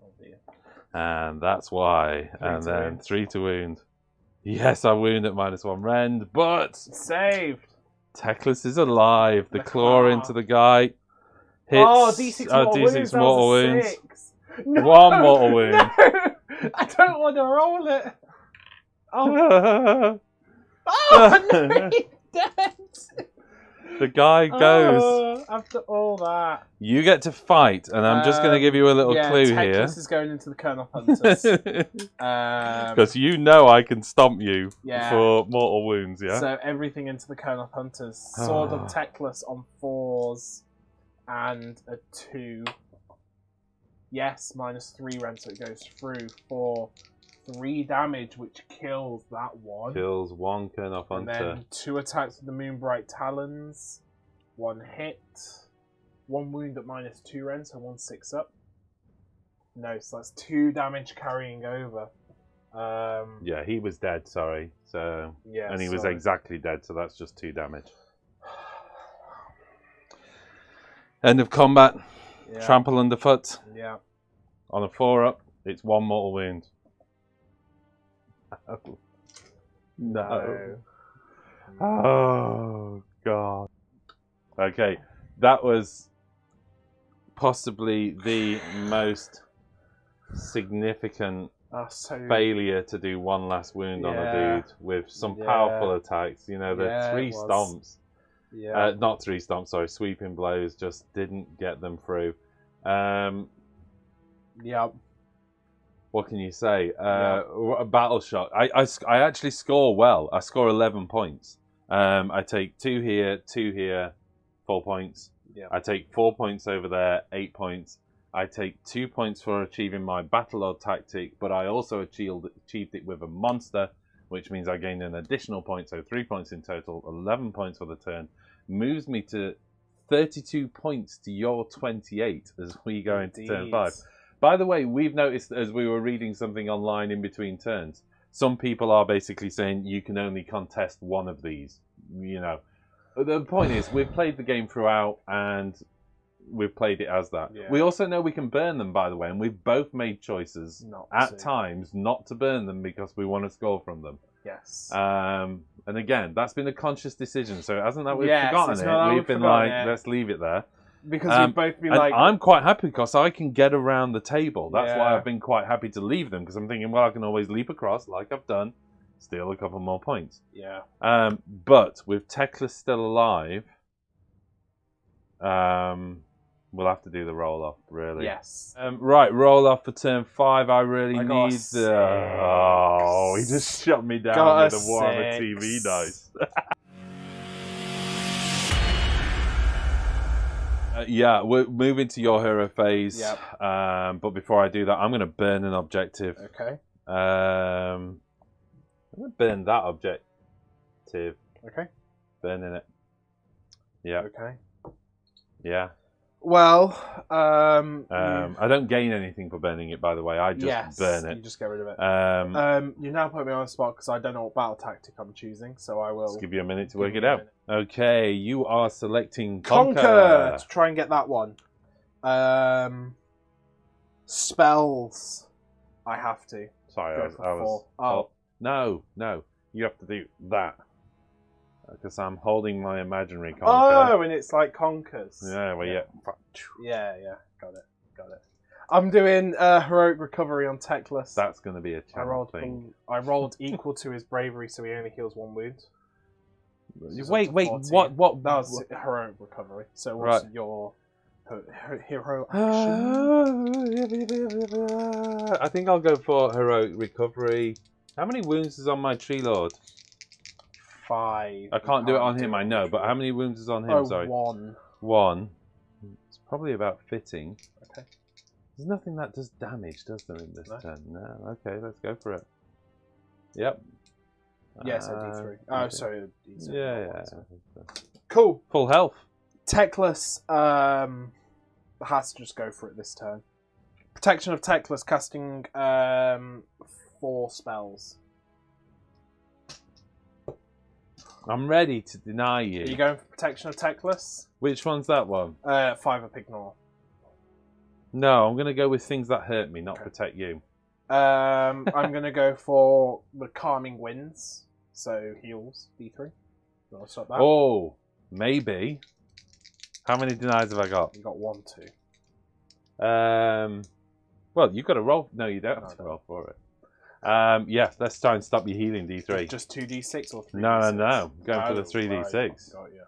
Oh dear.
And that's why.
3
and
to
then
wound.
3 to wound. Yes, I wound at -1 rend, but
Saved.
Teclis is alive. The
The
claw
claw.
into the guy. Hits.
Oh, D6 mortal
D6
wounds.
mortal
That was a
wounds.
6. No,
1 mortal wound.
No, I don't want to roll it. Oh, oh no, he's dead.
The guy goes.
Oh, after all that.
You get to fight, and I'm just going to give you a little clue here.
Teclis is going into the Kernel Hunters.
Because you know I can stomp you
Yeah.
for mortal wounds, yeah?
So everything into the Kernel Hunters. Sword of Teclis on 4s and a 2. Yes, -3 rend, so it goes through for 3 damage, which kills that one.
Kills 1 Kernel
And
Hunter.
then 2 attacks with the Moonbright Talons. 1 hit. 1 wound at -2 rend, so 1 6 up. No, so that's 2 damage carrying over.
Yeah, he was dead, sorry. So,
Yeah,
and he was
sorry.
exactly dead, so that's just 2 damage. End of combat.
Yeah.
Trample underfoot.
Yeah.
On a 4-up, it's 1 mortal wound. No. Oh, God. Okay, that was possibly the most significant
So
failure to do 1 last wound on a
Yeah.
dude with some
Yeah.
powerful attacks. You know, the
Yeah,
3
it was.
stomps.
Yeah.
Not 3 stomps, sorry, sweeping blows just didn't get them through.
Yeah.
What can you say? A battle shock. I actually score well. I score 11 points. I take 2 here, 2 here, 4 points.
Yeah.
I take 4 points over there, 8 points. I take 2 points for achieving my Battle Lord tactic, but I also achieved it with a monster, which means I gained an additional point, so 3 points in total, 11 points for the turn. Moves me to 32 points to your 28 as we go into turn 5. By the way, we've noticed as we were reading something online in between turns, some people are basically saying you can only contest one of these. You know, the point is we've played the game throughout and we've played it as that.
Yeah.
We also know we can burn them, by the way, and we've both made choices
Not
at
to.
times not to burn them because we want to score from them.
Yes.
And again, that's been a conscious decision. So it hasn't that we've
Yes,
forgotten
it's
it.
not that
We've
we've
been
forgotten
like,
it.
let's leave it there.
Because we've both been
And
like,
I'm quite happy because I can get around the table. That's why
Yeah.
I've been quite happy to leave them because I'm thinking, well, I can always leap across like I've done, steal a couple more points.
yeah.
But with Teclis still alive, we'll have to do the roll off, really.
Yes.
Right, roll off for turn 5. I really
I got a
need
6.
the. Oh, he just shut me down
Got a
with a Warhammer
6.
TV dice. Yeah, we're moving to your hero phase.
Yep.
But before I do that, I'm going to burn an objective.
Okay.
I'm going to burn that objective.
Okay.
Burning it. Yeah.
Okay.
Yeah.
Well,
I don't gain anything for burning it, by the way. I just burn
You
it.
just get rid of it.
Um,
You now put me on the spot because I don't know what battle tactic I'm choosing, so I will
Let's give you a minute to work
give
it
you a
out.
minute.
Okay, you are selecting
Conquer
Conquer.
to try and get that one. Spells. I have to.
Sorry,
Go
I was.
for 4. Oh.
No. You have to do that. Because I'm holding my imaginary Conquer.
Oh, and it's like conquers.
Yeah, well, yeah.
Yeah. Got it. I'm doing heroic recovery on Teclis.
That's going to be a
I
challenge thing.
rolled equal to his bravery, so he only heals 1 wound.
Wait,
up to 14.
what?
That was heroic recovery. So what's your hero
I
action?
think I'll go for heroic recovery. How many wounds is on my Tree Lord?
5.
I can't do it on him, I know, but how many wounds is on him?
Oh,
Sorry.
1.
1. It's probably about fitting.
Okay.
There's nothing that does damage, does there, in this turn? No. Okay, let's go for it. Yep.
Yeah, so D3. Oh, sorry. D7.
Yeah.
Cool.
Full health.
Teclis has to just go for it this turn. Protection of Teclis, casting 4 spells.
I'm ready to deny you.
Are you going for Protection of Teclis?
Which one's that one?
5 up ignore.
No, I'm going to go with things that hurt me, not protect you.
I'm going to go for the Calming Winds. So heals, D3. I'll stop that.
Oh, maybe. How many denies have I got?
You got 1, 2.
Well, you've got to roll. No, you don't have to roll for it. Yeah, let's try and stop your healing, D3.
Just 2d6 or 3d6?
No. Going for the 3d6.
Right. Got you.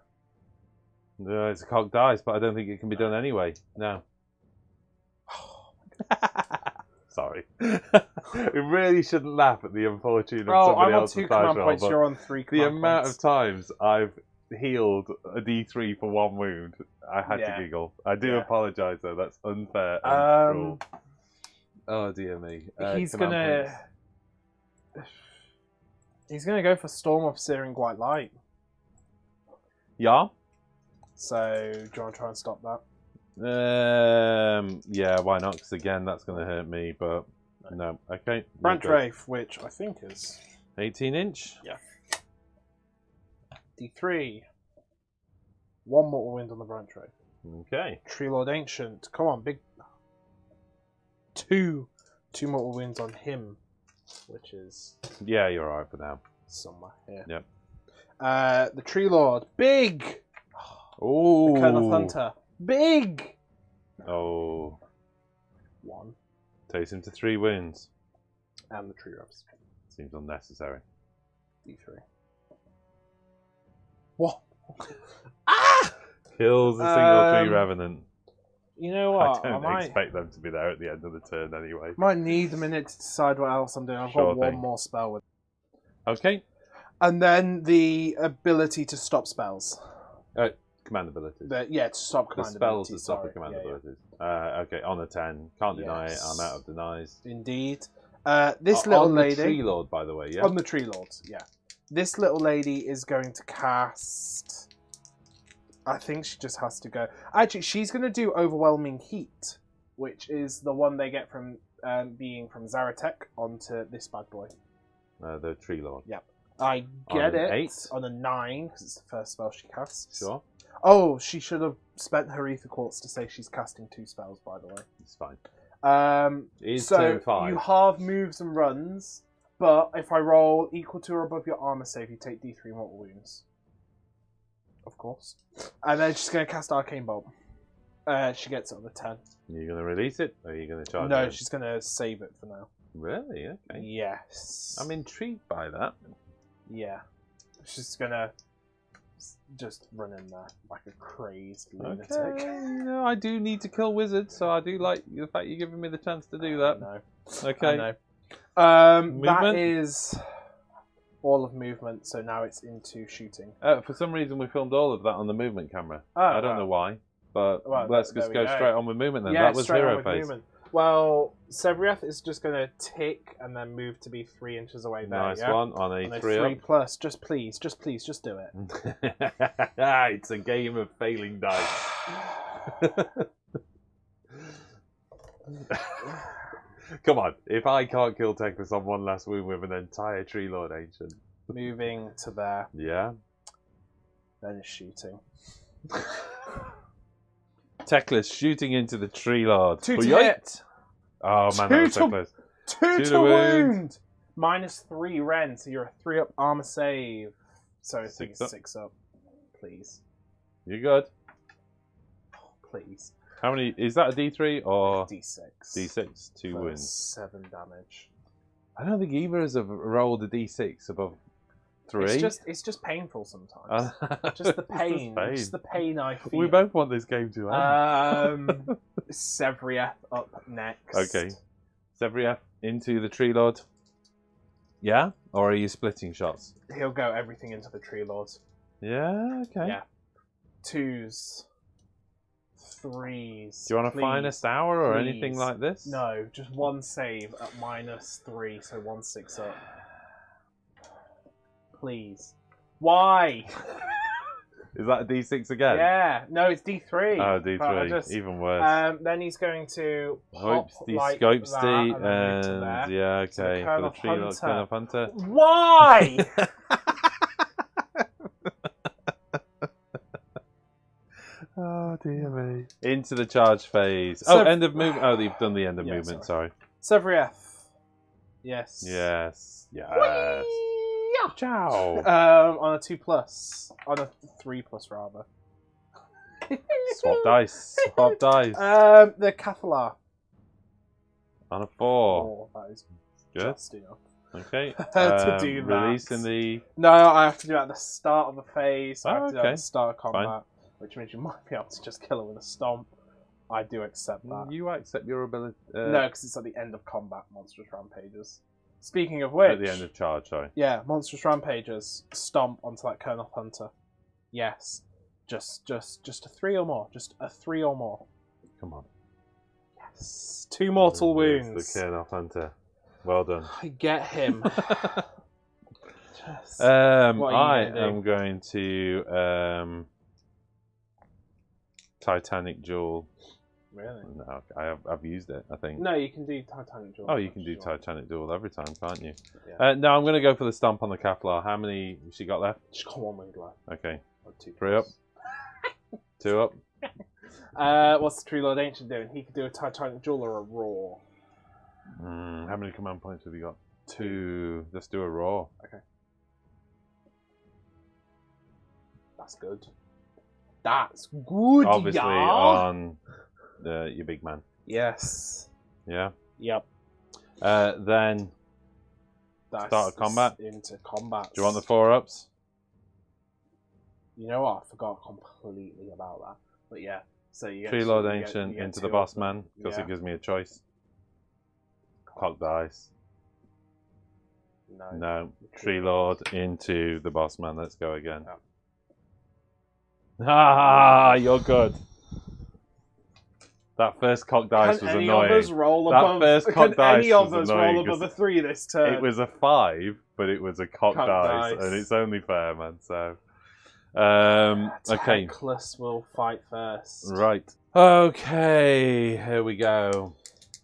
No, it's a cocked dice, but I don't think it can be done anyway. No. Sorry. We really shouldn't laugh at the unfortunate of somebody
I'm on
else's
2
dice
command
roll,
points,
but
you're on 3 command
the
points.
amount of times I've healed a D3 for 1 wound, I had to giggle. I do apologise though, that's unfair and cruel. Oh dear me.
He's gonna go for Storm of Searing White Light.
Yeah?
So, do you want to try and stop that?
Yeah, why not? Because again, that's going to hurt me, but no. Okay.
Branch Wraith, which I think is
18-inch?
Yeah. D3. 1 mortal wound on the Branch Wraith.
Okay.
Tree Lord Ancient. Come on, big. 2 mortal wounds on him, which is.
Yeah, you're alright for now.
Somewhere here.
Yep.
The Tree Lord. Big!
Oh.
Colonel Hunter. Big!
Oh.
1.
Takes him to 3 wounds.
And the Tree Rebs.
Seems unnecessary.
D3. What?
Kills a single tree revenant.
You know what?
I don't expect them to be there at the end of the turn anyway.
Might need a minute to decide what else I'm doing. I've got 1 more spell with.
Okay.
And then the ability to stop spells.
Command abilities.
To stop command
spells
abilities.
that stop the command abilities. Okay, on a 10. Can't deny it. I'm out of denies.
Indeed. This little lady.
On the Tree Lord, by the way, yeah?
On the Tree Lords, yeah. This little lady is going to cast. I think she just has to go. Actually, she's going to do Overwhelming Heat, which is the one they get from being from Zaratek onto this bad boy.
The Tree Lord.
Yep. I get it.
8.
On a 9, because it's the first spell she casts.
Sure.
Oh, she should have spent her Ether Quartz to say she's casting 2 spells, by the way.
It's fine.
So
5.
you halve moves and runs, but if I roll equal to or above your armor save, you take D3 mortal wounds. Of course. And then she's going to cast Arcane Bolt. She gets it on the 10.
Are you going to release it, or are you going to charge it?
No, she's going to save it for now.
Really? Okay.
Yes.
I'm intrigued by that.
Yeah. She's going to just run in there like a crazed lunatic.
Okay. No, I do need to kill wizards, so I do like the fact you're giving me the chance to do that.
No.
Okay.
I know. That is all of movement, so now it's into shooting.
For some reason, we filmed all of that on the movement camera. I don't know why, but let's just go straight on with movement then.
Yeah,
that was hero phase.
Movement. Well, Sevrieth is just going to tick and then move to be 3 inches away there.
Nice one on a
3 plus. Just please, just do it.
It's a game of failing dice. Come on, if I can't kill Teclis on 1 last wound with an entire Tree Lord Ancient.
Moving to there.
Yeah.
Then it's shooting.
Teclis shooting into the Tree Lord.
2 to hit.
Oh man, that was so close.
2 to wound. -3 Ren, so you're a 3 up armor save. So I think it's 6 up. Please.
You're good.
Oh, please.
How many? Is that a D3 or
D6?
D6, 2 wounds.
7 damage.
I don't think either of us have rolled a D6 above 3.
It's just painful sometimes. Just the pain. Just the pain I feel.
We both want this game to end.
Sevrieth up next.
Okay. Sevrieth into the Tree Lord. Yeah? Or are you splitting shots?
He'll go everything into the Tree Lord.
Yeah, okay.
Yeah. 2s. 3s.
Do you want a
please,
finest hour or
please.
anything like this?
No, just one save at -3, so 1/6 up. Please. Why?
Is that a D6 again?
Yeah. No, it's D3.
Oh, D3. Even worse.
Then he's going to pop
Oops,
like
scopes
that,
D,
and then move to there.
yeah,
So the
okay.
Kern
For the
of
tree lord, Kern of Hunter.
Why?
Oh dear me. Into the charge phase.
So-
Oh, end of movement. Oh, they've done the end of
Yeah,
movement. Sorry.
Sylvaneth. Yes.
Yes. Yes.
Whee!
Ciao.
On a 2+, on a 3+ rather.
Swap dice. Swap dice.
The Cathalar.
On a 4.
Oh, that is
Good.
just enough.
Okay.
To do that.
Releasing the.
No, I have to do it at the start of the phase. I have
Oh,
to do it at
okay.
the start of combat,
Fine.
which means you might be able to just kill her with a stomp. I do accept that.
You accept your ability.
No, because it's at the end of combat, Monstrous Rampages. Speaking of which...
At the end of charge, sorry.
Yeah, Monstrous Rampages, stomp onto that Colonel Hunter. Yes. Just a 3 or more. Just a 3 or more.
Come on.
Yes. 2 mortal
There's
wounds.
The Kern of Hunter. Well done.
I get him. Just...
I
What are you gonna do?
am going to Titanic Jewel.
Really?
No, I've used it, I think.
No, you can do Titanic Jewel.
Oh, you can do Titanic Duel every time, can't you?
Yeah.
No, I'm going to go for the stomp on the Cathalar. How many has she got left?
She's got 1 wound left.
Okay.
Or 2+.
3 up. 2 up.
What's the Tree Lord Ancient doing? He could do a Titanic Jewel or a Roar.
How many command points have you got? 2. Let's do a Roar.
Okay. That's good. That's good,
Obviously
yeah.
on your big man.
Yes.
Yeah.
Yep.
Then
That's
start of combat.
Into combat.
Do you want the 4 ups?
You know what? I forgot completely about that. But yeah. So you get
Tree Lord Ancient
you get
into
2
the boss
of them.
man because
Yeah.
it gives me a choice. Cock dice.
No.
No. Tree Lord into the boss man. Let's go again.
Yeah.
Ah, you're good. That first cock dice
Can
was
any
annoying.
others roll
That
above?
first
Can
cock dice
any of
was
us
annoying
roll above a
'cause
3 this turn?
It was a 5, but it was a cock
Cock
dice,
dice.
and it's only fair, man. So, okay,
Teclis will fight first.
right. Okay, here we go.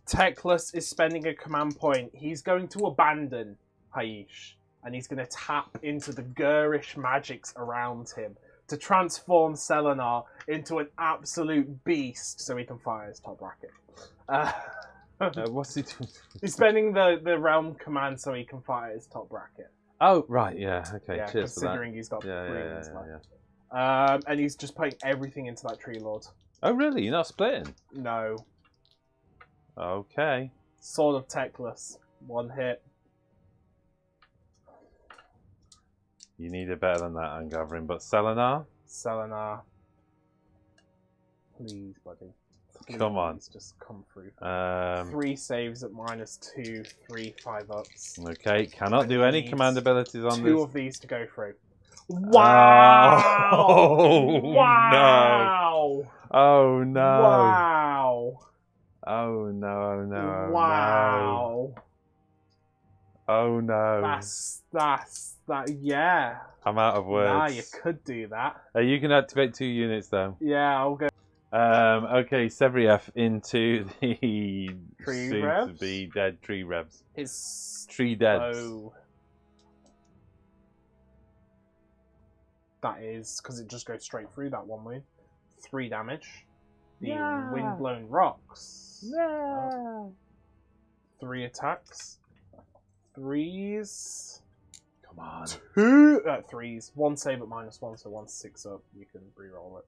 Teclis is spending a command point. He's going to abandon Haish, and he's going to tap into the gurish magics around him to transform Selenar into an absolute beast so he can fire his top bracket.
What's he doing?
He's spending the realm command so he can fire his top bracket.
Oh, right, yeah, okay,
Yeah,
cheers for that.
considering he's got 3 wounds
Yeah,
left.
yeah.
And he's just putting everything into that Tree Lord.
Oh, really? You're not splitting?
No.
Okay.
Sword of Teclis. 1 hit.
You need it better than that, I'm gathering. But Selenar?
Selenar. Please, buddy.
Come on.
Please, just come through. 3 saves at -2, 3 5-ups.
Okay, cannot do any
Needs
command abilities on
2
this.
of these to go through. Wow!
Oh,
Wow!
Oh, no.
Wow!
Oh, no, no,
Wow!
no. Oh, no.
Yeah.
I'm out of words.
Nah, you could do that.
You can activate 2 units, though.
Yeah, I'll go.
Okay, Sevriev into the
Tree
soon
Revs?
to be dead Tree Revs.
His
Tree Deads.
Oh. That is because it just goes straight through that 1 wound. 3 damage. The
Yeah.
Windblown Rocks.
Yeah.
3 attacks. 3s.
Come on.
2 3s. 1 save at -1, so 1 6 up. You can re-roll it.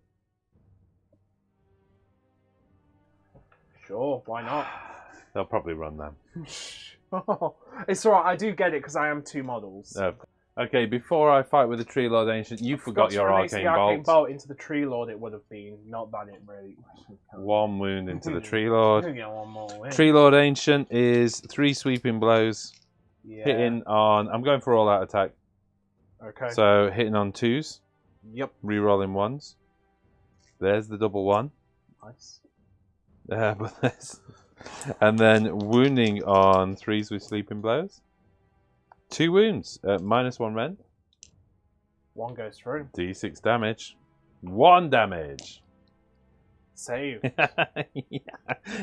Sure, why not?
They'll probably run them.
It's alright, I do get it because I am 2 models.
Okay, before I fight with the Tree Lord Ancient, you forgot
to
your
release
Arcane
the Arcane
Bolt.
Bolt into the Tree Lord, it would have been. Not that it really.
1 wound into the Tree Lord.
Yeah, 1 more.
Tree Lord Ancient is 3 sweeping blows.
Yeah.
Hitting on... I'm going for all-out attack.
Okay.
So, hitting on 2s.
Yep.
Rerolling 1s. There's the double 1.
Nice.
But this. And then wounding on 3s with sleeping blows. 2 wounds at -1 rend.
1 goes through.
D6 damage. 1 damage.
Save.
Yeah.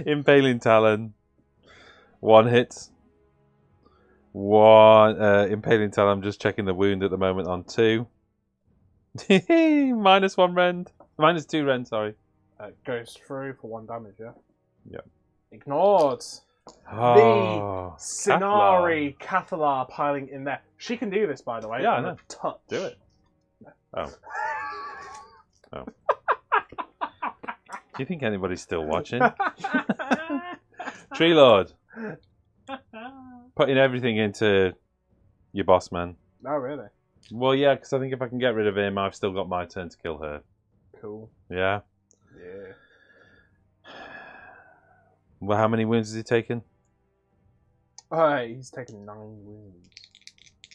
Impaling Talon. 1 hit. 1 Impaling Talon. I'm just checking the wound at the moment on 2. -1 rend. -2 rend, sorry.
Goes through for 1 damage, yeah?
Yep.
Ignored.
Oh,
The Sinari Cathalar piling in there. She can do this, by the way.
Yeah, I
on
know.
a touch.
Do it. Oh. Oh. Do you think anybody's still watching? Tree Lord. Putting everything into your boss man.
Oh, really?
Well, yeah, because I think if I can get rid of him, I've still got my turn to kill her.
Cool.
Yeah?
Yeah.
Well, how many wounds has he taken?
Alright, he's taken 9 wounds.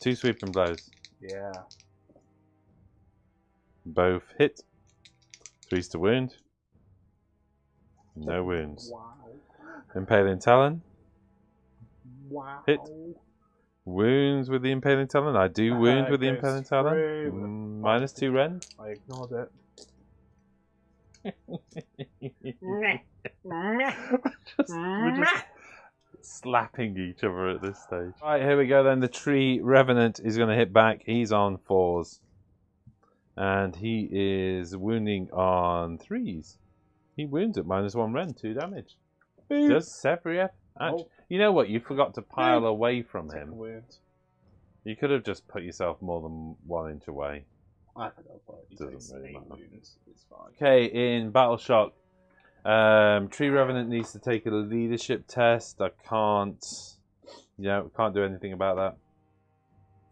2 sweeping blows.
Yeah.
Both hit. 3's to wound. No wounds.
Wow.
Impaling Talon.
Wow.
Hit. Wounds with the Impaling Talon. I do wound with the
Goes
Impaling Talon.
through.
-2 rend.
I ignored it.
We're just slapping each other at this stage. Right, here we go then. The Tree Revenant is going to hit back. He's on 4s. And he is wounding on 3s. He wounds at -1 rend, 2 damage. Does Sevrief actually... You know what? You forgot to pile away from him.
Wound.
You could have just put yourself more than 1 inch away.
I think I'll put it.
Doesn't really matter.
Wounds. It's fine.
Okay, in Battle Shock, Tree Revenant needs to take a leadership test. I can't, can't do anything about that.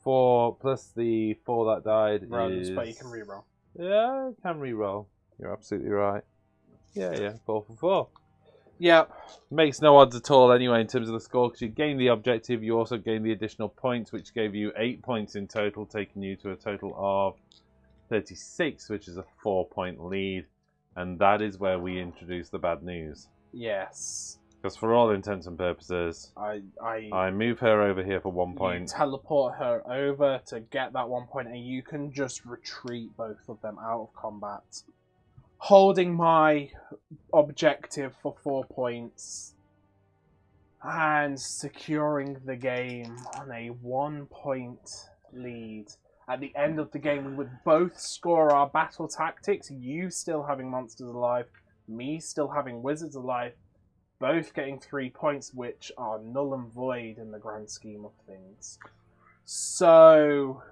4 plus the 4 that died
Runs,
is...
but you can reroll.
Yeah, I can reroll. You're absolutely right. Yeah, 4 for 4.
Yep.
Makes no odds at all anyway in terms of the score, because you gain the objective, you also gain the additional points, which gave you 8 points in total, taking you to a total of 36, which is a 4-point lead. And that is where we introduce the bad news.
Yes.
Because for all intents and purposes, I move her over here for 1 point.
You teleport her over to get that 1 point, and you can just retreat both of them out of combat. Holding my objective for 4 points. And securing the game on a 1 point lead. At the end of the game, we would both score our battle tactics. You still having monsters alive, me still having wizards alive. Both getting 3 points, which are null and void in the grand scheme of things. So,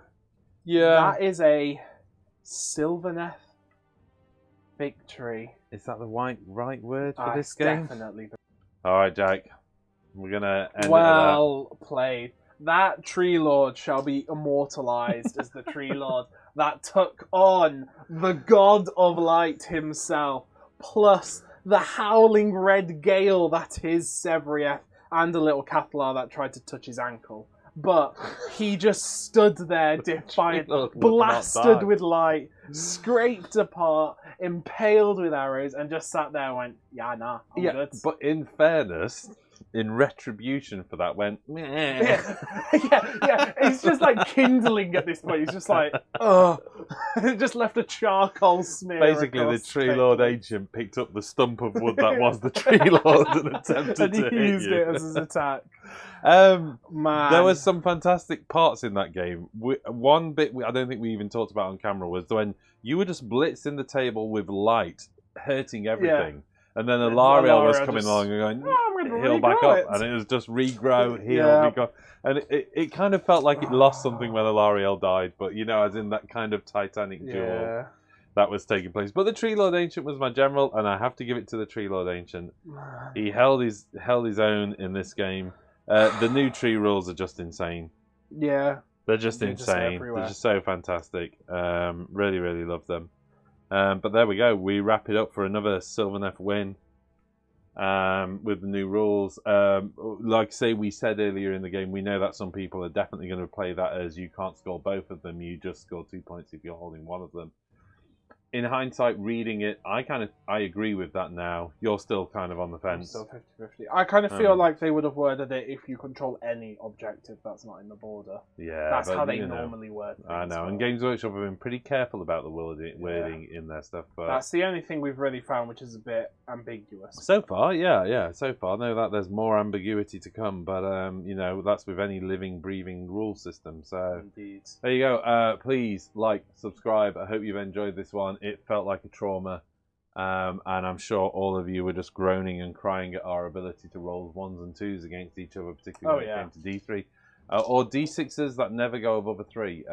Yeah.
that is a Sylvaneth victory.
Is that the right word for this game?
Definitely.
Alright, Jack. We're going to end it
Well played. That Tree Lord shall be immortalized as the Tree Lord that took on the God of Light himself, plus the howling red gale that is Sevrief, and a little Cathalar that tried to touch his ankle. But he just stood there defiant, blasted with light, scraped apart, impaled with arrows, and just sat there and went, yeah, nah, I'm good.
But in fairness, in retribution for that, went, meh.
yeah. He's just like kindling at this point. He's just like, ugh. Just left a charcoal smear.
Basically, the Tree Lord Ancient picked up the stump of wood that was the Tree Lord and attempted to hit
used
you.
it as his attack. Man.
There was some fantastic parts in that game. One bit I don't think we even talked about on camera was when you were just blitzing the table with light, hurting everything. Yeah. And then Alariel was coming along and going, heal back up. And it was just regrow, heal, regrow. And it kind of felt like it lost something when Alariel died, but as in that kind of Titanic duel that was taking place. But the Tree Lord Ancient was my general, and I have to give it to the Tree Lord Ancient. He held his own in this game. The new tree rules are just insane.
Yeah.
They're just insane. They're just so fantastic. Really, really love them. But there we go. We wrap it up for another Sylvaneth win with the new rules. Like say we said earlier in the game, we know that some people are definitely going to play that as you can't score both of them. You just score 2 points if you're holding one of them. in hindsight, reading it, I agree with that now. You're still kind of on the fence.
Still 50-50. I kind of feel like they would have worded it if you control any objective that's not in the border.
Yeah,
that's
but,
how they normally word things.
I know, and Games Workshop have been pretty careful about the wording in their stuff. But
that's the only thing we've really found which is a bit ambiguous.
So far, yeah. So far, I know that there's more ambiguity to come, but that's with any living, breathing rule system. So
Indeed.
There you go. Please like, subscribe. I hope you've enjoyed this one. It felt like a trauma, and I'm sure all of you were just groaning and crying at our ability to roll 1s and 2s against each other, particularly when it came to D3 or D6s that never go above a 3.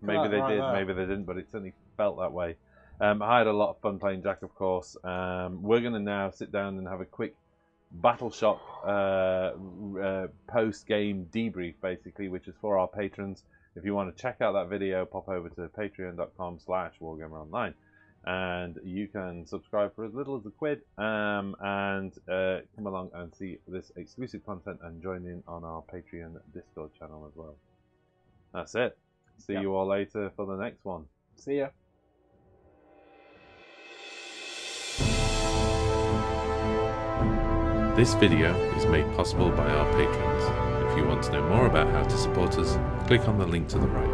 Maybe they did, maybe they didn't, but it certainly felt that way. I had a lot of fun playing Jack, of course. We're going to now sit down and have a quick Battle Shock post-game debrief, basically, which is for our patrons. If you want to check out that video, pop over to patreon.com/WargamerOnline, and you can subscribe for as little as £1, and come along and see this exclusive content and join in on our Patreon Discord channel as well. That's it. See you all later for the next one.
See ya.
This video is made possible by our patrons. If you want to know more about how to support us, click on the link to the right.